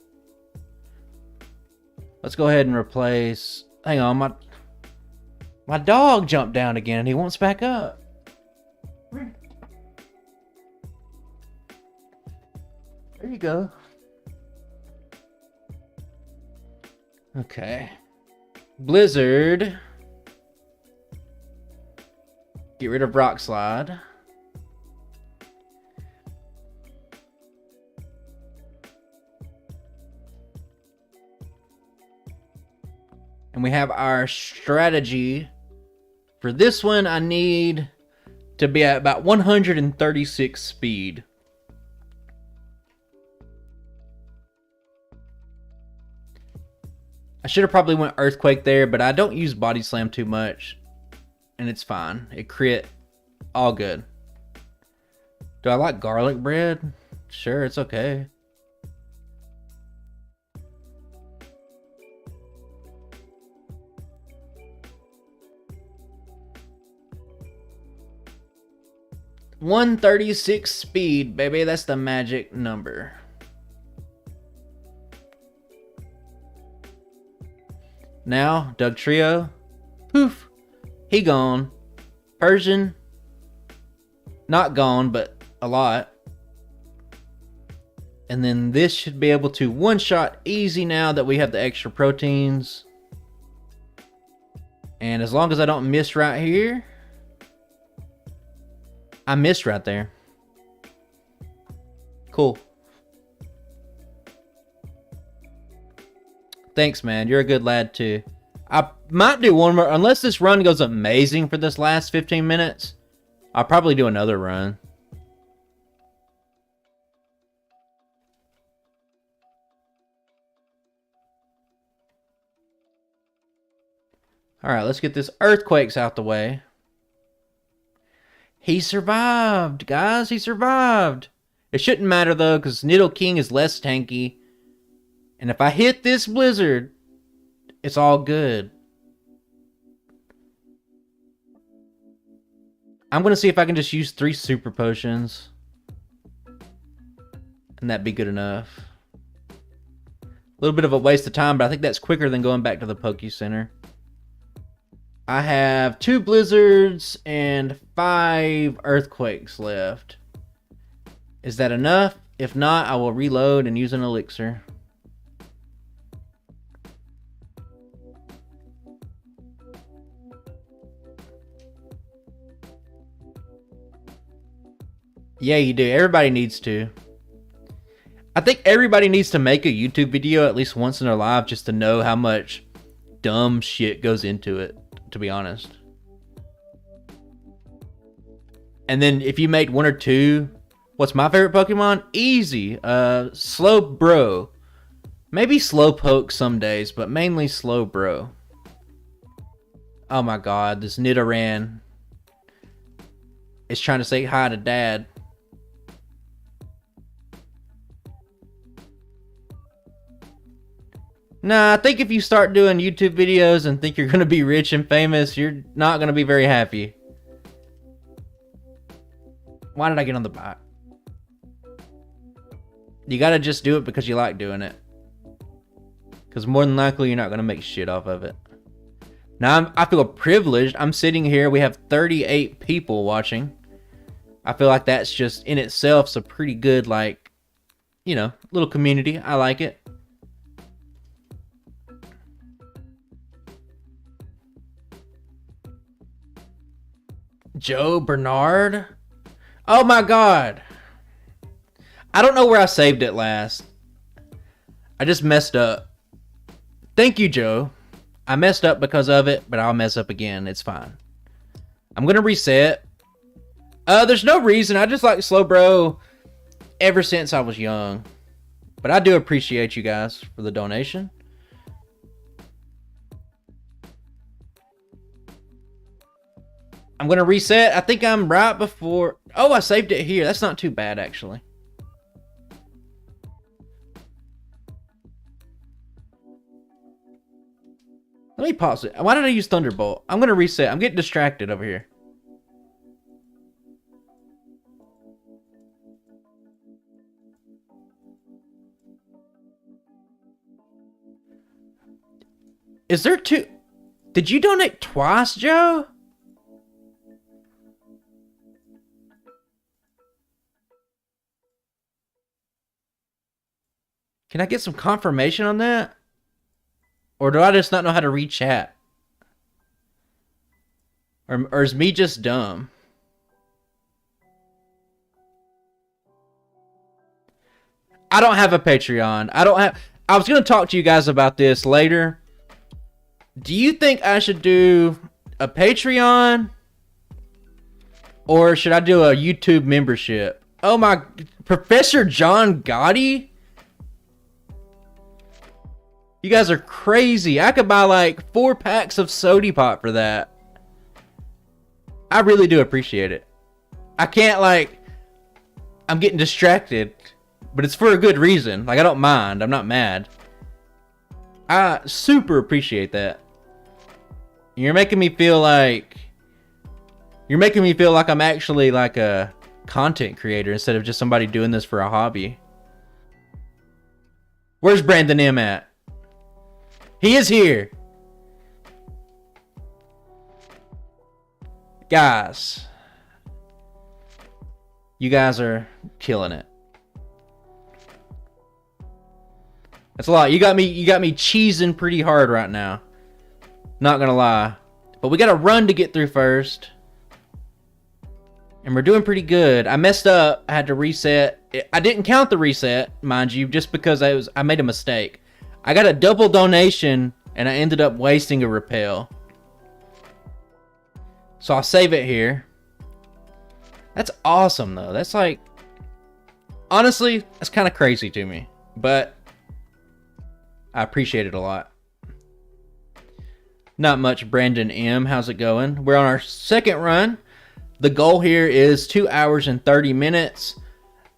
Speaker 1: Let's go ahead and replace. Hang on, my dog jumped down again and he wants back up. There you go. Okay. Blizzard. Get rid of Rock Slide. And we have our strategy. For this one, I need to be at about 136 speed. I should have probably went Earthquake there, but I don't use Body Slam too much. And it's fine. It crit. All good. Do I like garlic bread? Sure, it's okay. .136 speed, baby. That's the magic number. Now, Doug Trio. Poof. He gone. Persian. Not gone, but a lot. And then this should be able to one-shot easy now that we have the extra proteins. And as long as I don't miss right here. I missed right there. Cool. Thanks, man. You're a good lad, too. I might do one more. Unless this run goes amazing for this last 15 minutes, I'll probably do another run. Alright, let's get this Earthquakes out the way. He survived, guys. He survived. It shouldn't matter, though, because Nidoking is less tanky. And if I hit this Blizzard, it's all good. I'm going to see if I can just use 3 Super Potions. And that'd be good enough. A little bit of a waste of time, but I think that's quicker than going back to the Poke Center. I have 2 Blizzards and 5 Earthquakes left. Is that enough? If not, I will reload and use an Elixir. Yeah, you do. Everybody needs to. I think everybody needs to make a YouTube video at least once in their life just to know how much dumb shit goes into it, to be honest. And then if you make 1 or 2, what's my favorite Pokemon? Easy. Slowbro. Maybe Slowpoke some days, but mainly Slowbro. Oh my god, this Nidoran is trying to say hi to Dad. Nah, I think if you start doing YouTube videos and think you're going to be rich and famous, you're not going to be very happy. Why did I get on the bike? You got to just do it because you like doing it. Because more than likely, you're not going to make shit off of it. Now, I feel privileged. I'm sitting here. We have 38 people watching. I feel like that's just in itself a pretty good, like, you know, little community. I like it. Joe Bernard? Oh my god. I don't know where I saved it last. I just messed up. Thank you, Joe. I messed up because of it, but I'll mess up again. It's fine. I'm going to reset. There's no reason. I just like Slowbro ever since I was young. But I do appreciate you guys for the donation. I'm going to reset. I think I'm right before... Oh, I saved it here. That's not too bad, actually. Let me pause it. Why did I use Thunderbolt? I'm going to reset. I'm getting distracted over here. Is there 2... Did you donate twice, Joe? Can I get some confirmation on that? Or do I just not know how to read chat? Or is me just dumb? I don't have a Patreon. I was going to talk to you guys about this later. Do you think I should do a Patreon? Or should I do a YouTube membership? Oh my... Professor John Gotti? You guys are crazy. I could buy like 4 packs of Sody Pop for that. I really do appreciate it. I can't like... I'm getting distracted. But it's for a good reason. Like, I don't mind. I'm not mad. I super appreciate that. You're making me feel like... You're making me feel like I'm actually like a content creator instead of just somebody doing this for a hobby. Where's Brandon M at? He is here. Guys. You guys are killing it. That's a lot. You got me cheesing pretty hard right now. Not gonna lie. But we got a run to get through first. And we're doing pretty good. I messed up. I had to reset. I didn't count the reset, mind you, just because I made a mistake. I got a double donation, and I ended up wasting a repel. So I'll save it here. That's awesome, though. That's like... Honestly, that's kind of crazy to me. But I appreciate it a lot. Not much, Brandon M. How's it going? We're on our second run. The goal here is 2 hours and 30 minutes.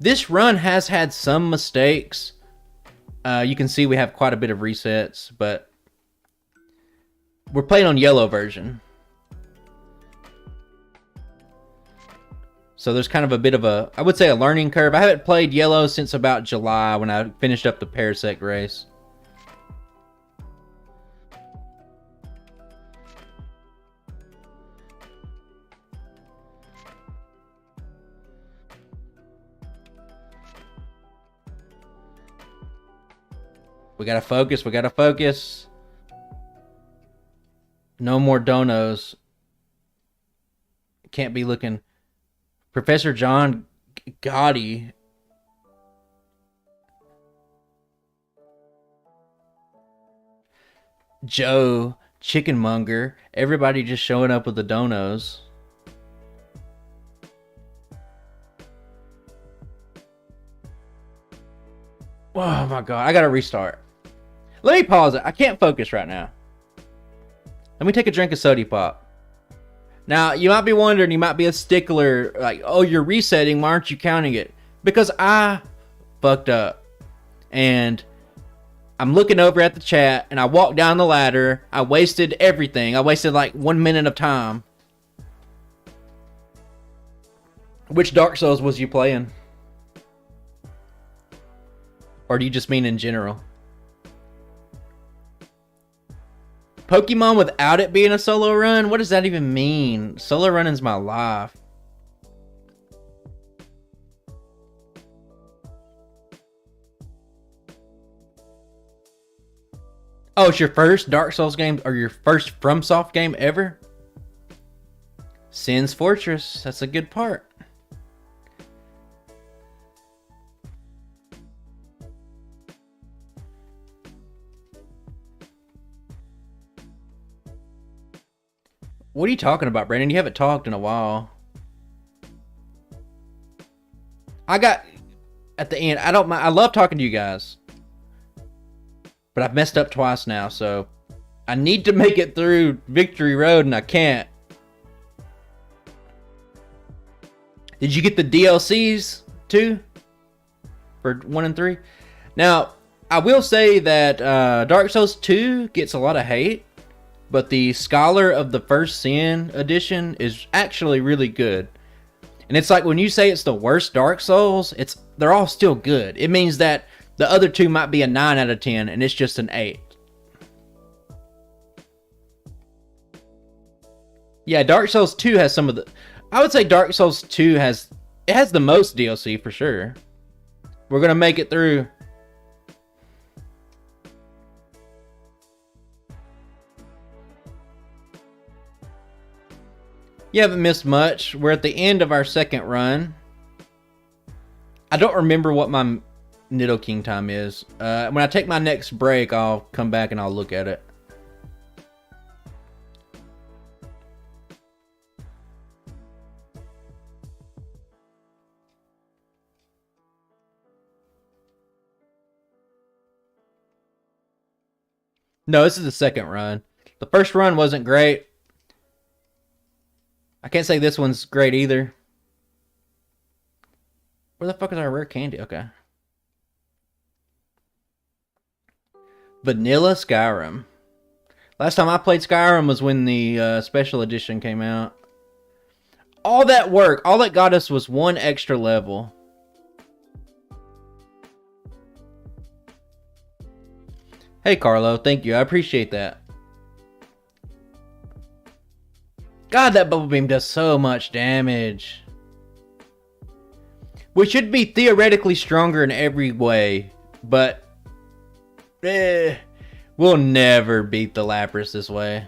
Speaker 1: This run has had some mistakes. You can see we have quite a bit of resets, but we're playing on yellow version. So there's kind of a bit of a, I would say, a learning curve. I haven't played yellow since about July when I finished up the Parasect race. We gotta focus, we gotta focus. No more donos. Can't be looking. Professor John Gotti. Joe, Chickenmonger. Everybody just showing up with the donos. Oh my god, I gotta restart. Let me pause it. I can't focus right now. Let me take a drink of Sody Pop. Now, you might be wondering, you might be a stickler, like, oh, you're resetting, why aren't you counting it? Because I fucked up. And I'm looking over at the chat, and I walked down the ladder. I wasted everything. I wasted like 1 minute of time. Which Dark Souls was you playing? Or do you just mean in general? Pokemon without it being a solo run? What does that even mean? Solo running's my life. Oh, it's your first Dark Souls game or your first FromSoft game ever? Sin's Fortress. That's a good part. What are you talking about, Brandon? You haven't talked in a while. I got at the end. I don't mind. I love talking to you guys, but I've messed up twice now, so I need to make it through Victory Road, and I can't. Did you get the DLCs too for 1 and 3? Now, I will say that Dark Souls 2 gets a lot of hate. But the Scholar of the First Sin edition is actually really good. And it's like when you say it's the worst Dark Souls, they're all still good. It means that the other two might be a 9 out of 10 and it's just an 8. Yeah, Dark Souls 2 has some of the... I would say Dark Souls 2 has the most DLC for sure. We're going to make it through... You haven't missed much. We're at the end of our second run. I don't remember what my Nidoking time is. When I take my next break, I'll come back and I'll look at it. No, this is the second run. The first run wasn't great. I can't say this one's great either. Where the fuck is our rare candy? Okay. Vanilla Skyrim. Last time I played Skyrim was when the special edition came out. All that work, all that got us was one extra level. Hey Carlo, thank you. I appreciate that. God, that bubble beam does so much damage. We should be theoretically stronger in every way, but we'll never beat the Lapras this way.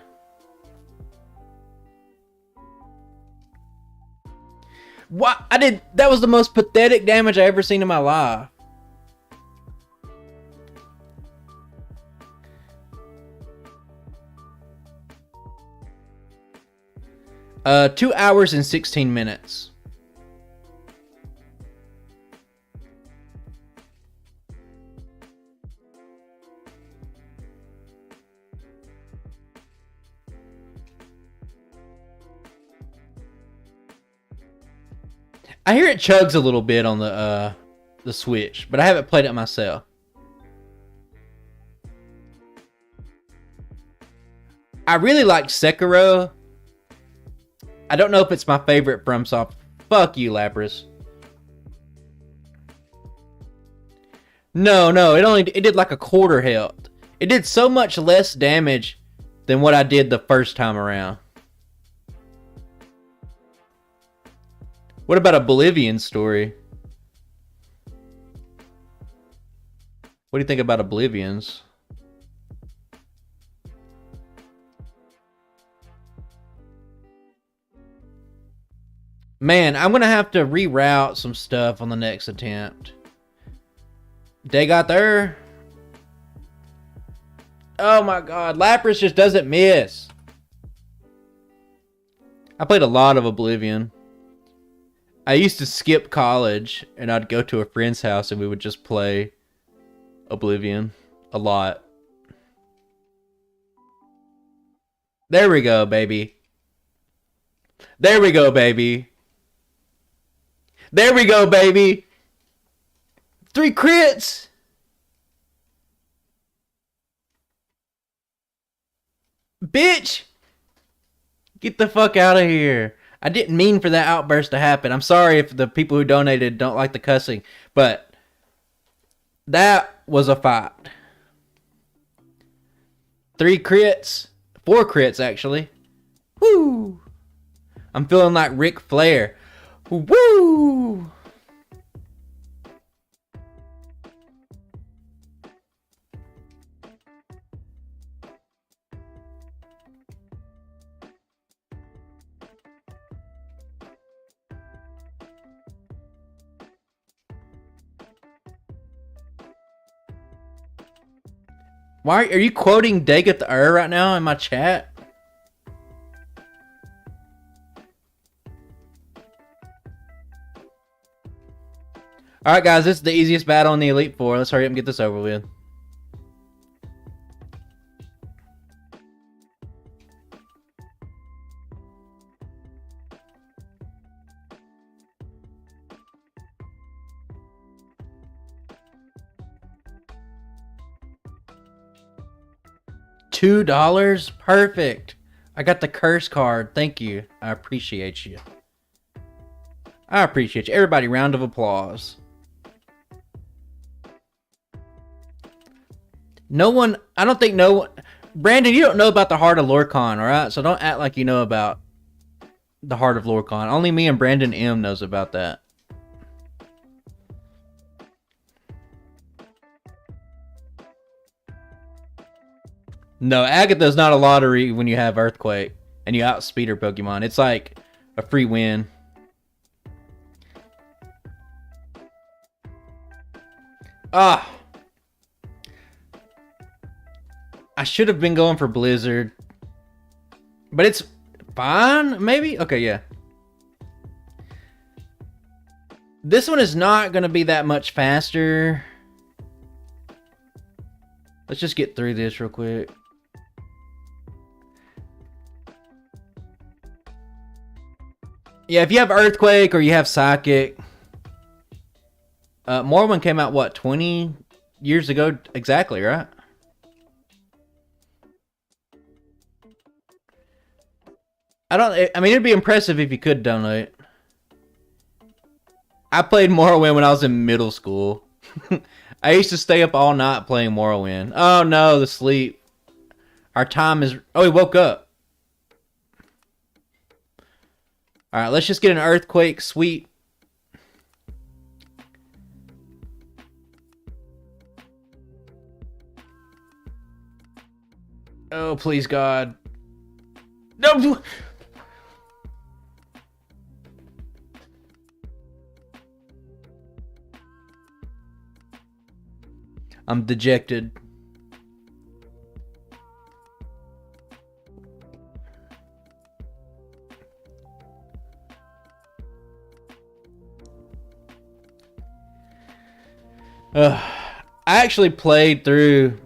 Speaker 1: What? That was the most pathetic damage I ever seen in my life. Uh, 2 hours and 16 minutes. I hear it chugs a little bit on the Switch, but I haven't played it myself. I really like Sekiro. I don't know if it's my favorite FromSoft. Fuck you, Lapras. No, it did like a quarter health. It did so much less damage than what I did the first time around. What about Oblivion's story? What do you think about Oblivion's? Man, I'm gonna have to reroute some stuff on the next attempt. They got there. Oh my god, Lapras just doesn't miss. I played a lot of Oblivion. I used to skip college and I'd go to a friend's house and we would just play Oblivion a lot. There we go, baby. There we go, baby. There we go, baby. 3 crits. Bitch. Get the fuck out of here. I didn't mean for that outburst to happen. I'm sorry if the people who donated don't like the cussing, but that was a fight. 3 crits. 4 crits, actually. Woo. I'm feeling like Ric Flair. Woo! Why are you quoting Daggett the right now in my chat? Alright guys, this is the easiest battle in the Elite Four. Let's hurry up and get this over with. $2? Perfect. I got the curse card. Thank you. I appreciate you. I appreciate you. Everybody, round of applause. No one, I don't think no one, Brandon, you don't know about the Heart of Lorcan, alright? So don't act like you know about the Heart of Lorcan. Only me and Brandon M knows about that. No, Agatha's not a lottery when you have Earthquake and you outspeed her Pokemon. It's like a free win. Ah. I should have been going for Blizzard. But it's fine, maybe? Okay, yeah. This one is not going to be that much faster. Let's just get through this real quick. Yeah, if you have Earthquake or you have Psychic. Morrowind came out, what, 20 years ago exactly, right? I mean, it'd be impressive if you could donate. I played Morrowind when I was in middle school. I used to stay up all night playing Morrowind. Oh no, the sleep. Our time is... Oh, he woke up. Alright, let's just get an Earthquake sweep. Oh, please, God. No! I'm dejected. I actually played through...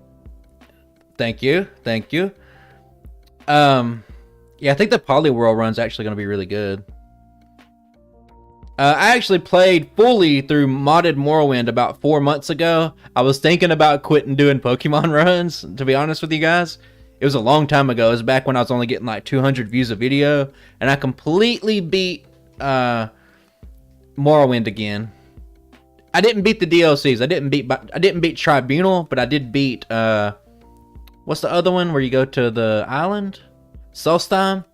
Speaker 1: Thank you. Thank you. Yeah, I think the Polyworld run's actually going to be really good. I actually played fully through modded Morrowind about 4 months ago. I was thinking about quitting doing Pokemon runs, to be honest with you guys. It was a long time ago. It was back when I was only getting like 200 views a video. And I completely beat Morrowind again. I didn't beat the DLCs. I didn't beat Tribunal, but I did beat what's the other one where you go to the island? Solstheim?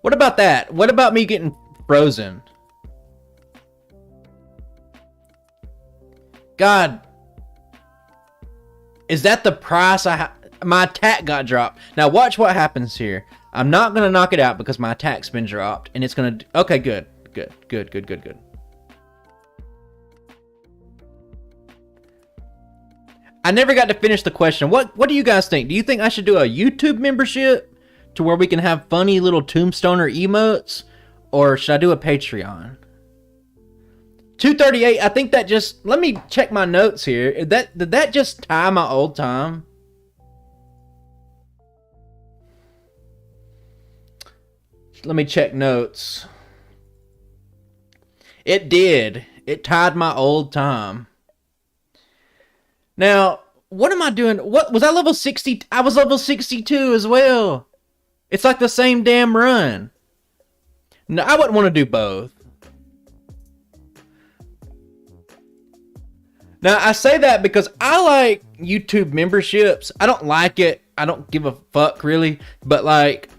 Speaker 1: What about that? What about me getting frozen? God. Is that the price my attack got dropped? Now watch what happens here. I'm not going to knock it out because my attack's been dropped. And it's going to... Okay, good. Good. I never got to finish the question. What do you guys think? Do you think I should do a YouTube membership to where we can have funny little tombstoner emotes? Or should I do a Patreon? 238, I think that just... Let me check my notes here. Did that just tie my old time? Let me check notes. It did. It tied my old time. Now, what am I doing? What was I level 60? I was level 62 as well. It's like the same damn run. No, I wouldn't want to do both. Now, I say that because I like YouTube memberships. I don't like it. I don't give a fuck, really. But, like,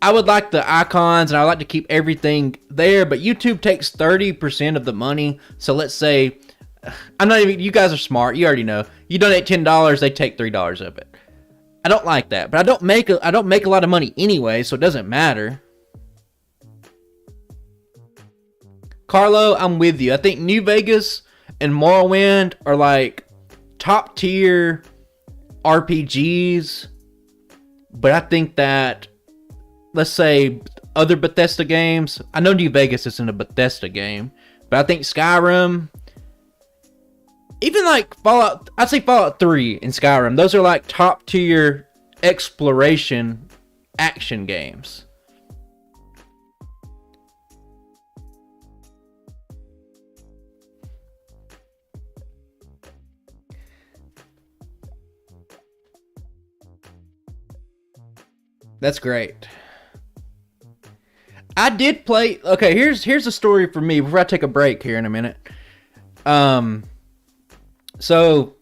Speaker 1: I would like the icons and I would like to keep everything there. But YouTube takes 30% of the money. So, let's say... I'm not even... You guys are smart. You already know. You donate $10, they take $3 of it. I don't like that. But I don't make a lot of money anyway, so it doesn't matter. Carlo, I'm with you. I think New Vegas and Morrowind are like top tier RPGs. But I think that, let's say, other Bethesda games... I know New Vegas isn't a Bethesda game. But I think Skyrim... Even like Fallout, I'd say Fallout 3 and Skyrim, those are like top tier exploration action games. That's great. I did play, okay, here's a story for me before I take a break here in a minute. So,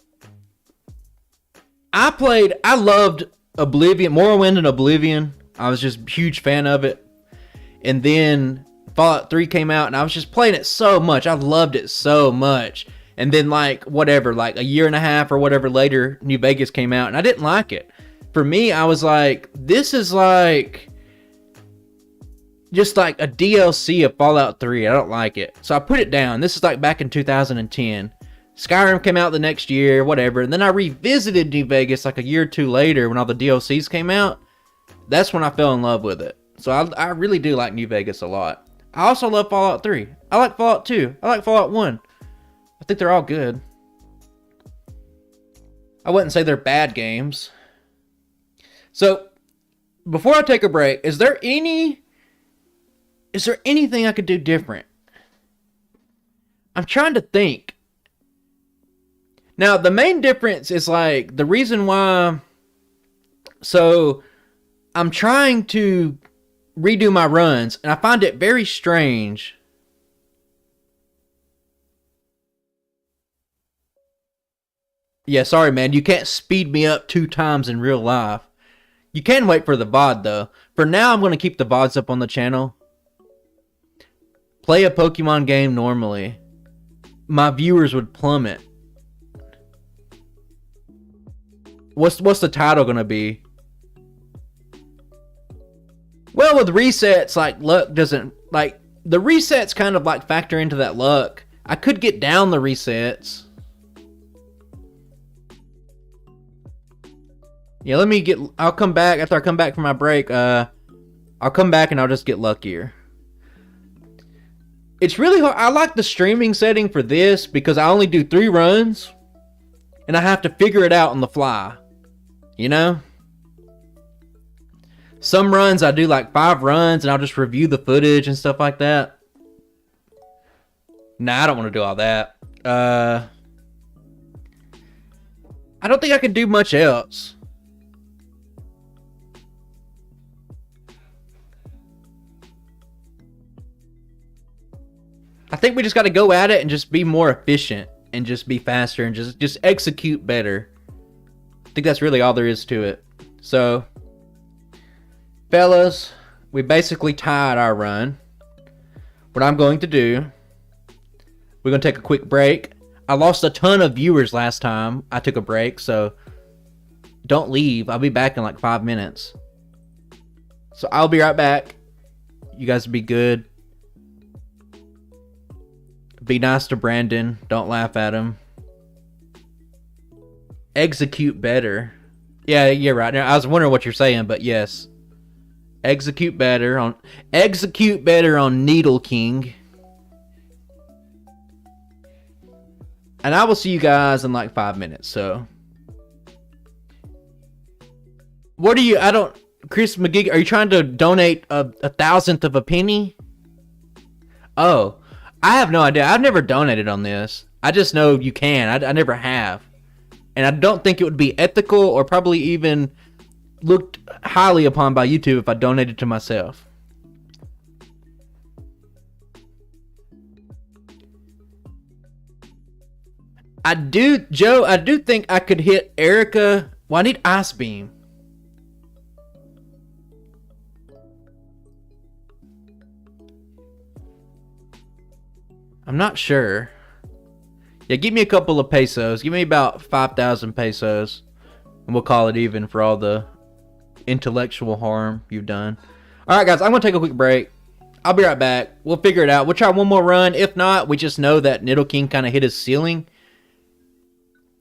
Speaker 1: I loved Oblivion, Morrowind and Oblivion. I was just a huge fan of it. And then Fallout 3 came out and I was just playing it so much. I loved it so much. And then like, whatever, like a year and a half or whatever later, New Vegas came out and I didn't like it. For me, I was like, this is like... just like a DLC of Fallout 3. I don't like it. So I put it down. This is like back in 2010. Skyrim came out the next year, whatever. And then I revisited New Vegas like a year or two later when all the DLCs came out. That's when I fell in love with it. So I really do like New Vegas a lot. I also love Fallout 3. I like Fallout 2. I like Fallout 1. I think they're all good. I wouldn't say they're bad games. So, before I take a break, is there anything I could do different? I'm trying to think. Now, the main difference is like the reason why. So, I'm trying to redo my runs, and I find it very strange. Yeah, sorry, man. You can't speed me up 2 times in real life. You can wait for the VOD, though. For now, I'm going to keep the VODs up on the channel. Play a Pokemon game normally. My viewers would plummet. What's the title going to be? Well, with resets, like, luck doesn't... Like, the resets kind of, like, factor into that luck. I could get down the resets. Yeah, let me get... I'll come back after I come back from my break. I'll come back and I'll just get luckier. It's really hard. I like the streaming setting for this because I only do 3 runs. And I have to figure it out on the fly. You know? Some runs I do like 5 runs and I'll just review the footage and stuff like that. Nah, I don't want to do all that. I don't think I can do much else. I think we just got to go at it and just be more efficient and just be faster and just execute better. I think that's really all there is to it. So, fellas, we basically tied our run. What I'm going to do, we're going to take a quick break. I lost a ton of viewers last time I took a break, so don't leave. I'll be back in like 5 minutes. So I'll be right back. You guys be good. Be nice to Brandon. Don't laugh at him. Execute better. Yeah, you're right. Now, I was wondering what you're saying, but yes. Execute better on Nidoking. And I will see you guys in like 5 minutes, so. What are you, Chris McGee, are you trying to donate a thousandth of a penny? Oh, I have no idea. I've never donated on this. I just know you can. I never have. And I don't think it would be ethical or probably even looked highly upon by YouTube if I donated to myself. Joe, I do think I could hit Erica. Well, I need Ice Beam. I'm not sure. Yeah, give me a couple of pesos. Give me about 5,000 pesos. And we'll call it even for all the intellectual harm you've done. Alright, guys, I'm going to take a quick break. I'll be right back. We'll figure it out. We'll try one more run. If not, we just know that Nidoking kind of hit his ceiling.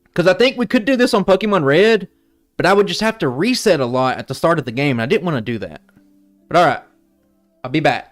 Speaker 1: Because I think we could do this on Pokemon Red. But I would just have to reset a lot at the start of the game. And I didn't want to do that. But alright. I'll be back.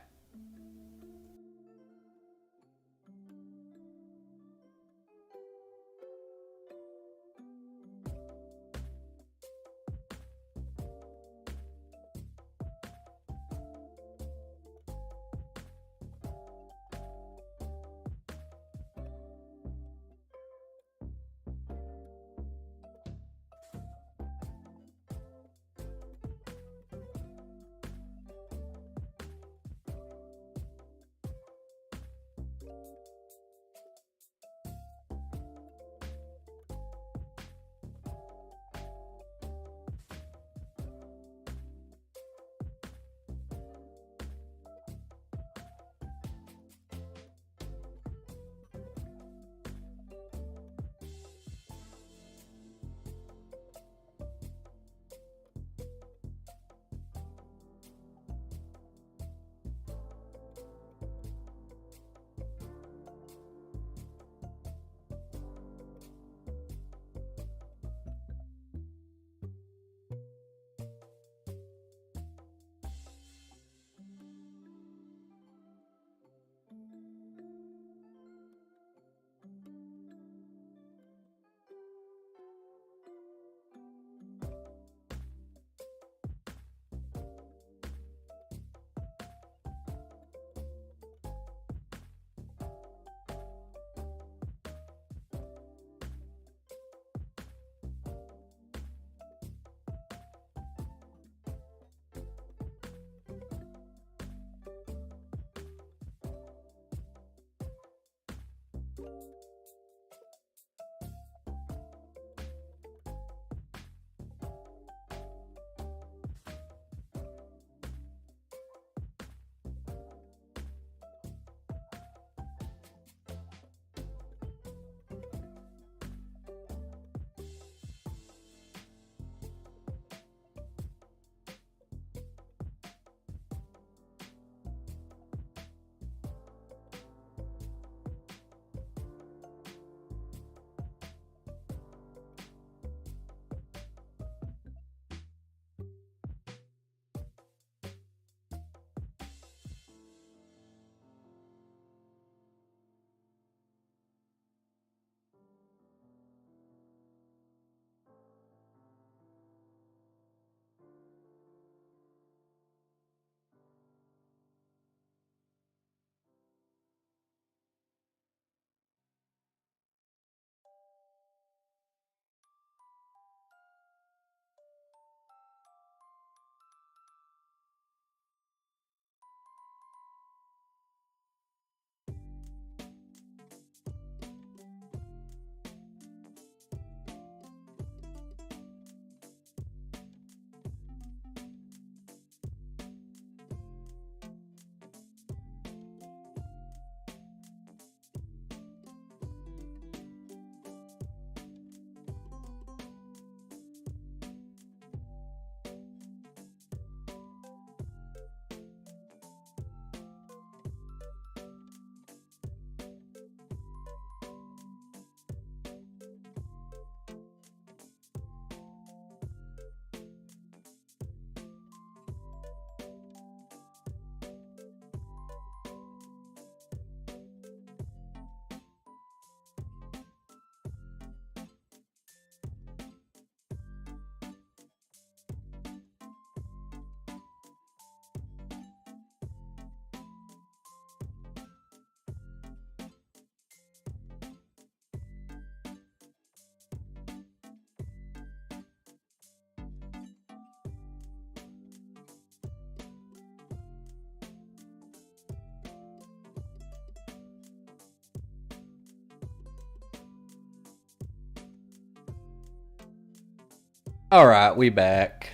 Speaker 1: Alright, we back.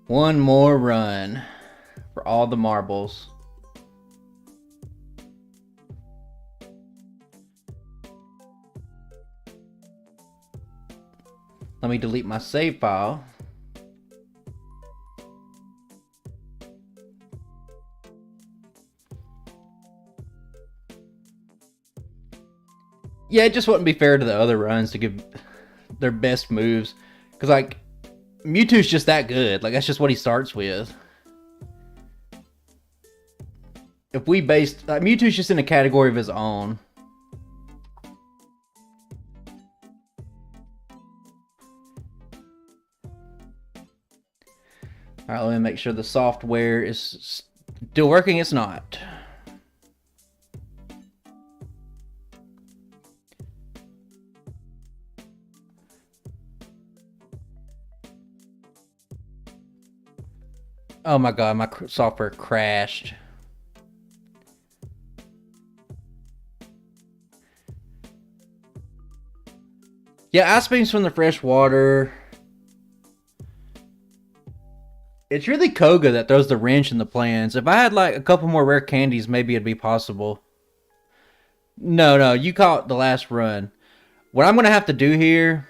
Speaker 1: One more run for all the marbles. Let me delete my save file. Yeah, it just wouldn't be fair to the other runs to give their best moves. Because, like, Mewtwo's just that good. Like, that's just what he starts with. If we based... Like, Mewtwo's just in a category of his own. Alright, let me make sure the software is still working. It's not. Oh my god, my software crashed. Yeah, ice beams from the fresh water. It's really Koga that throws the wrench in the plans. If I had like a couple more rare candies, maybe it'd be possible. No, you caught the last run. What I'm going to have to do here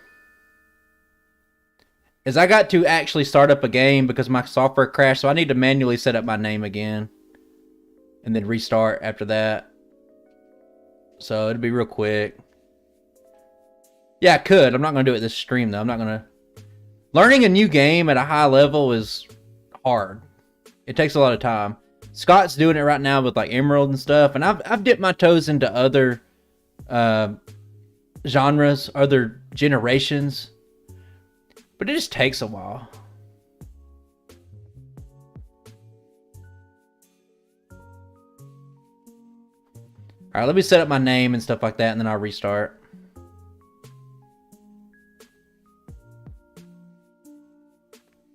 Speaker 1: is I got to actually start up a game because my software crashed, so I need to manually set up my name again. And then restart after that. So it'll be real quick. Yeah, I could. I'm not going to do it this stream, though. I'm not going to... Learning a new game at a high level is hard. It takes a lot of time. Scott's doing it right now with like Emerald and stuff, and I've dipped my toes into other genres, other generations, but it just takes a while. Alright, let me set up my name and stuff like that, and then I'll restart.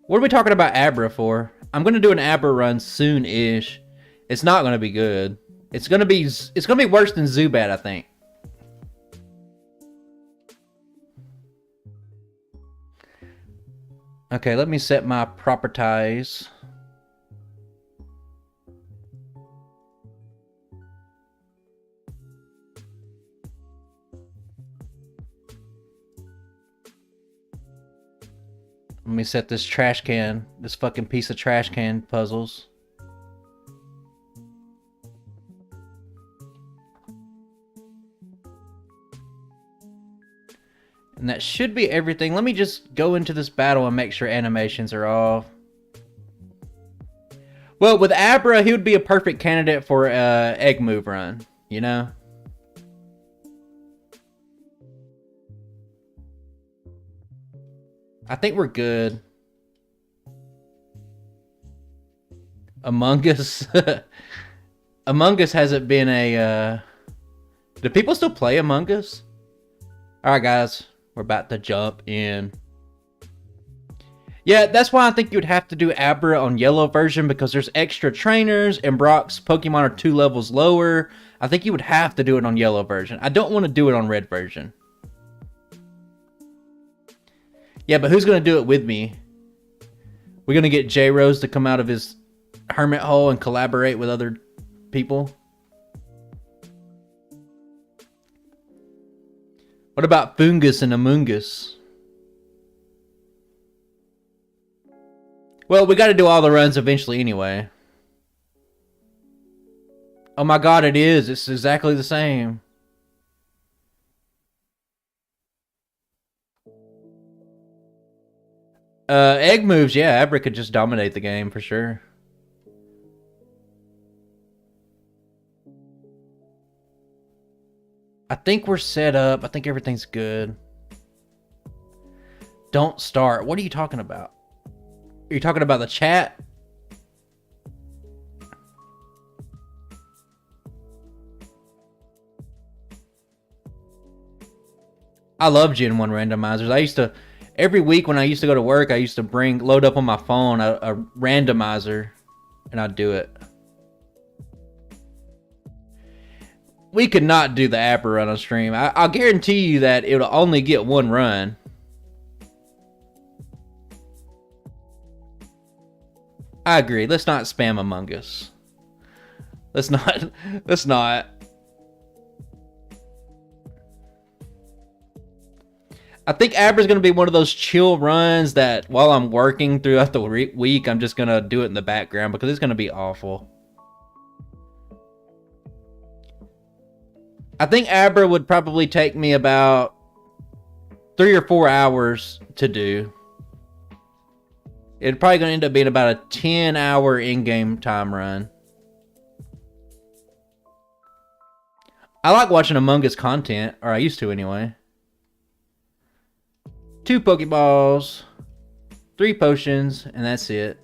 Speaker 1: What are we talking about Abra for? I'm going to do an Abra run soon-ish. It's not going to be good. It's gonna be worse than Zubat, I think. Okay, let me set my properties. Let me set this trash can, this fucking piece of trash can puzzles. And that should be everything. Let me just go into this battle and make sure animations are off. Well, with Abra, he would be a perfect candidate for a egg move run, you know? I think we're good. Among Us. Among Us hasn't been a... Do people still play Among Us? Alright, guys. We're about to jump in. Yeah, that's why I think you'd have to do Abra on yellow version, because there's extra trainers and Brock's Pokemon are 2 levels lower. I think you would have to do it on yellow version. I don't want to do it on red version. Yeah, but who's going to do it with me? We're going to get J-Rose to come out of his hermit hole and collaborate with other people? What about Fungus and Amoongus? Well, we got to do all the runs eventually anyway. Oh my god, it is. It's exactly the same. Egg moves, yeah, Abra could just dominate the game for sure. I think we're set up. I think everything's good. Don't start. What are you talking about? Are you talking about the chat? I love Gen 1 randomizers. I used to... Every week when I used to go to work, I used to load up on my phone a randomizer, and I'd do it. We could not do the Abra run on stream. I'll guarantee you that it'll only get 1 run. I agree. Let's not spam Among Us. Let's not. Let's not. I think Abra's going to be one of those chill runs that while I'm working throughout the week, I'm just going to do it in the background because it's going to be awful. I think Abra would probably take me about 3 or 4 hours to do. It's probably going to end up being about a 10-hour in-game time run. I like watching Among Us content, or I used to anyway. 2 Pokeballs, 3 potions, and that's it.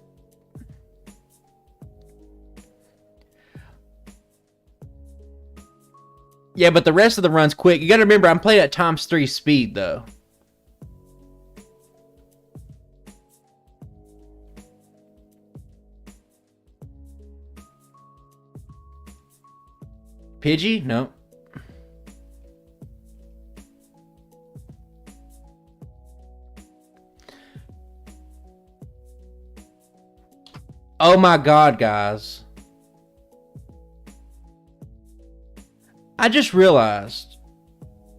Speaker 1: Yeah, but the rest of the run's quick. You gotta remember, I'm playing at ×3 speed, though. Pidgey? No. Oh my god, guys. I just realized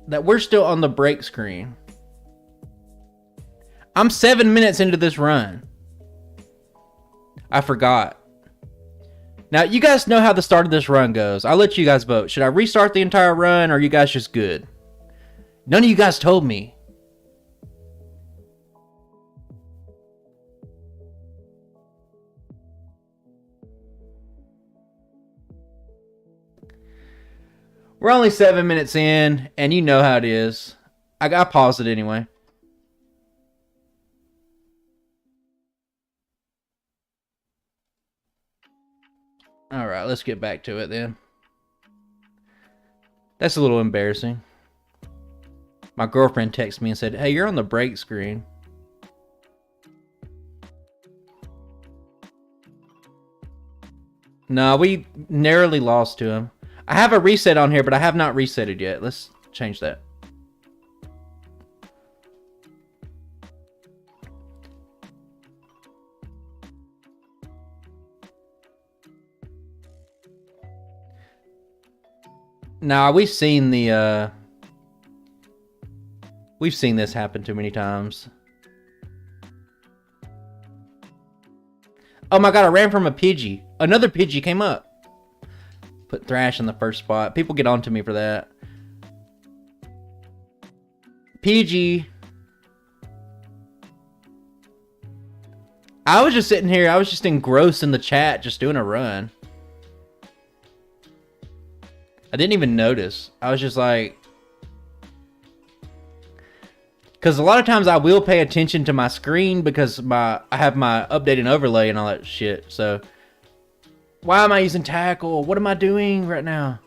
Speaker 1: that we're still on the break screen. I'm 7 minutes into this run. I forgot. Now, you guys know how the start of this run goes. I'll let you guys vote. Should I restart the entire run, or are you guys just good? None of you guys told me. We're only 7 minutes in, and you know how it is. I paused it anyway. Alright, let's get back to it then. That's a little embarrassing. My girlfriend texted me and said, "Hey, you're on the break screen." No, we narrowly lost to him. I have a reset on here, but I have not resetted yet. Let's change that. Nah, we've seen the, we've seen this happen too many times. Oh my god, I ran from a Pidgey. Another Pidgey came up. Put Thrash in the first spot. People get on to me for that. Pidgey. I was just sitting here. I was just engrossed in the chat, just doing a run. I didn't even notice. I was just like... Because a lot of times I will pay attention to my screen because I have my update and overlay and all that shit. So, why am I using tackle? What am I doing right now?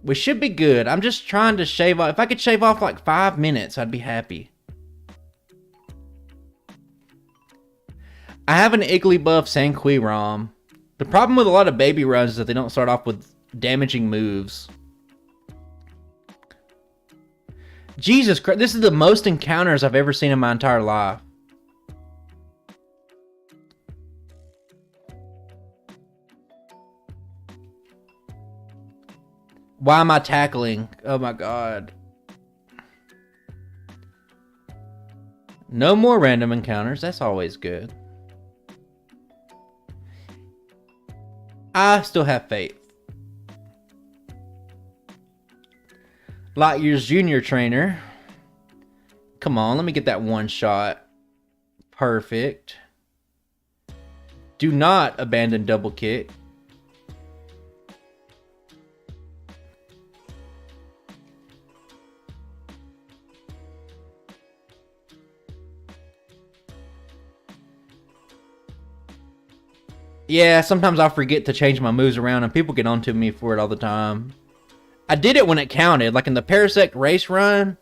Speaker 1: We should be good. I'm just trying to shave off. If I could shave off like 5 minutes, I'd be happy. I have an Igglybuff Sanqui ROM. The problem with a lot of baby runs is that they don't start off with damaging moves. Jesus Christ, this is the most encounters I've ever seen in my entire life. Why am I tackling? Oh my god. No more random encounters, that's always good. I still have faith. Lightyear's junior trainer. Come on, let me get that one shot. Perfect. Do not abandon double kick. Yeah, sometimes I forget to change my moves around and people get onto me for it all the time. I did it when it counted, like in the Parasect race run.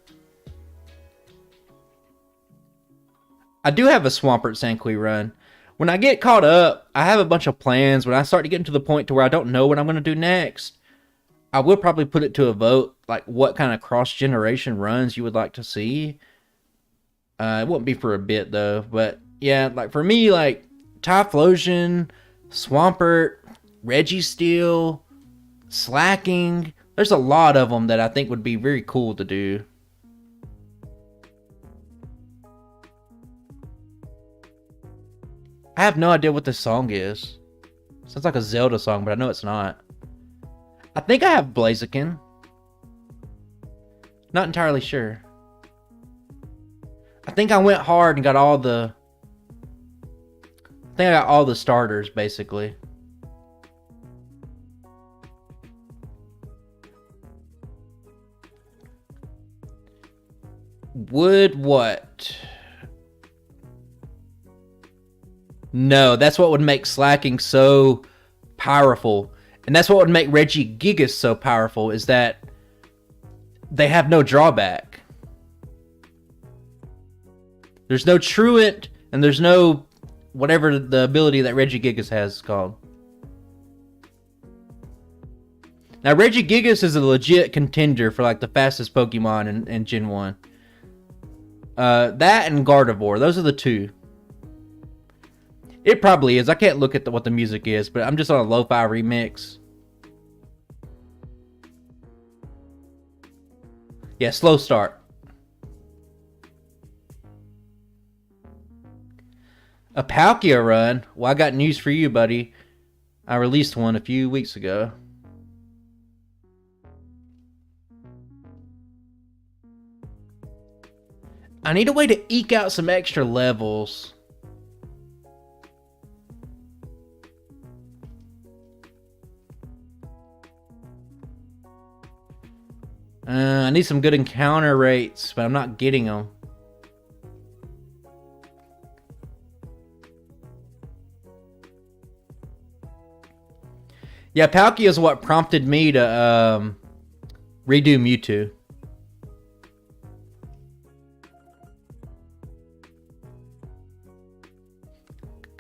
Speaker 1: I do have a Swampert Sanqui run. When I get caught up, I have a bunch of plans. When I start to get to the point to where I don't know what I'm going to do next, I will probably put it to a vote, like what kind of cross-generation runs you would like to see. It won't be for a bit though, but yeah, like for me, like Typhlosion, Swampert, Registeel, Slacking. There's a lot of them that I think would be very cool to do. I have no idea what this song is. Sounds like a Zelda song, but I know it's not. I think I have Blaziken. Not entirely sure. I think I went hard and got all the... I think I got all the starters, basically. Would what? No, that's what would make Slacking so powerful. And that's what would make Regigigas so powerful, is that they have no drawback. There's no Truant, and there's no whatever the ability that Regigigas has called. Now, Regigigas is a legit contender for like the fastest Pokemon in Gen 1. That and Gardevoir, those are the two. It probably is. I can't look at what the music is, but I'm just on a lo-fi remix. Yeah, slow start. A Palkia run? Well, I got news for you, buddy. I released one a few weeks ago. I need a way to eke out some extra levels. I need some good encounter rates, but I'm not getting them. Yeah, Palkia is what prompted me to redo Mewtwo.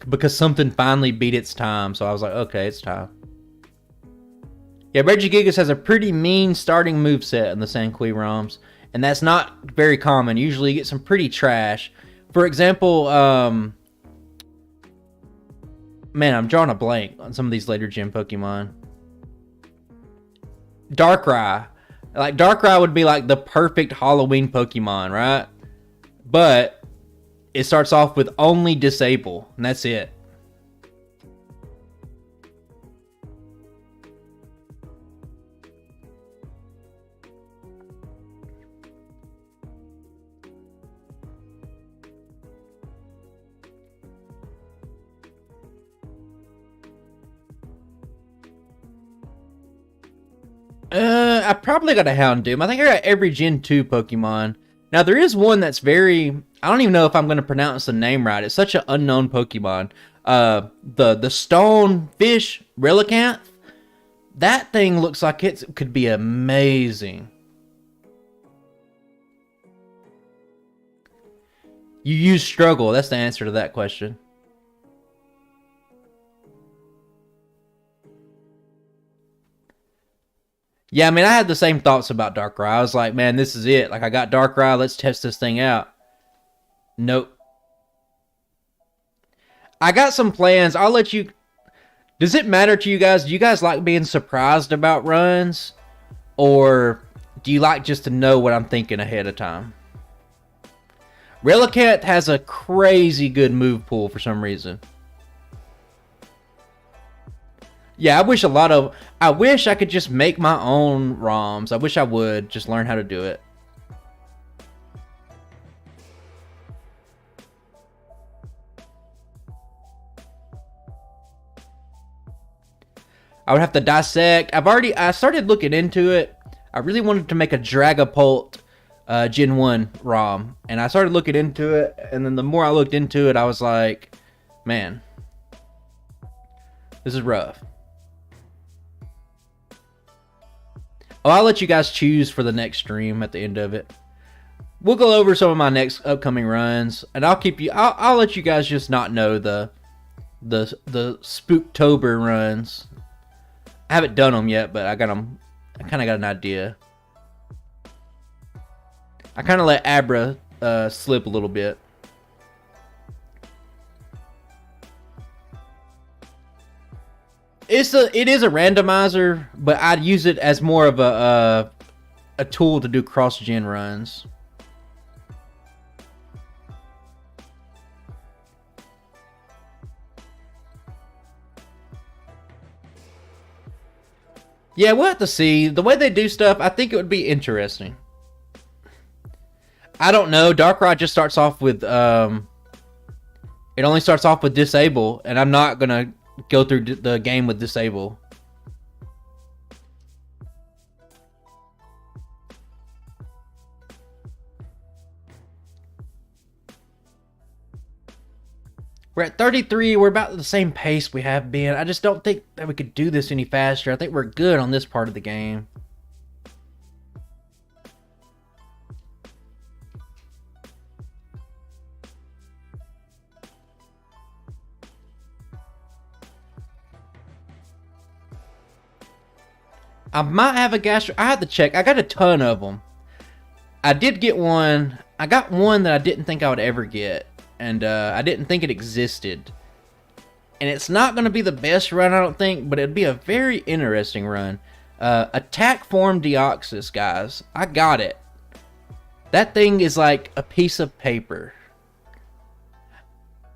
Speaker 1: because something finally beat its time. So I was like, okay, it's time. Yeah, Regigigas has a pretty mean starting moveset in the Sanqui ROMs, and that's not very common. Usually you get some pretty trash. For example, man, I'm drawing a blank on some of these later gen Pokemon. Darkrai. Like, Darkrai would be like the perfect Halloween Pokemon, right? But it starts off with only Disable, and that's it. I probably got a Houndoom. I think I got every Gen 2 Pokemon. Now, there is one that's very... I don't even know if I'm going to pronounce the name right. It's such an unknown Pokemon. The stone fish Relicanth. That thing looks like it could be amazing. You use struggle. That's the answer to that question. Yeah, I mean, I had the same thoughts about Darkrai. I was like, man, this is it. Like, I got Darkrai. Let's test this thing out. Nope. I got some plans. I'll let you... Does it matter to you guys? Do you guys like being surprised about runs? Or do you like just to know what I'm thinking ahead of time? Relicanth has a crazy good move pool for some reason. Yeah, I wish I could just make my own ROMs. I wish I would just learn how to do it. I would have to dissect. I started looking into it. I really wanted to make a Dragapult Gen 1 ROM. And I started looking into it. And then the more I looked into it, I was like, man, this is rough. Oh, I'll let you guys choose for the next stream at the end of it. We'll go over some of my next upcoming runs, and I'll let you guys just not know the Spooktober runs. I haven't done them yet, but I kind of got an idea. I kind of let Abra slip a little bit. It is a randomizer, but I'd use it as more of a tool to do cross-gen runs. Yeah, we'll have to see. The way they do stuff, I think it would be interesting. I don't know. Darkrai just starts off with... it only starts off with Disable, and I'm not going to go through the game with Disable. We're at 33. We're about the same pace we have been. I just don't think that we could do this any faster. I think we're good on this part of the game. I might have a gastro. I have to check. I got a ton of them. I did get one. I got one that I didn't think I would ever get. And I didn't think it existed. And it's not going to be the best run, I don't think. But it'd be a very interesting run. Attack Form Deoxys, guys. I got it. That thing is like a piece of paper.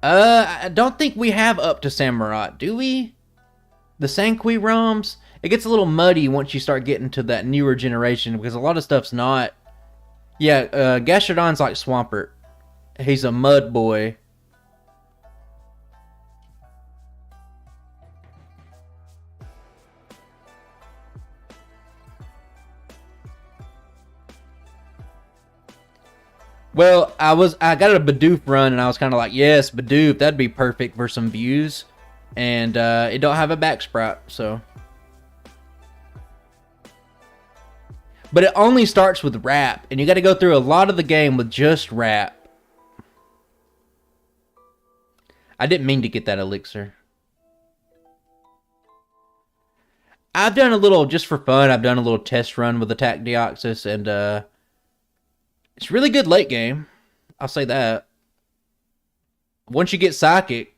Speaker 1: I don't think we have up to Samurott, do we? The Sanqui ROMs? It gets a little muddy once you start getting to that newer generation, because a lot of stuff's not... Yeah, Gastrodon's like Swampert. He's a mud boy. Well, I got a Bidoof run, and I was kind of like, yes, Bidoof, that'd be perfect for some views. And it don't have a back sprout, so... But it only starts with Wrap, and you got to go through a lot of the game with just Wrap. I didn't mean to get that elixir. I've done a little, just for fun, I've done a little test run with Attack Deoxys, and it's really good late game. I'll say that. Once you get Psychic,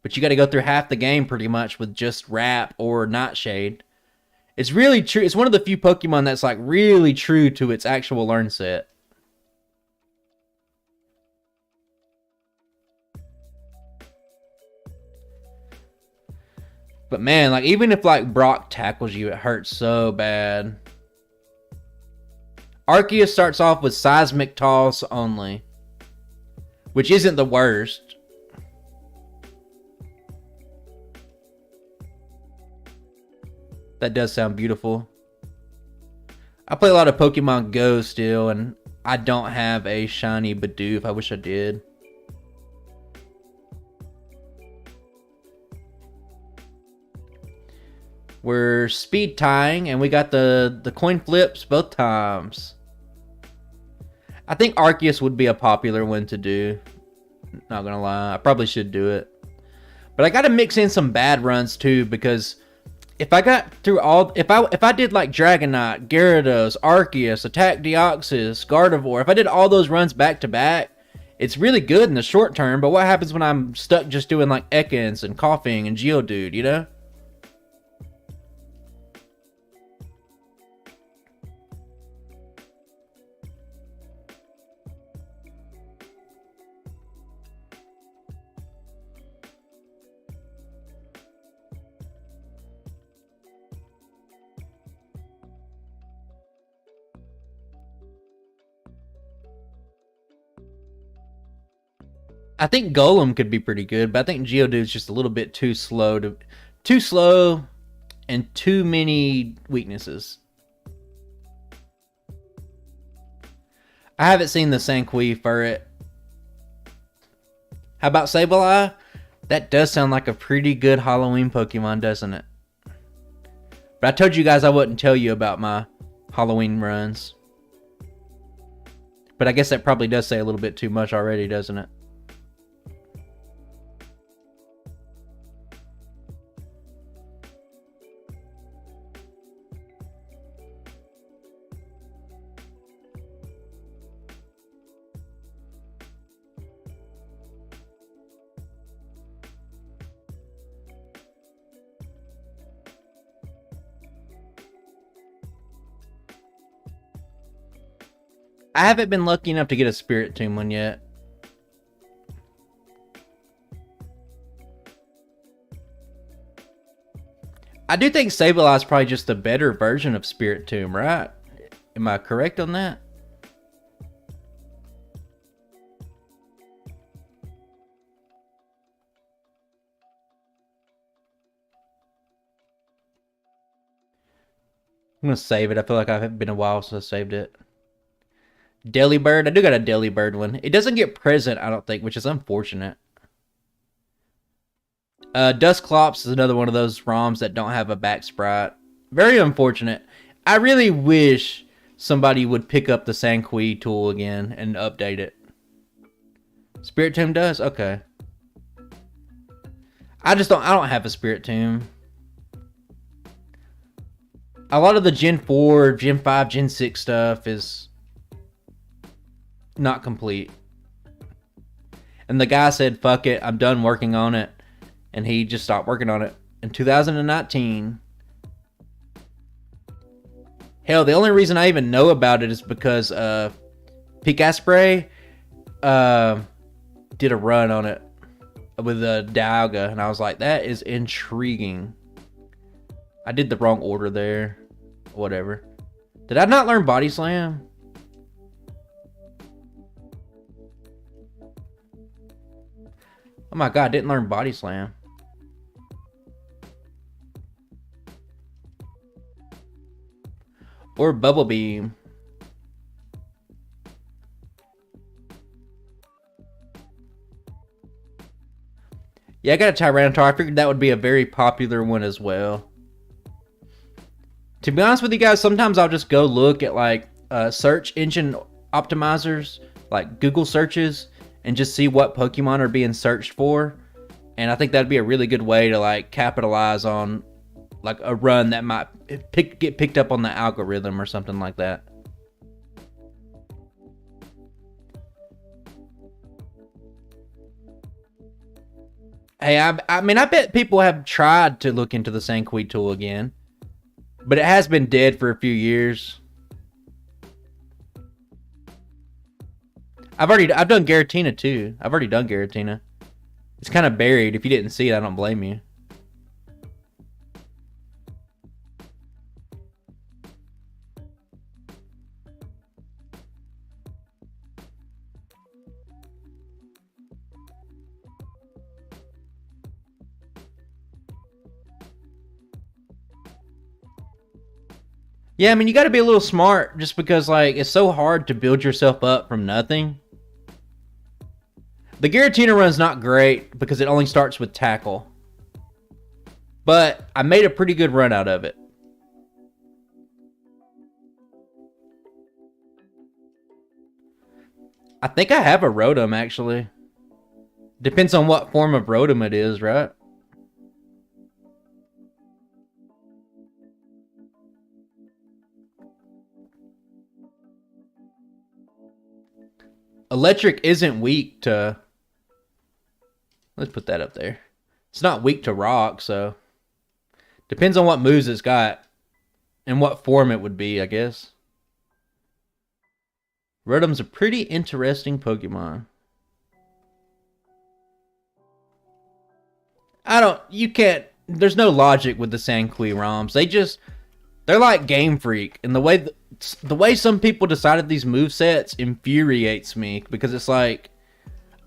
Speaker 1: but you got to go through half the game pretty much with just Wrap or Nightshade. It's really true. It's one of the few Pokemon that's like really true to its actual learn set. But man, like even if like Brock tackles you, it hurts so bad. Arceus starts off with Seismic Toss only, which isn't the worst. That does sound beautiful. I play a lot of Pokemon Go still, and I don't have a shiny Bidoof. I wish I did. We're speed tying, and we got the coin flips both times. I think Arceus would be a popular one to do. Not gonna lie, I probably should do it. But I gotta mix in some bad runs too, because if I got through all, if I did like Dragonite, Gyarados, Arceus, Attack Deoxys, Gardevoir, if I did all those runs back to back, it's really good in the short term. But what happens when I'm stuck just doing like Ekans and Coughing and Geodude, you know? I think Golem could be pretty good, but I think Geodude's just a little bit too slow and too many weaknesses. I haven't seen the Sanqui Furret. How about Sableye? That does sound like a pretty good Halloween Pokemon, doesn't it? But I told you guys I wouldn't tell you about my Halloween runs. But I guess that probably does say a little bit too much already, doesn't it? I haven't been lucky enough to get a Spirit Tomb one yet. I do think Sableye is probably just a better version of Spirit Tomb, right? Am I correct on that? I'm gonna save it. I feel like I've been a while since I saved it. Delibird. I do got a Delibird one. It doesn't get present, I don't think, which is unfortunate. Dusclops is another one of those ROMs that don't have a back sprite. Very unfortunate. I really wish somebody would pick up the Sanqui tool again and update it. Spirit Tomb does? Okay. I don't have a Spirit Tomb. A lot of the Gen 4, Gen 5, Gen 6 stuff is not complete. And the guy said, fuck it, I'm done working on it. And he just stopped working on it in 2019. Hell, the only reason I even know about it is because Pikaspray did a run on it with a Dialga. And I was like, that is intriguing. I did the wrong order there. Whatever. Did I not learn Body Slam? Oh my god, I didn't learn Body Slam. Or Bubble Beam. Yeah, I got a Tyranitar. I figured that would be a very popular one as well. To be honest with you guys, sometimes I'll just go look at like search engine optimizers, like Google searches, and just see what Pokemon are being searched for. And I think that'd be a really good way to like capitalize on like a run that might get picked up on the algorithm or something like that. Hey, I mean, I bet people have tried to look into the Sanqui tool again, but it has been dead for a few years. I've done Giratina too. I've already done Giratina. It's kind of buried. If you didn't see it, I don't blame you. Yeah, I mean, you got to be a little smart just because, like, it's so hard to build yourself up from nothing. The Giratina run's not great because it only starts with Tackle. But I made a pretty good run out of it. I think I have a Rotom, actually. Depends on what form of Rotom it is, right? Electric isn't weak to... Let's put that up there. It's not weak to rock, so... Depends on what moves it's got. And what form it would be, I guess. Rotom's a pretty interesting Pokemon. You can't... There's no logic with the Sanqui ROMs. They're like Game Freak. And the way some people decided these movesets infuriates me. Because it's like...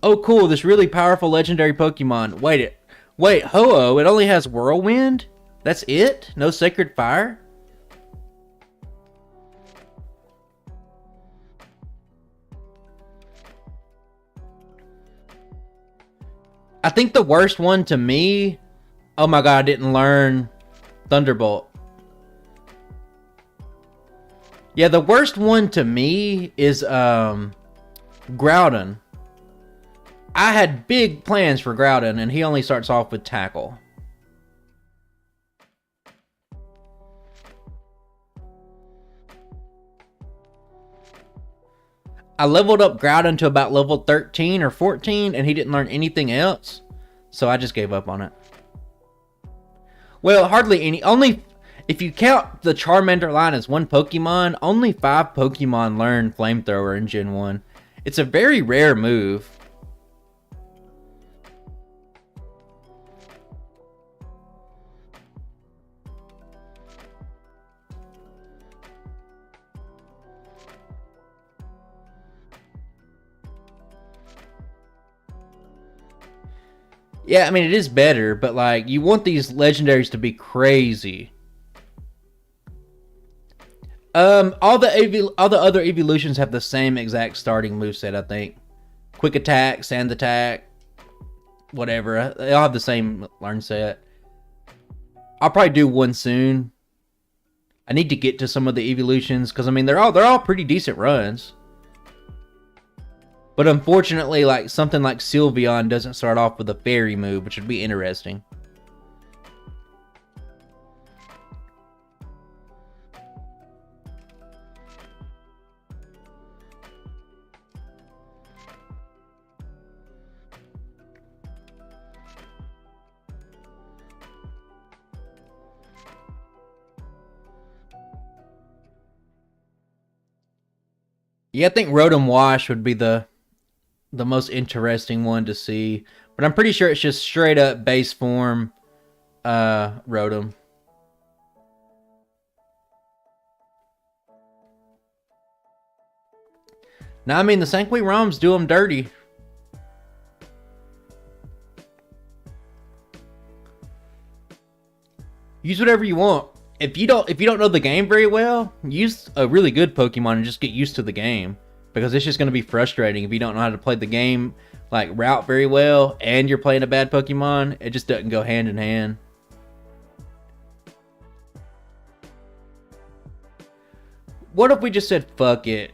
Speaker 1: Oh, cool, this really powerful legendary Pokemon. Wait, Ho-Oh, it only has Whirlwind? That's it? No Sacred Fire? I think the worst one to me... Oh my god, I didn't learn Thunderbolt. Yeah, the worst one to me is Groudon. I had big plans for Groudon, and he only starts off with Tackle. I leveled up Groudon to about level 13 or 14, and he didn't learn anything else. So I just gave up on it. Well, hardly any. If you count the Charmander line as one Pokemon, only 5 Pokemon learn Flamethrower in Gen 1. It's a very rare move. Yeah, I mean, it is better, but like, you want these legendaries to be crazy. All the other evolutions have the same exact starting moveset, I think. Quick Attack, Sand Attack, whatever. They all have the same learn set. I'll probably do one soon. I need to get to some of the evolutions, because I mean, they're all pretty decent runs. But unfortunately, like something like Sylveon doesn't start off with a fairy move, which would be interesting. Yeah, I think Rotom Wash would be the most interesting one to see. But I'm pretty sure it's just straight up base form Rotom. Now, I mean, the Sanqui ROMs do them dirty. Use whatever you want. If you don't know the game very well, use a really good Pokemon and just get used to the game. Because it's just going to be frustrating if you don't know how to play the game, like, route very well, and you're playing a bad Pokemon. It just doesn't go hand in hand. What if we just said, fuck it,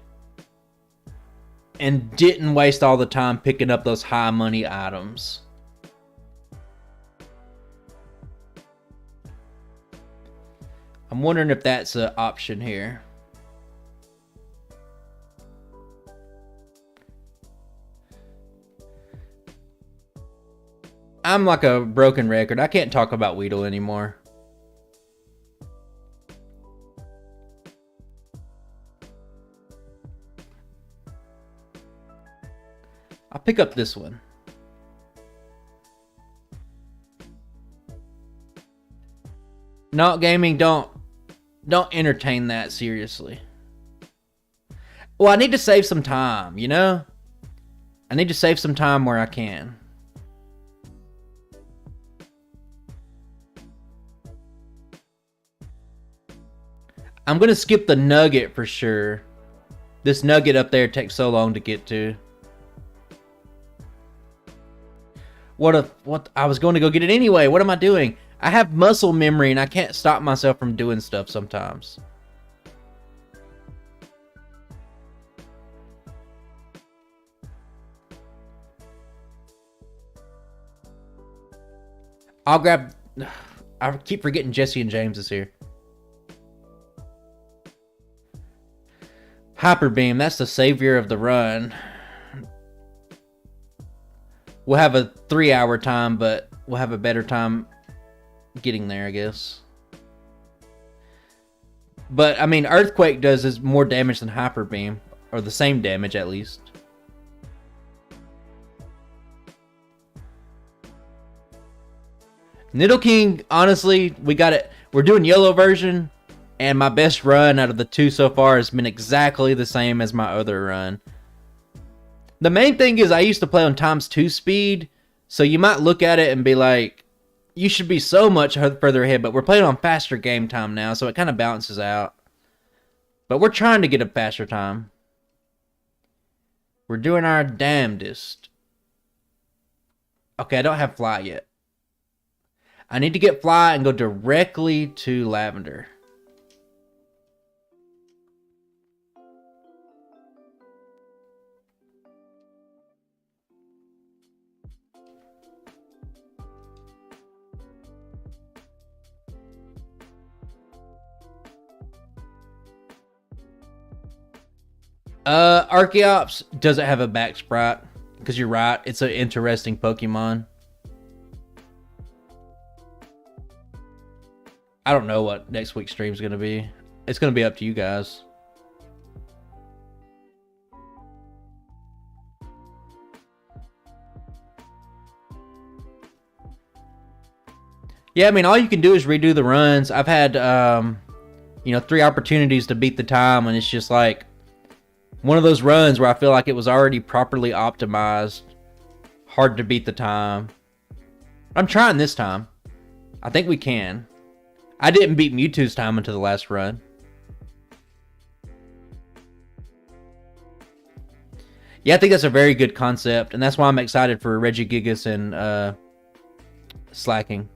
Speaker 1: and didn't waste all the time picking up those high money items? I'm wondering if that's an option here. I'm like a broken record. I can't talk about Weedle anymore. I'll pick up this one. Not gaming, don't entertain that seriously. Well, I need to save some time, you know? I need to save some time where I can. I'm gonna skip the Nugget for sure. This Nugget up there takes so long to get to. What I was going to go get it anyway. What am I doing? I have muscle memory and I can't stop myself from doing stuff sometimes. I'll grab... I keep forgetting Jesse and James is here. Hyper Beam, that's the savior of the run. We'll have a 3-hour time, but we'll have a better time getting there, I guess. But, I mean, Earthquake does more damage than Hyper Beam. Or the same damage, at least. Nidoking, honestly, we got it. We're doing yellow version. And my best run out of the two so far has been exactly the same as my other run. The main thing is I used to play on ×2 speed. So you might look at it and be like, you should be so much further ahead. But we're playing on faster game time now. So it kind of balances out. But we're trying to get a faster time. We're doing our damnedest. Okay, I don't have Fly yet. I need to get Fly and go directly to Lavender. Archeops doesn't have a back sprite. Because you're right, it's an interesting Pokemon. I don't know what next week's stream is going to be. It's going to be up to you guys. Yeah, I mean, all you can do is redo the runs. I've had, 3 opportunities to beat the time, and it's just like one of those runs where I feel like it was already properly optimized. Hard to beat the time. I'm trying this time. I think we can. I didn't beat Mewtwo's time until the last run. Yeah, I think that's a very good concept, and that's why I'm excited for Regigigas and Slacking.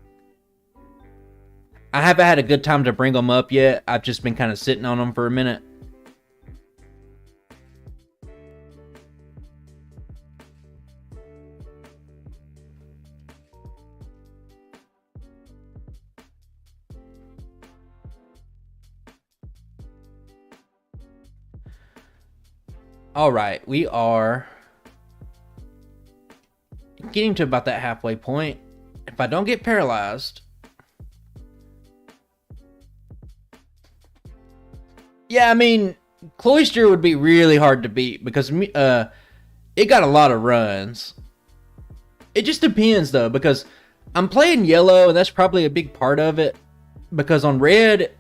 Speaker 1: I haven't had a good time to bring them up yet. I've just been kind of sitting on them for a minute. Alright, we are getting to about that halfway point. If I don't get paralyzed... Yeah, I mean, Cloyster would be really hard to beat because it got a lot of runs. It just depends, though, because I'm playing yellow, and that's probably a big part of it. Because on red,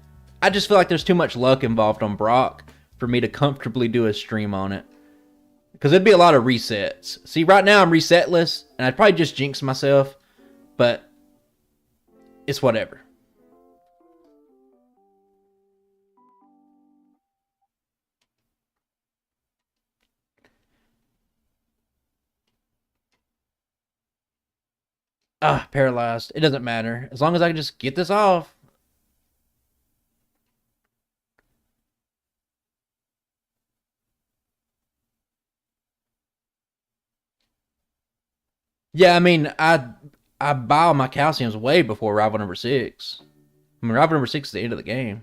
Speaker 1: I just feel like there's too much luck involved on Brock for me to comfortably do a stream on it. Because it'd be a lot of resets. See, right now I'm resetless, and I'd probably just jinx myself, but it's whatever. Paralyzed. It doesn't matter. As long as I can just get this off. Yeah, I mean, I buy all my calciums way before rival number 6. I mean, rival number 6 is the end of the game.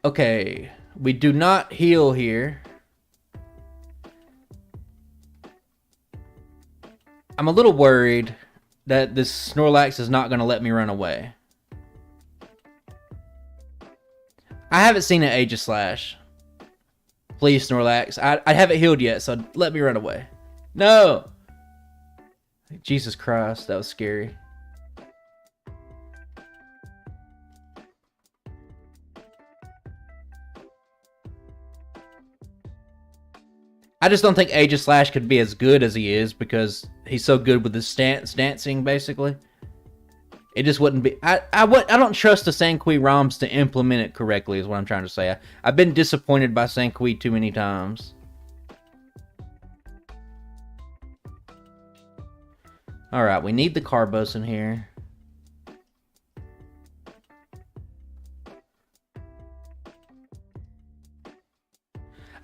Speaker 1: Okay, we do not heal here. I'm a little worried that this Snorlax is not going to let me run away. I haven't seen an Aegislash. Please, Snorlax. I haven't healed yet, so let me run away. No! Jesus Christ, that was scary. I just don't think Aegislash could be as good as he is because he's so good with his dancing, basically. It just wouldn't be... I don't trust the Sanqui ROMs to implement it correctly, is what I'm trying to say. I've been disappointed by Sanqui too many times. Alright, we need the Carbos in here.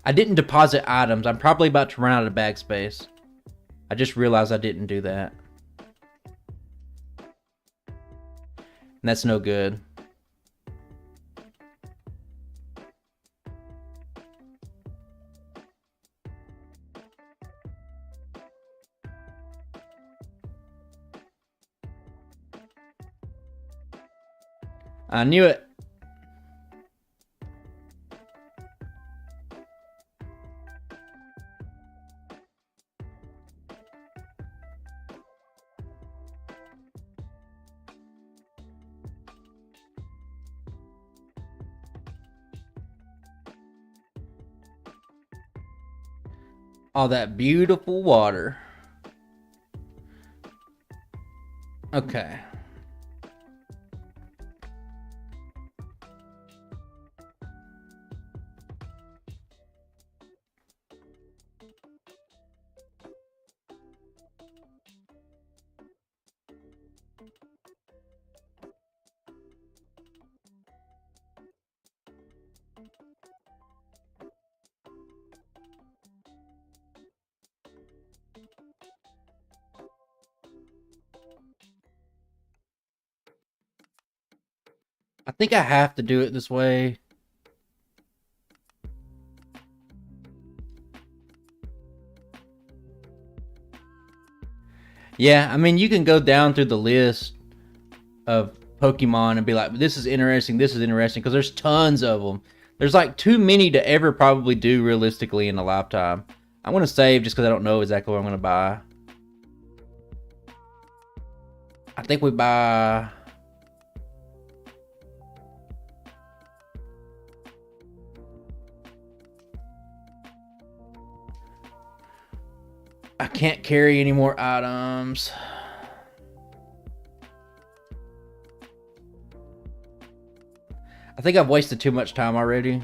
Speaker 1: I didn't deposit items. I'm probably about to run out of bag space. I just realized I didn't do that. And that's no good. I knew it. All that beautiful water. Okay. I think I have to do it this way. Yeah, I mean, you can go down through the list of Pokemon and be like, this is interesting, because there's tons of them. There's like too many to ever probably do realistically in a lifetime. I'm going to save just because I don't know exactly what I'm going to buy. I think we buy... I can't carry any more items. I think I've wasted too much time already.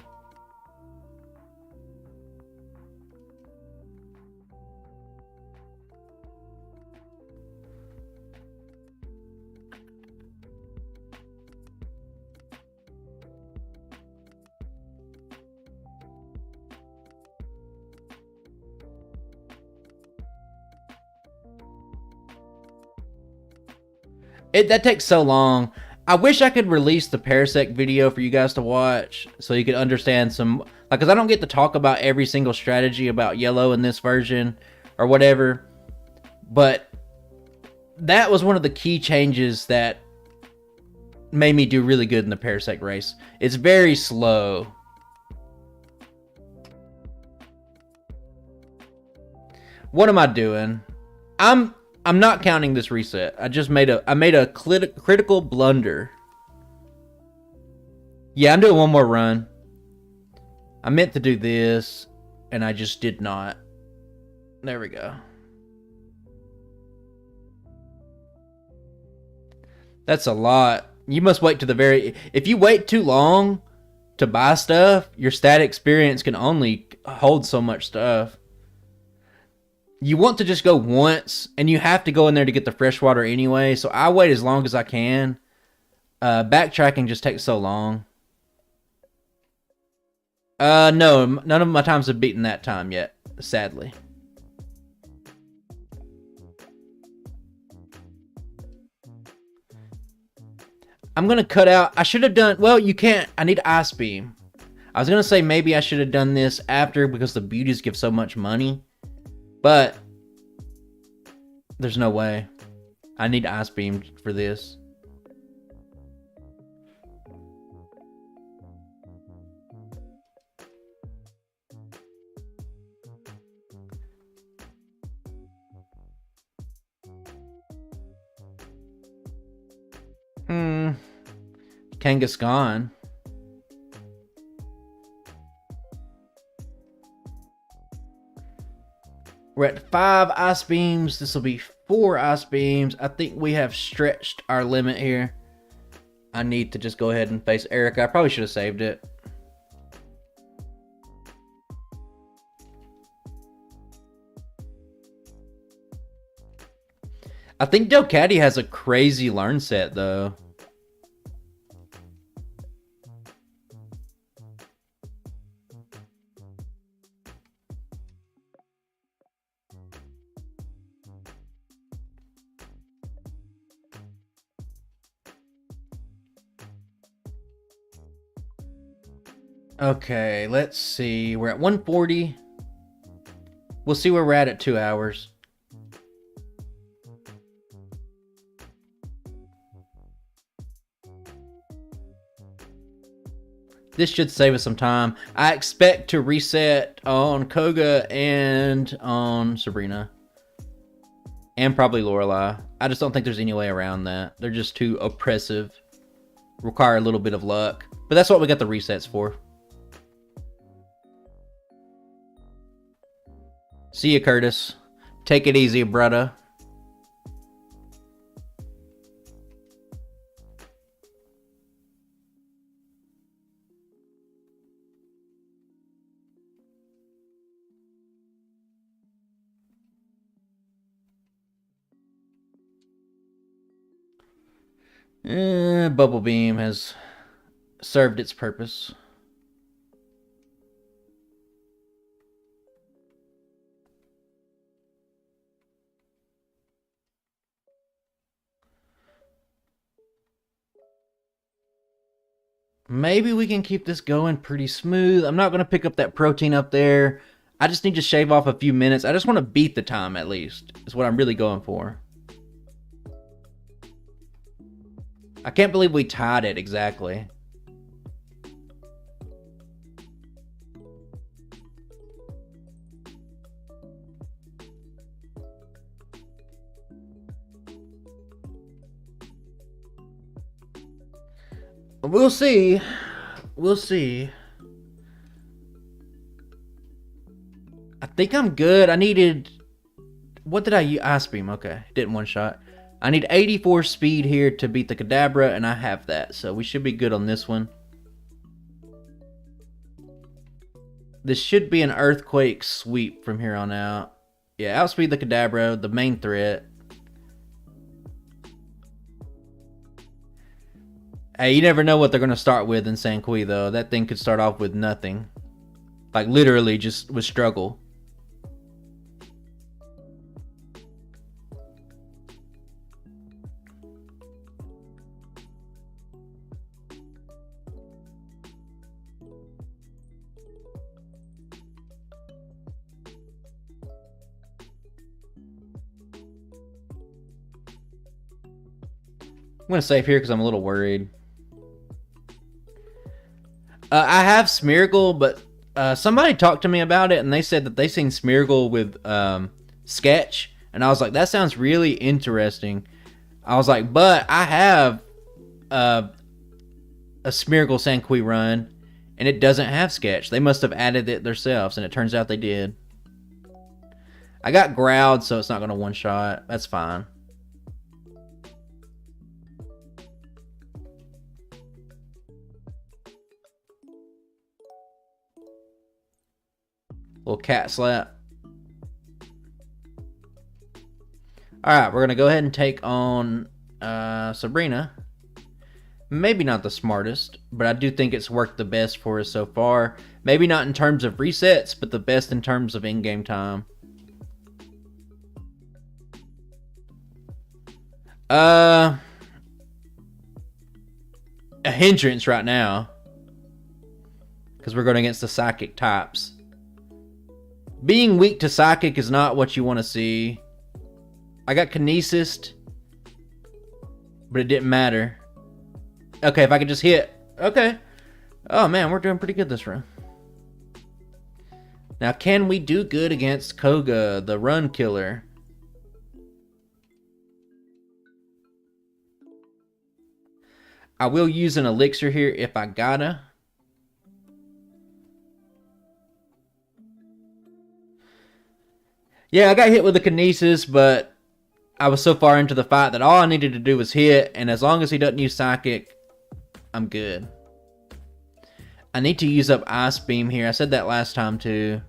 Speaker 1: That takes so long. I wish I could release the Parasect video for you guys to watch so you could understand some... Like, because I don't get to talk about every single strategy about Yellow in this version or whatever. But that was one of the key changes that made me do really good in the Parasect race. It's very slow. What am I doing? I'm not counting this reset. I made a critical blunder. Yeah, I'm doing one more run. I meant to do this, and I just did not. There we go. That's a lot. You must wait to the very... If you wait too long to buy stuff, your stat experience can only hold so much stuff. You want to just go once, and you have to go in there to get the fresh water anyway, so I wait as long as I can. Backtracking just takes so long. No, none of my times have beaten that time yet, sadly. I'm going to cut out... I should have done... Well, you can't... I need Ice Beam. I was going to say maybe I should have done this after because the beauties give so much money. But there's no way. I need Ice Beam for this. Kangaskhan. We're at 5 Ice Beams. This will be 4 Ice Beams. I think we have stretched our limit here. I need to just go ahead and face Erica. I probably should have saved it. I think Delcatty has a crazy learn set, though. Okay, let's see. We're at 140. We'll see where we're at 2 hours. This should save us some time. I expect to reset on Koga and on Sabrina. And probably Lorelei. I just don't think there's any way around that. They're just too oppressive. Require a little bit of luck. But that's what we got the resets for. See ya, Curtis. Take it easy, brother. Bubble Beam has served its purpose. Maybe we can keep this going pretty smooth. I'm not going to pick up that protein up there. I just need to shave off a few minutes. I just want to beat the time at least. Is what I'm really going for. I can't believe we tied it exactly. We'll see. We'll see. I think I'm good. I needed... What did I use? Ice Beam. Okay. Didn't one shot. I need 84 speed here to beat the Kadabra, and I have that. So we should be good on this one. This should be an Earthquake sweep from here on out. Yeah, outspeed the Kadabra, the main threat. Hey, you never know what they're going to start with in Sanqui, though. That thing could start off with nothing. Like, literally just with struggle. I'm going to save here because I'm a little worried. I have Smeargle, but somebody talked to me about it, and they said that they seen Smeargle with Sketch, and I was like, that sounds really interesting. I was like, but I have a Smeargle Sanqui run, and it doesn't have Sketch. They must have added it themselves, and it turns out they did. I got Growled, so it's not going to one-shot. That's fine. Little cat slap. Alright, we're going to go ahead and take on Sabrina. Maybe not the smartest, but I do think it's worked the best for us so far. Maybe not in terms of resets, but the best in terms of in-game time. A hindrance right now. because we're going against the psychic types. Being weak to psychic is not what you want to see. I got kinesis, but it didn't matter. Okay, if I could just hit. Okay. Oh man, we're doing pretty good this run. Now, can we do good against Koga, the run killer? I will use an elixir here if I gotta. Yeah, I got hit with the kinesis, but I was so far into the fight that all I needed to do was hit, and as long as he doesn't use psychic, I'm good. I need to use up Ice Beam here. I said that last time too,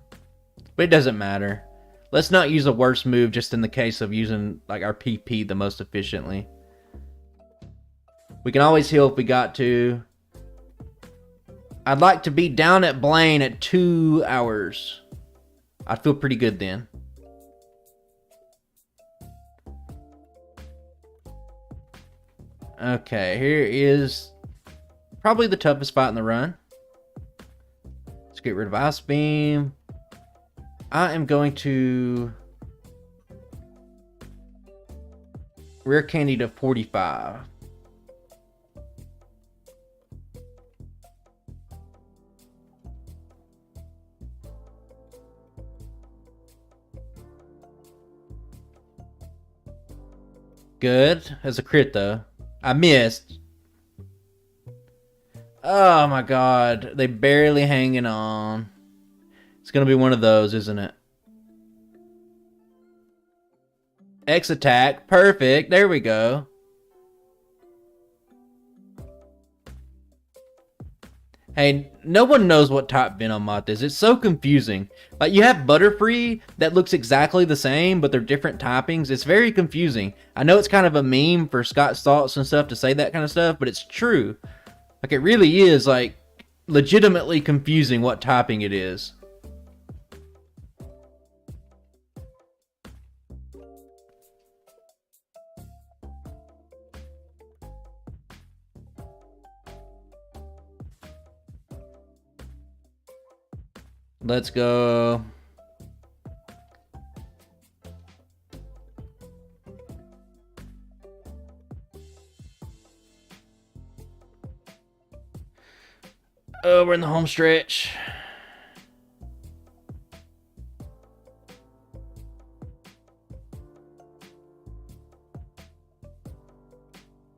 Speaker 1: but it doesn't matter. Let's not use a worse move just in the case of using like our PP the most efficiently. We can always heal if we got to. I'd like to be down at Blaine at 2 hours. I'd feel pretty good then. Okay, here is probably the toughest fight in the run. Let's get rid of Ice Beam. I am going to Rare Candy to 45. Good. As a crit though. I missed. Oh my god. They barely hanging on. It's going to be one of those, isn't it? X attack. Perfect. There we go. Hey, no one knows what type Venomoth is. It's so confusing. Like, you have Butterfree that looks exactly the same, but they're different typings. It's very confusing. I know it's kind of a meme for Scott's Thoughts and stuff to say that kind of stuff, but it's true. Like, it really is, like, legitimately confusing what typing it is. Let's go. Oh, we're in the home stretch.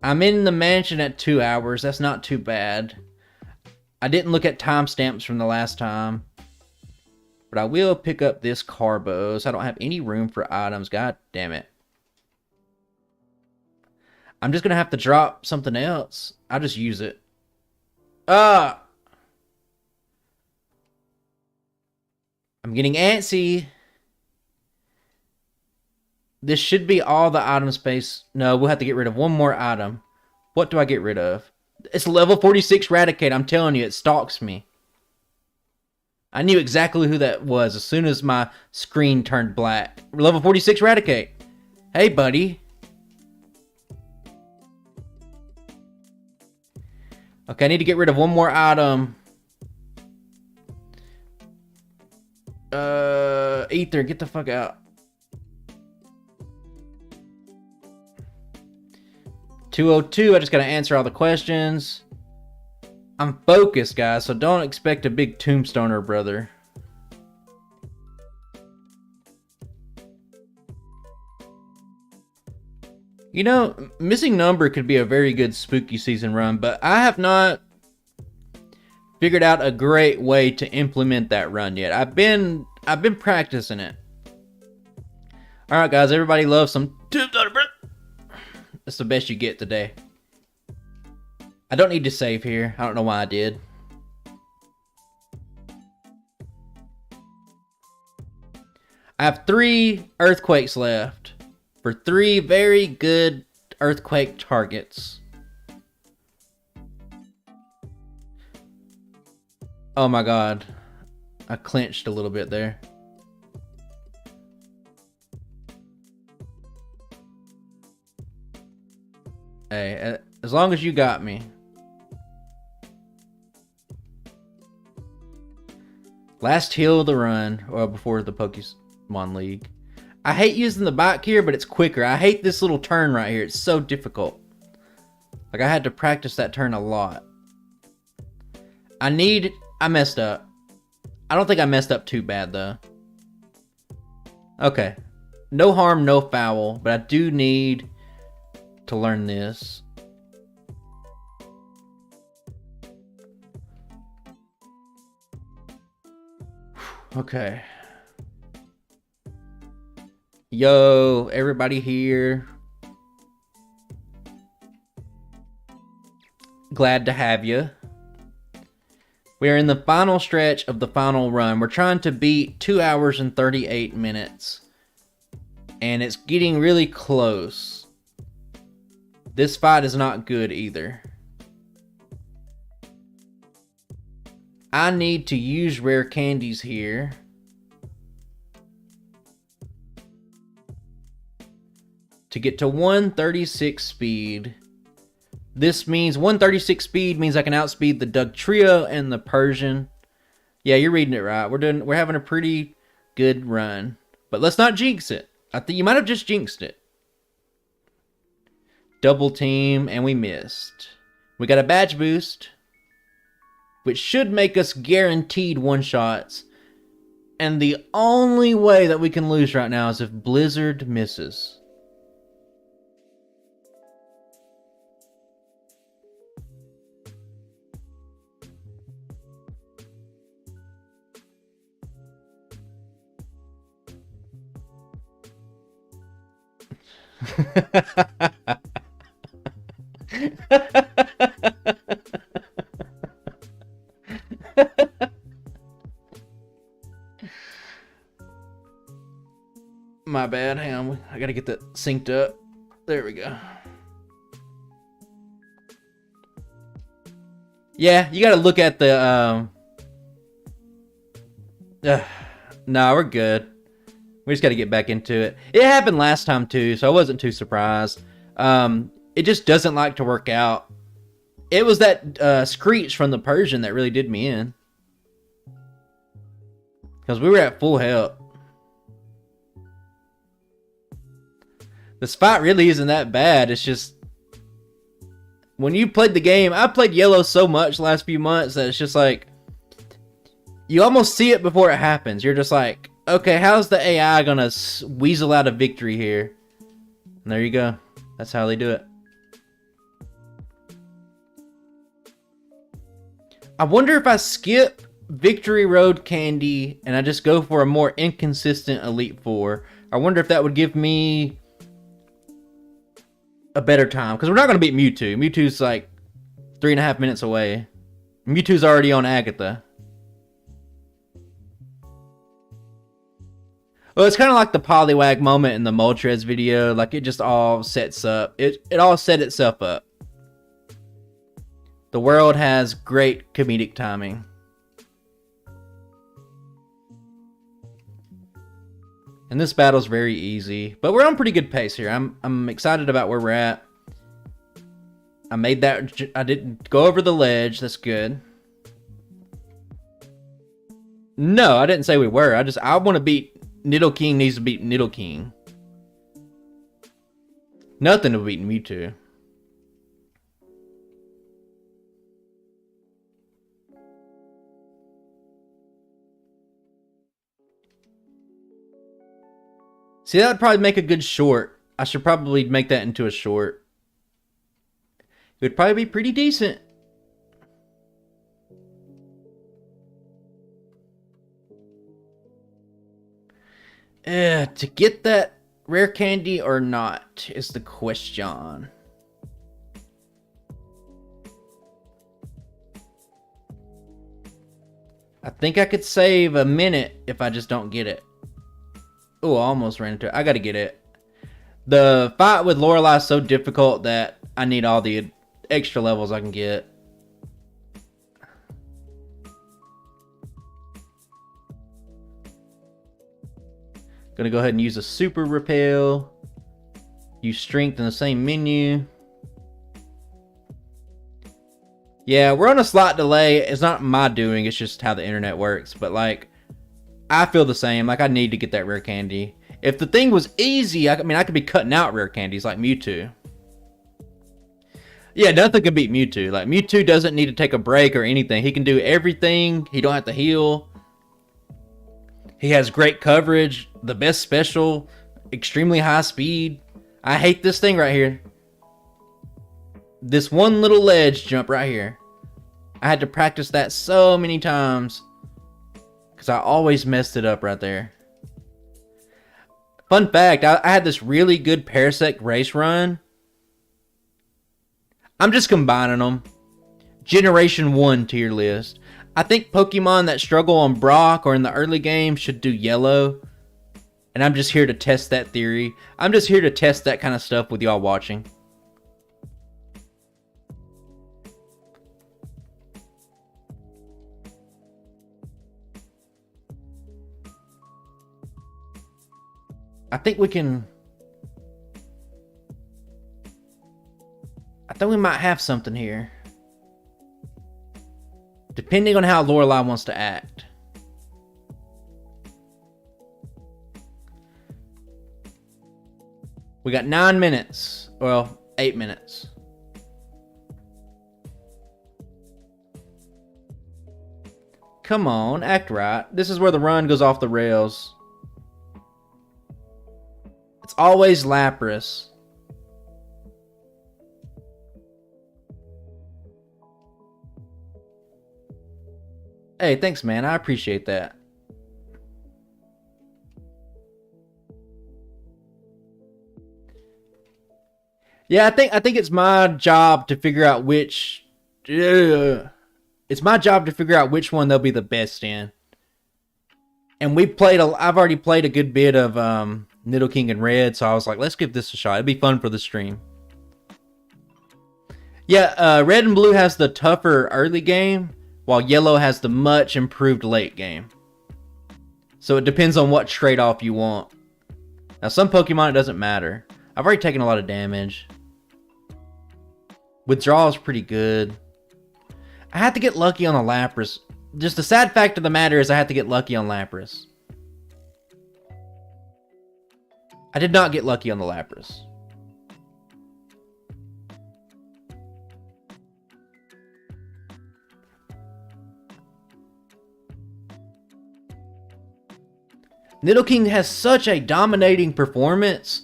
Speaker 1: I'm in the mansion at 2 hours. That's not too bad. I didn't look at timestamps from the last time. But I will pick up this Carbos. I don't have any room for items. God damn it. I'm just going to have to drop something else. I'll just use it. I'm getting antsy. This should be all the item space. No, we'll have to get rid of one more item. What do I get rid of? It's level 46 Raticate. I'm telling you, it stalks me. I knew exactly who that was as soon as my screen turned black. Level 46 Raticate. Hey, buddy. Okay, I need to get rid of one more item. Ether, get the fuck out. 202, I just gotta answer all the questions. I'm focused, guys, so don't expect a big tombstoner, brother. You know, Missing Number could be a very good spooky season run, but I have not figured out a great way to implement that run yet. I've been practicing it. All right, guys, everybody loves some tombstoner, bro. That's the best you get today. I don't need to save here. I don't know why I did. I have 3 earthquakes left for 3 very good earthquake targets. Oh my god. I clinched a little bit there. Hey, as long as you got me. Last hill of the run, or before the Pokemon League. I hate using the bike here, but it's quicker. I hate this little turn right here. It's so difficult. Like, I had to practice that turn a lot. I messed up. I don't think I messed up too bad, though. Okay. No harm, no foul, but I do need to learn this. Okay. Yo, everybody here. Glad to have you. We are in the final stretch of the final run. We're trying to beat 2 hours and 38 minutes. And it's getting really close. This fight is not good either. I need to use rare candies here. To get to 136 speed. This means 136 speed means I can outspeed the Dugtrio and the Persian. Yeah, you're reading it right. We're having a pretty good run. But let's not jinx it. I think you might have just jinxed it. Double team, and we missed. We got a badge boost, which should make us guaranteed one-shots. And the only way that we can lose right now is if Blizzard misses. My bad, hang on. I gotta get that synced up. There we go. Yeah, you gotta look at the nah, we're good. We just got to get back into it. It happened last time too, so I wasn't too surprised. It just doesn't like to work out. It was that screech from the Persian that really did me in. Because we were at full health. This fight really isn't that bad. It's just... when you played the game... I played Yellow so much the last few months that it's just like... you almost see it before it happens. You're just like... okay, how's the AI gonna weasel out a victory here? And there you go. That's how they do it. I wonder if I skip Victory Road Candy and I just go for a more inconsistent Elite Four. I wonder if that would give me a better time. Because we're not going to beat Mewtwo. Mewtwo's like 3.5 minutes away. Mewtwo's already on Agatha. Well, it's kind of like the Poliwag moment in the Moltres video. Like, it just all sets up. It all set itself up. The world has great comedic timing. And this battle's very easy. But we're on pretty good pace here. I'm excited about where we're at. I made that... I didn't go over the ledge. That's good. No, I didn't say we were. I want to beat... Nidoking needs to beat Nidoking. Nothing to beat Mewtwo. See, that would probably make a good short. I should probably make that into a short. It would probably be pretty decent. To get that rare candy or not is the question. I think I could save a minute if I just don't get it. Oh, I almost ran into it. I gotta get it. The fight with Lorelei is so difficult that I need all the extra levels I can get. Gonna go ahead and use a super repel. Use strength in the same menu. Yeah, we're on a slight delay. It's not my doing, it's just how the internet works. But like, I feel the same. Like, I need to get that rare candy. If the thing was easy, I mean, I could be cutting out rare candies like Mewtwo. Yeah, nothing can beat Mewtwo. Like, Mewtwo doesn't need to take a break or anything. He can do everything. He don't have to heal. He has great coverage, the best special, extremely high speed. I hate this thing right here. This one little ledge jump right here. I had to practice that so many times because I always messed it up right there. Fun fact, I had this really good Parasect race run. I'm just combining them. Generation 1 tier list. I think Pokemon that struggle on Brock or in the early game should do yellow. And I'm just here to test that theory. I'm just here to test that kind of stuff with y'all watching. I think we can... I think we might have something here. Depending on how Lorelai wants to act. We got 9 minutes. Well, 8 minutes. Come on, act right. This is where the run goes off the rails. It's always Lapras. Hey, thanks, man. I appreciate that. Yeah, I think it's my job to figure out which. It's my job to figure out which one they'll be the best in. And I've already played a good bit of Nidoking and Red, so I was like, let's give this a shot. It'd be fun for the stream. Yeah, Red and Blue has the tougher early game, while Yellow has the much improved late game. So it depends on what trade-off you want. Now, some Pokemon, it doesn't matter. I've already taken a lot of damage. Withdrawal is pretty good. I had to get lucky on a Lapras. Just the sad fact of the matter is I had to get lucky on Lapras. I did not get lucky on the Lapras. Nidoking has such a dominating performance.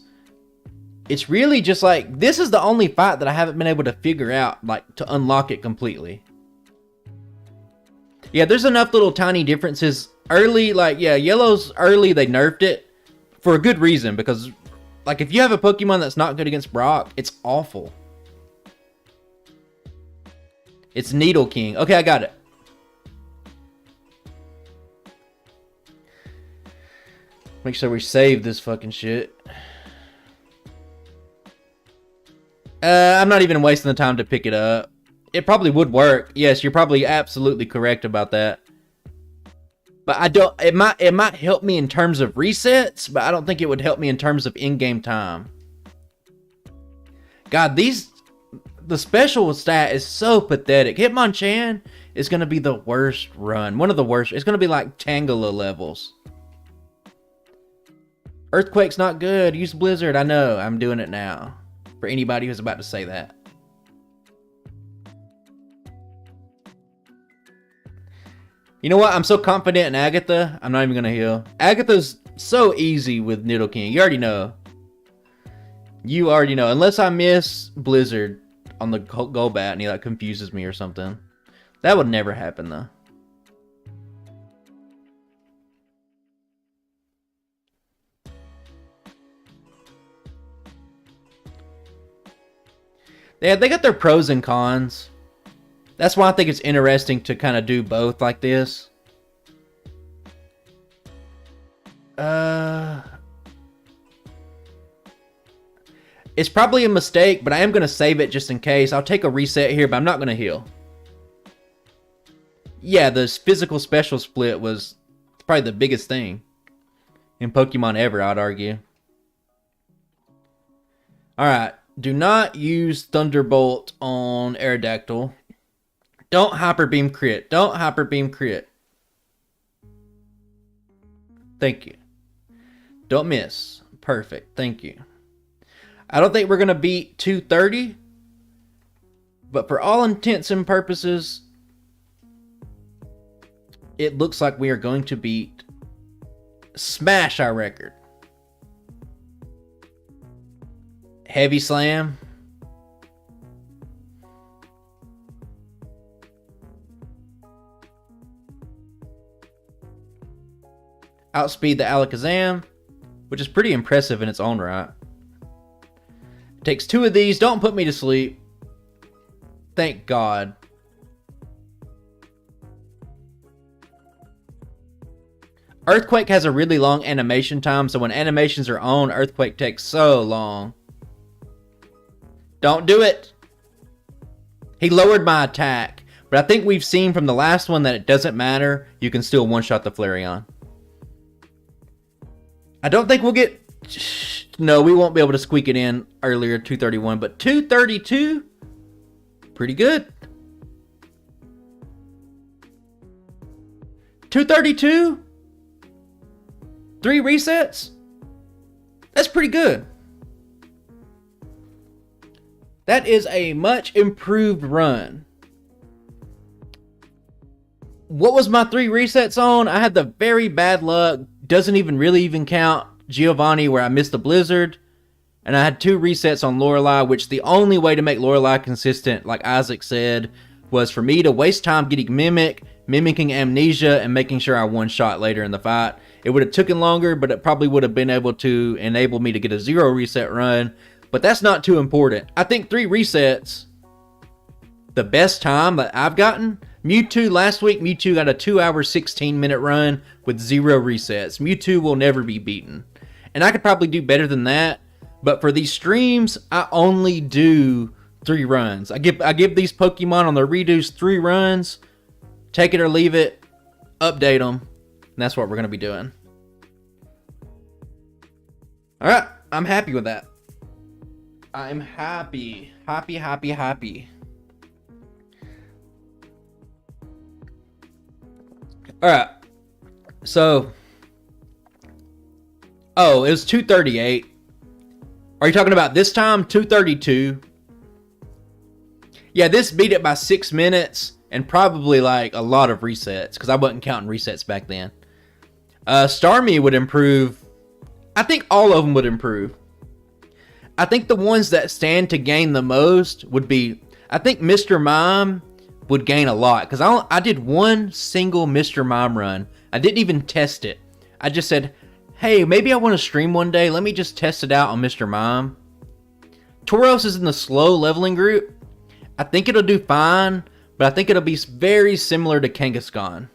Speaker 1: It's really just like, this is the only fight that I haven't been able to figure out, like, to unlock it completely. Yeah, there's enough little tiny differences. Early, like, yeah, Yellow's early, they nerfed it for a good reason, because, like, if you have a Pokemon that's not good against Brock, it's awful. It's Nidoking. Okay, I got it. Make sure we save this fucking shit. I'm not even wasting the time to pick it up. It probably would work. Yes, you're probably absolutely correct about that. But I don't. It might help me in terms of resets, but I don't think it would help me in terms of in-game time. God, the special stat is so pathetic. Hitmonchan is gonna be the worst run. One of the worst. It's gonna be like Tangela levels. Earthquake's not good. Use Blizzard. I know. I'm doing it now. For anybody who's about to say that. You know what? I'm so confident in Agatha, I'm not even going to heal. Agatha's so easy with Nidoking. You already know. You already know. Unless I miss Blizzard on the Golbat and he like confuses me or something. That would never happen though. Yeah, they got their pros and cons. That's why I think it's interesting to kind of do both like this. It's probably a mistake, but I am going to save it just in case. I'll take a reset here, but I'm not going to heal. Yeah, this physical special split was probably the biggest thing in Pokemon ever, I'd argue. Alright. Do not use Thunderbolt on Aerodactyl. Don't Hyper Beam crit. Don't Hyper Beam crit. Thank you. Don't miss. Perfect. Thank you. I don't think we're going to beat 230. But for all intents and purposes, it looks like we are going to smash our record. Heavy slam. Outspeed the Alakazam, which is pretty impressive in its own right. It takes 2 of these. Don't put me to sleep. Thank God. Earthquake has a really long animation time, so when animations are on, Earthquake takes so long. Don't do it. He lowered my attack, but I think we've seen from the last one that it doesn't matter. You can still one-shot the Flareon. I don't think we'll get... No, we won't be able to squeak it in earlier, 231, but 232? Pretty good. 232? 3 resets? That's pretty good. That is a much improved run. What was my 3 resets on? I had the very bad luck. Doesn't even count Giovanni where I missed the blizzard. And I had 2 resets on Lorelei, which the only way to make Lorelei consistent, like Isaac said, was for me to waste time getting mimicking Amnesia, and making sure I one-shot later in the fight. It would have taken longer, but it probably would have been able to enable me to get a 0 reset run. But that's not too important. I think 3 resets, the best time that I've gotten. Mewtwo last week, Mewtwo got a 2 hour 16 minute run with 0 resets. Mewtwo will never be beaten. And I could probably do better than that. But for these streams, I only do 3 runs. I give these Pokemon on their redos 3 runs. Take it or leave it. Update them. And that's what we're going to be doing. Alright, I'm happy with that. I'm happy. Happy. Alright. So. Oh, it was 238. Are you talking about this time? 232. Yeah, this beat it by 6 minutes. And probably like a lot of resets. Because I wasn't counting resets back then. Starmie would improve. I think all of them would improve. I think the ones that stand to gain the most would be... I think Mr. Mime would gain a lot. Because I did one single Mr. Mime run. I didn't even test it. I just said, hey, maybe I want to stream one day. Let me just test it out on Mr. Mime. Tauros is in the slow leveling group. I think it'll do fine. But I think it'll be very similar to Kangaskhan.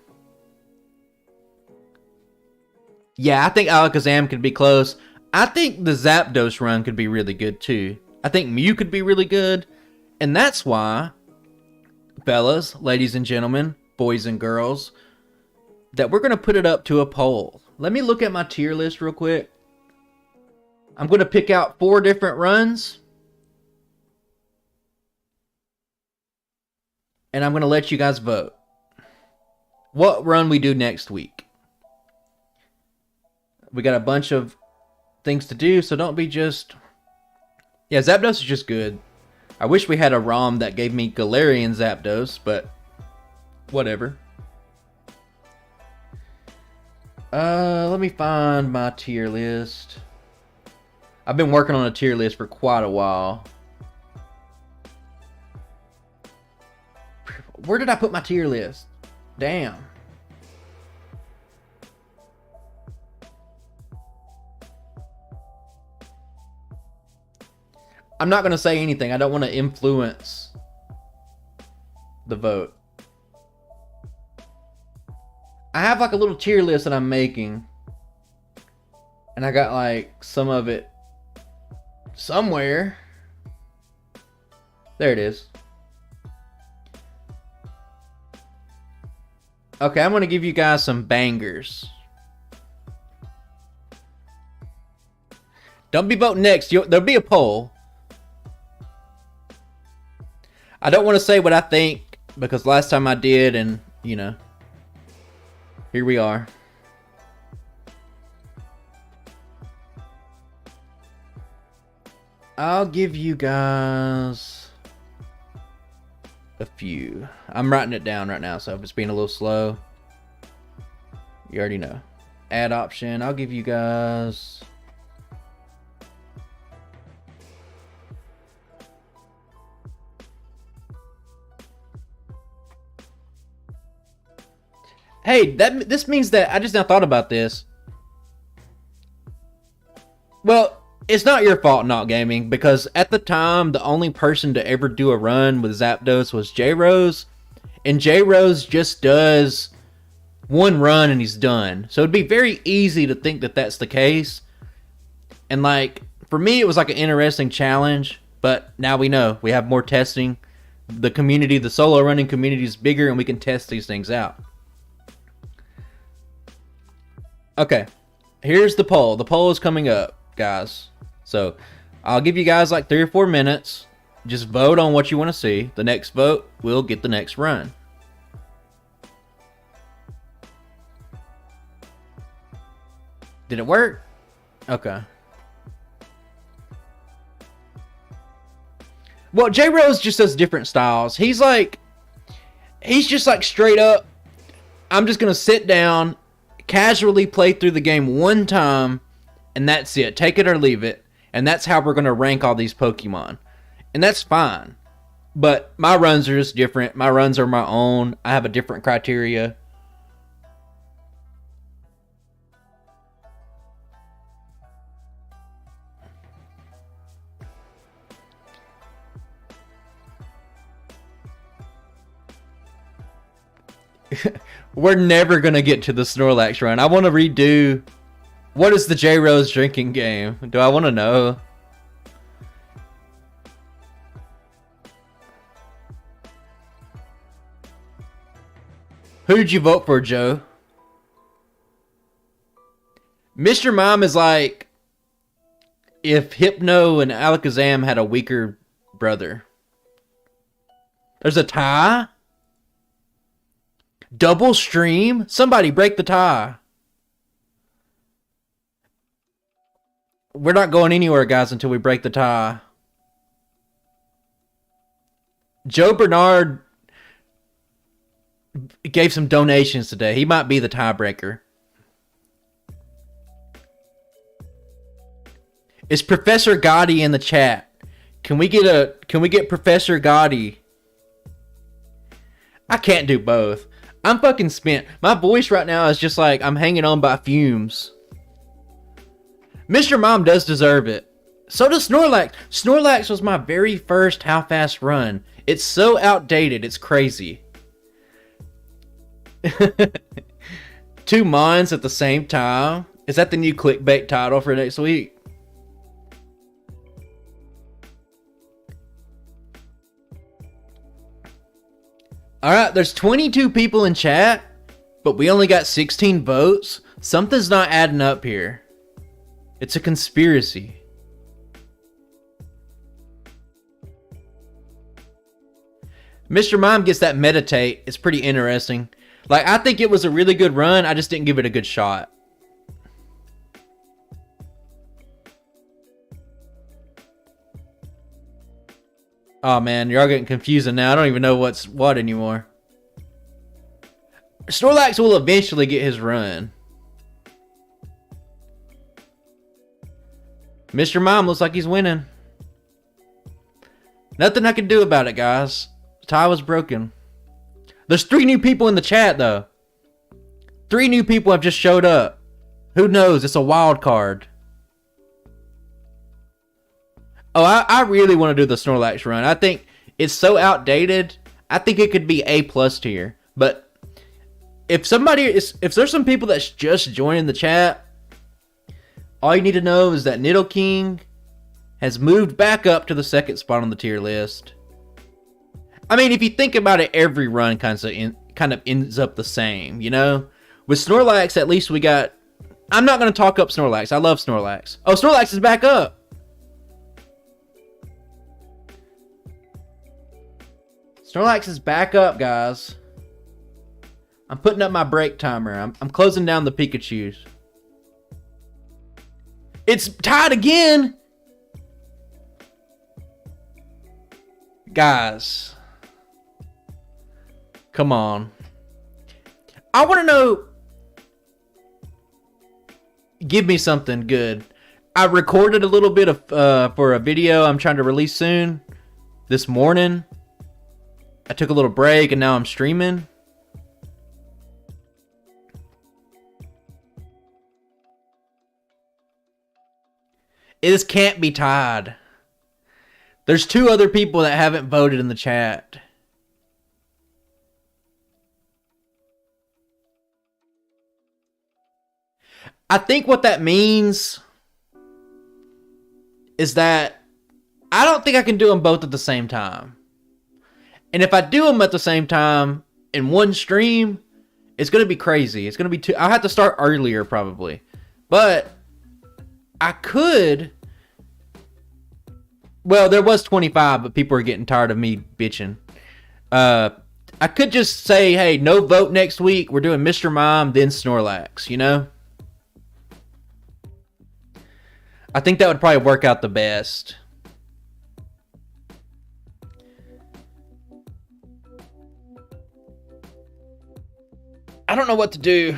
Speaker 1: Yeah, I think Alakazam could be close. I think the Zapdos run could be really good too. I think Mew could be really good. And that's why, fellas, ladies and gentlemen, boys and girls, that we're going to put it up to a poll. Let me look at my tier list real quick. I'm going to pick out 4 different runs. And I'm going to let you guys vote. What run we do next week. We got a bunch of things to do, so don't be just... Yeah, Zapdos is just good. I wish we had a ROM that gave me Galarian Zapdos, but whatever. Let me find my tier list. I've been working on a tier list for quite a while. Where did I put my tier list? Damn. I'm not going to say anything. I don't want to influence the vote. I have like a little tier list that I'm making. And I got like some of it somewhere. There it is. Okay, I'm going to give you guys some bangers. Don't be voting next. There'll be a poll. I don't want to say what I think, because last time I did, and, you know, here we are. I'll give you guys a few. I'm writing it down right now, so if it's being a little slow, you already know. Add option, I'll give you guys... Hey, this means that I just now thought about this. Well, it's not your fault, Not Gaming, because at the time, the only person to ever do a run with Zapdos was J-Rose, and J-Rose just does one run and he's done. So it'd be very easy to think that that's the case. And like, for me, it was like an interesting challenge, but now we know. We have more testing. The community, the solo running community is bigger, and we can test these things out. Okay, here's the poll. The poll is coming up, guys. So I'll give you guys like 3 or 4 minutes. Just vote on what you want to see. The next vote will get the next run. Did it work? Okay. Well, J-Rose just does different styles. He's just like straight up, I'm just going to sit down, casually play through the game one time, and that's it. Take it or leave it. And that's how we're going to rank all these Pokemon. And that's fine. But my runs are just different. My runs are my own. I have a different criteria. We're never going to get to the Snorlax run. I want to redo... What is the J-Rose drinking game? Do I want to know? Who did you vote for, Joe? Mr. Mime is like if Hypno and Alakazam had a weaker brother. There's a tie? Double stream? Somebody break the tie. We're not going anywhere, guys, until we break the tie. Joe Bernard gave some donations today. He might be the tiebreaker. Is Professor Gotti in the chat? Can we get Professor Gotti? I can't do both. I'm fucking spent. My voice right now is just like I'm hanging on by fumes. Mr. Mom does deserve it. So does Snorlax. Snorlax was my very first How Fast run. It's so outdated, it's crazy. 2 minds at the same time? Is that the new clickbait title for next week? Alright, there's 22 people in chat, but we only got 16 votes. Something's not adding up here. It's a conspiracy. Mr. Mime gets that meditate. It's pretty interesting. Like, I think it was a really good run. I just didn't give it a good shot. Oh man, you're all getting confusing now. I don't even know what's what anymore. Snorlax will eventually get his run. Mr. Mime looks like he's winning. Nothing I can do about it, guys. The tie was broken. There's 3 new people in the chat, though. 3 new people have just showed up. Who knows? It's a wild card. Oh, I really want to do the Snorlax run. I think it's so outdated. I think it could be A+ tier. But if there's some people that's just joining the chat, all you need to know is that Nidoking has moved back up to the 2nd spot on the tier list. I mean, if you think about it, every run kind of ends up the same, you know? With Snorlax, at least we got... I'm not going to talk up Snorlax. I love Snorlax. Oh, Snorlax is back up! Snorlax is back up, guys. I'm putting up my break timer. I'm closing down the Pikachus. It's tied again! Guys. Come on. I want to know. Give me something good. I recorded a little bit of for a video I'm trying to release soon. This morning. I took a little break and now I'm streaming. This can't be tied. There's 2 other people that haven't voted in the chat. I think what that means is that I don't think I can do them both at the same time. And if I do them at the same time in one stream, it's going to be crazy. It's going to be I'll have to start earlier probably. But I could. Well, there was 25, but people are getting tired of me bitching. I could just say, hey, no vote next week. We're doing Mr. Mime, then Snorlax, you know? I think that would probably work out the best. I don't know what to do.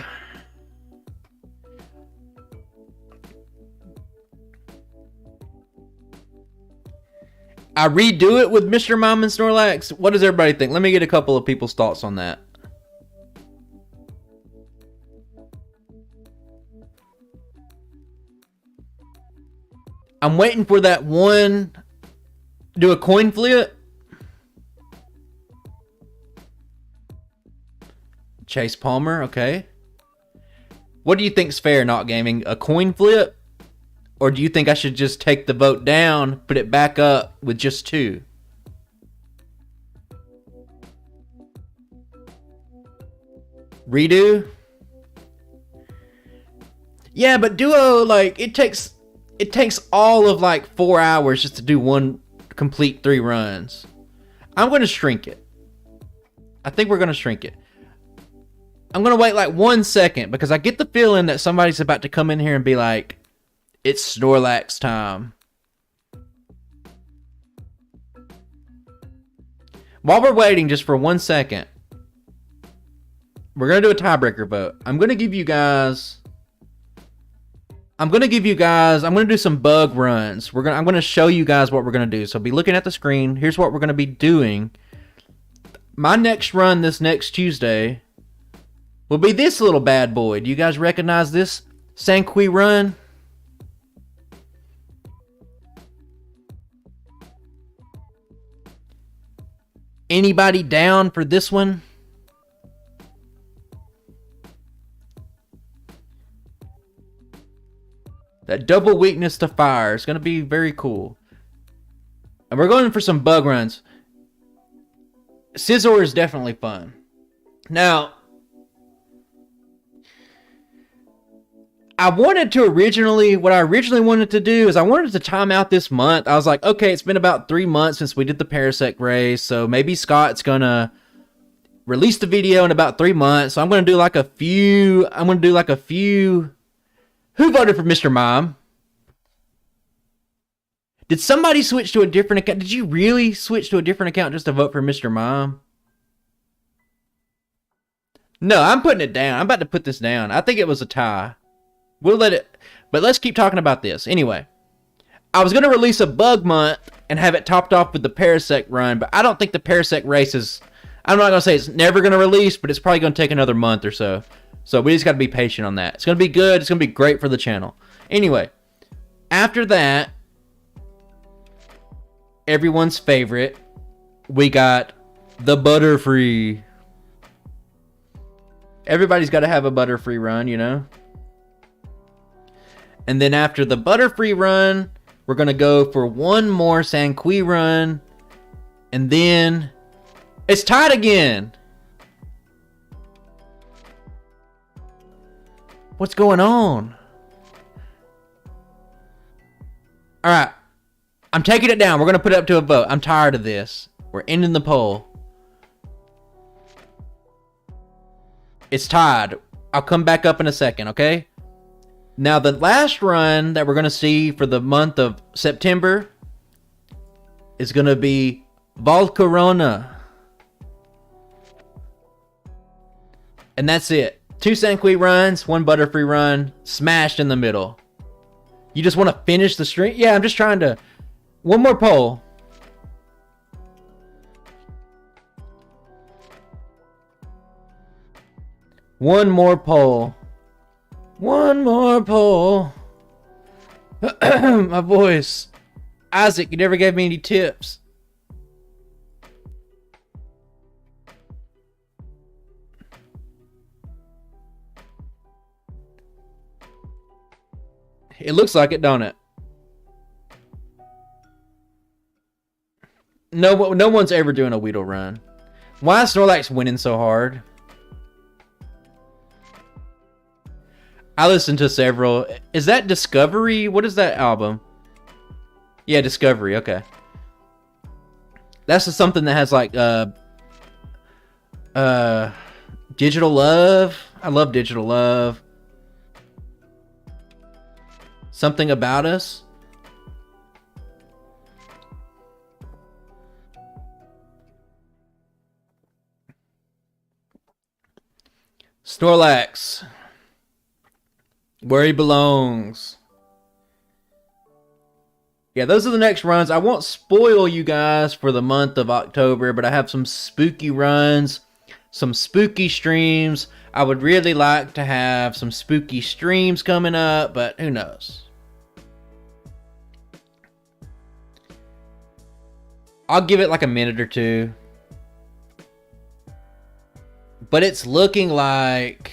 Speaker 1: I redo it with Mr. Mime and Snorlax. What does everybody think? Let me get a couple of people's thoughts on that. I'm waiting for that one. Do a coin flip. Chase Palmer, okay. What do you think's fair, Not Gaming? A coin flip? Or do you think I should just take the vote down, put it back up with just 2? Redo? Yeah, but duo, like, it takes all of like 4 hours just to do one complete 3 runs. I'm going to shrink it. I think we're going to shrink it. I'm going to wait like 1 second because I get the feeling that somebody's about to come in here and be like, it's Snorlax time. While we're waiting just for 1 second, we're going to do a tiebreaker vote. I'm going to do some bug runs. I'm going to show you guys what we're going to do. So be looking at the screen. Here's what we're going to be doing. My next run this next Tuesday will be this little bad boy. Do you guys recognize this Sanqui run? Anybody down for this one? That double weakness to fire is going to be very cool. And we're going for some bug runs. Scizor is definitely fun. Now, what I originally wanted to do is I wanted to time out this month. I was like, okay, it's been about 3 months since we did the Parasect race, so maybe Scott's gonna release the video in about 3 months. So I'm gonna do like a few. Who voted for Mr. Mime? Did somebody switch to a different account? Did you really switch to a different account just to vote for Mr. Mime? No, I'm putting it down. I'm about to put this down. I think it was a tie. We'll let it, but let's keep talking about this. Anyway, I was going to release a bug month and have it topped off with the Parasect run, but I don't think the Parasect race is, I'm not going to say it's never going to release, but it's probably going to take another month or so. So we just got to be patient on that. It's going to be good. It's going to be great for the channel. Anyway, after that, everyone's favorite, we got the Butterfree. Everybody's got to have a Butterfree run, you know? And then after the Butterfree run, we're going to go for one more Sanqui run. And then it's tied again. What's going on? All right. I'm taking it down. We're going to put it up to a vote. I'm tired of this. We're ending the poll. It's tied. I'll come back up in a second, okay? Now, the last run that we're going to see for the month of September is going to be Volcarona. And that's it. 2 Sanquet runs, 1 Butterfree run, smashed in the middle. You just want to finish the stream? Yeah, I'm just trying to... One more poll. One more poll. One more poll. My voice. Isaac, you never gave me any tips. It looks like it, don't it? No one's ever doing a Weedle run. Why is Snorlax winning so hard? I listened to several. Is that Discovery? What is that album? Yeah, Discovery. Okay. That's just something that has like Digital Love. I love Digital Love. Something About Us. Snorlax. Where he belongs. Yeah, those are the next runs. I won't spoil you guys for the month of October, but I have some spooky runs, some spooky streams. I would really like to have some spooky streams coming up, but who knows? I'll give it like a minute or two. But it's looking like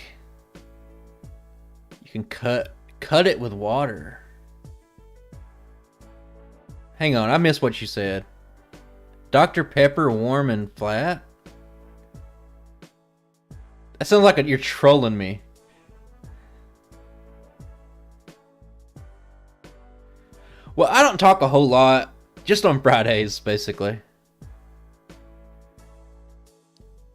Speaker 1: you can cut it with water. Hang on, I missed what you said. Dr. Pepper warm and flat? That sounds like you're trolling me. Well, I don't talk a whole lot. Just on Fridays, basically.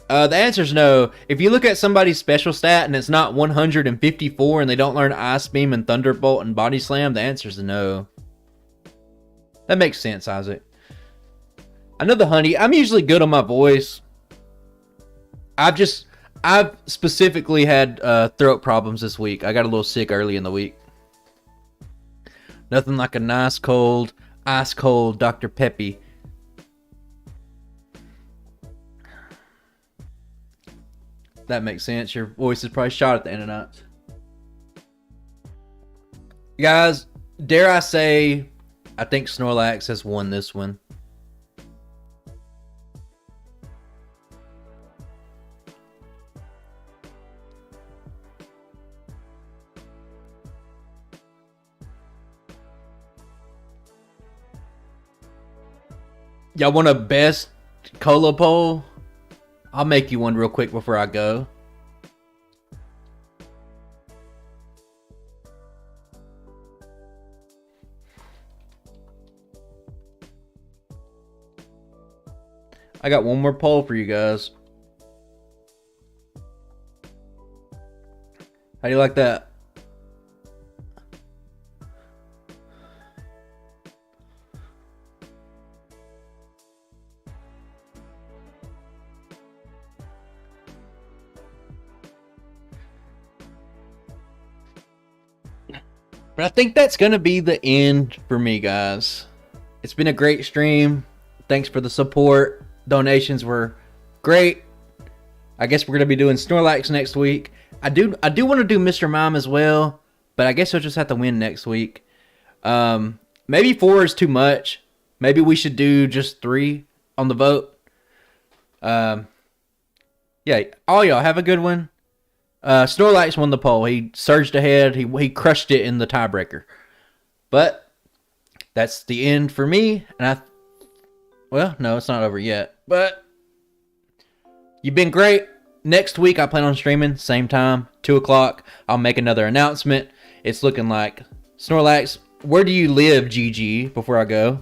Speaker 1: The answer is no. If you look at somebody's special stat and it's not 154 and they don't learn Ice Beam and Thunderbolt and Body Slam, the answer is no. That makes sense, Isaac. I know the honey. I'm usually good on my voice. I've specifically had throat problems this week. I got a little sick early in the week. Nothing like a nice cold, ice cold Dr. Peppy. That makes sense. Your voice is probably shot at the internet. Guys, dare I say, I think Snorlax has won this one. Y'all want a best cola poll? I'll make you one real quick before I go. I got one more poll for you guys. How do you like that? But I think that's going to be the end for me, guys. It's been a great stream. Thanks for the support. Donations were great. I guess we're going to be doing Snorlax next week. I do want to do Mr. Mime as well, but I guess he'll just have to win next week. Maybe 4 is too much. Maybe we should do just 3 on the vote. Yeah, all y'all have a good one. Snorlax won the poll. He surged ahead. He crushed it in the tiebreaker. But that's the end for me. And well, no, it's not over yet. But you've been great. Next week, I plan on streaming. Same time, 2 o'clock. I'll make another announcement. It's looking like Snorlax. Where do you live, GG, before I go?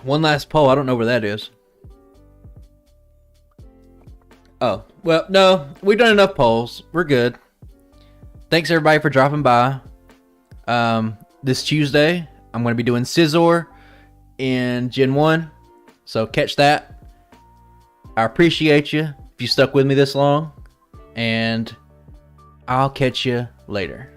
Speaker 1: One last poll. I don't know where that is. Oh, well, no. We've done enough polls. We're good. thanks everybody for dropping by. This Tuesday, I'm going to be doing Scizor in Gen 1. So catch that. I appreciate you if you stuck with me this long. And I'll catch you later.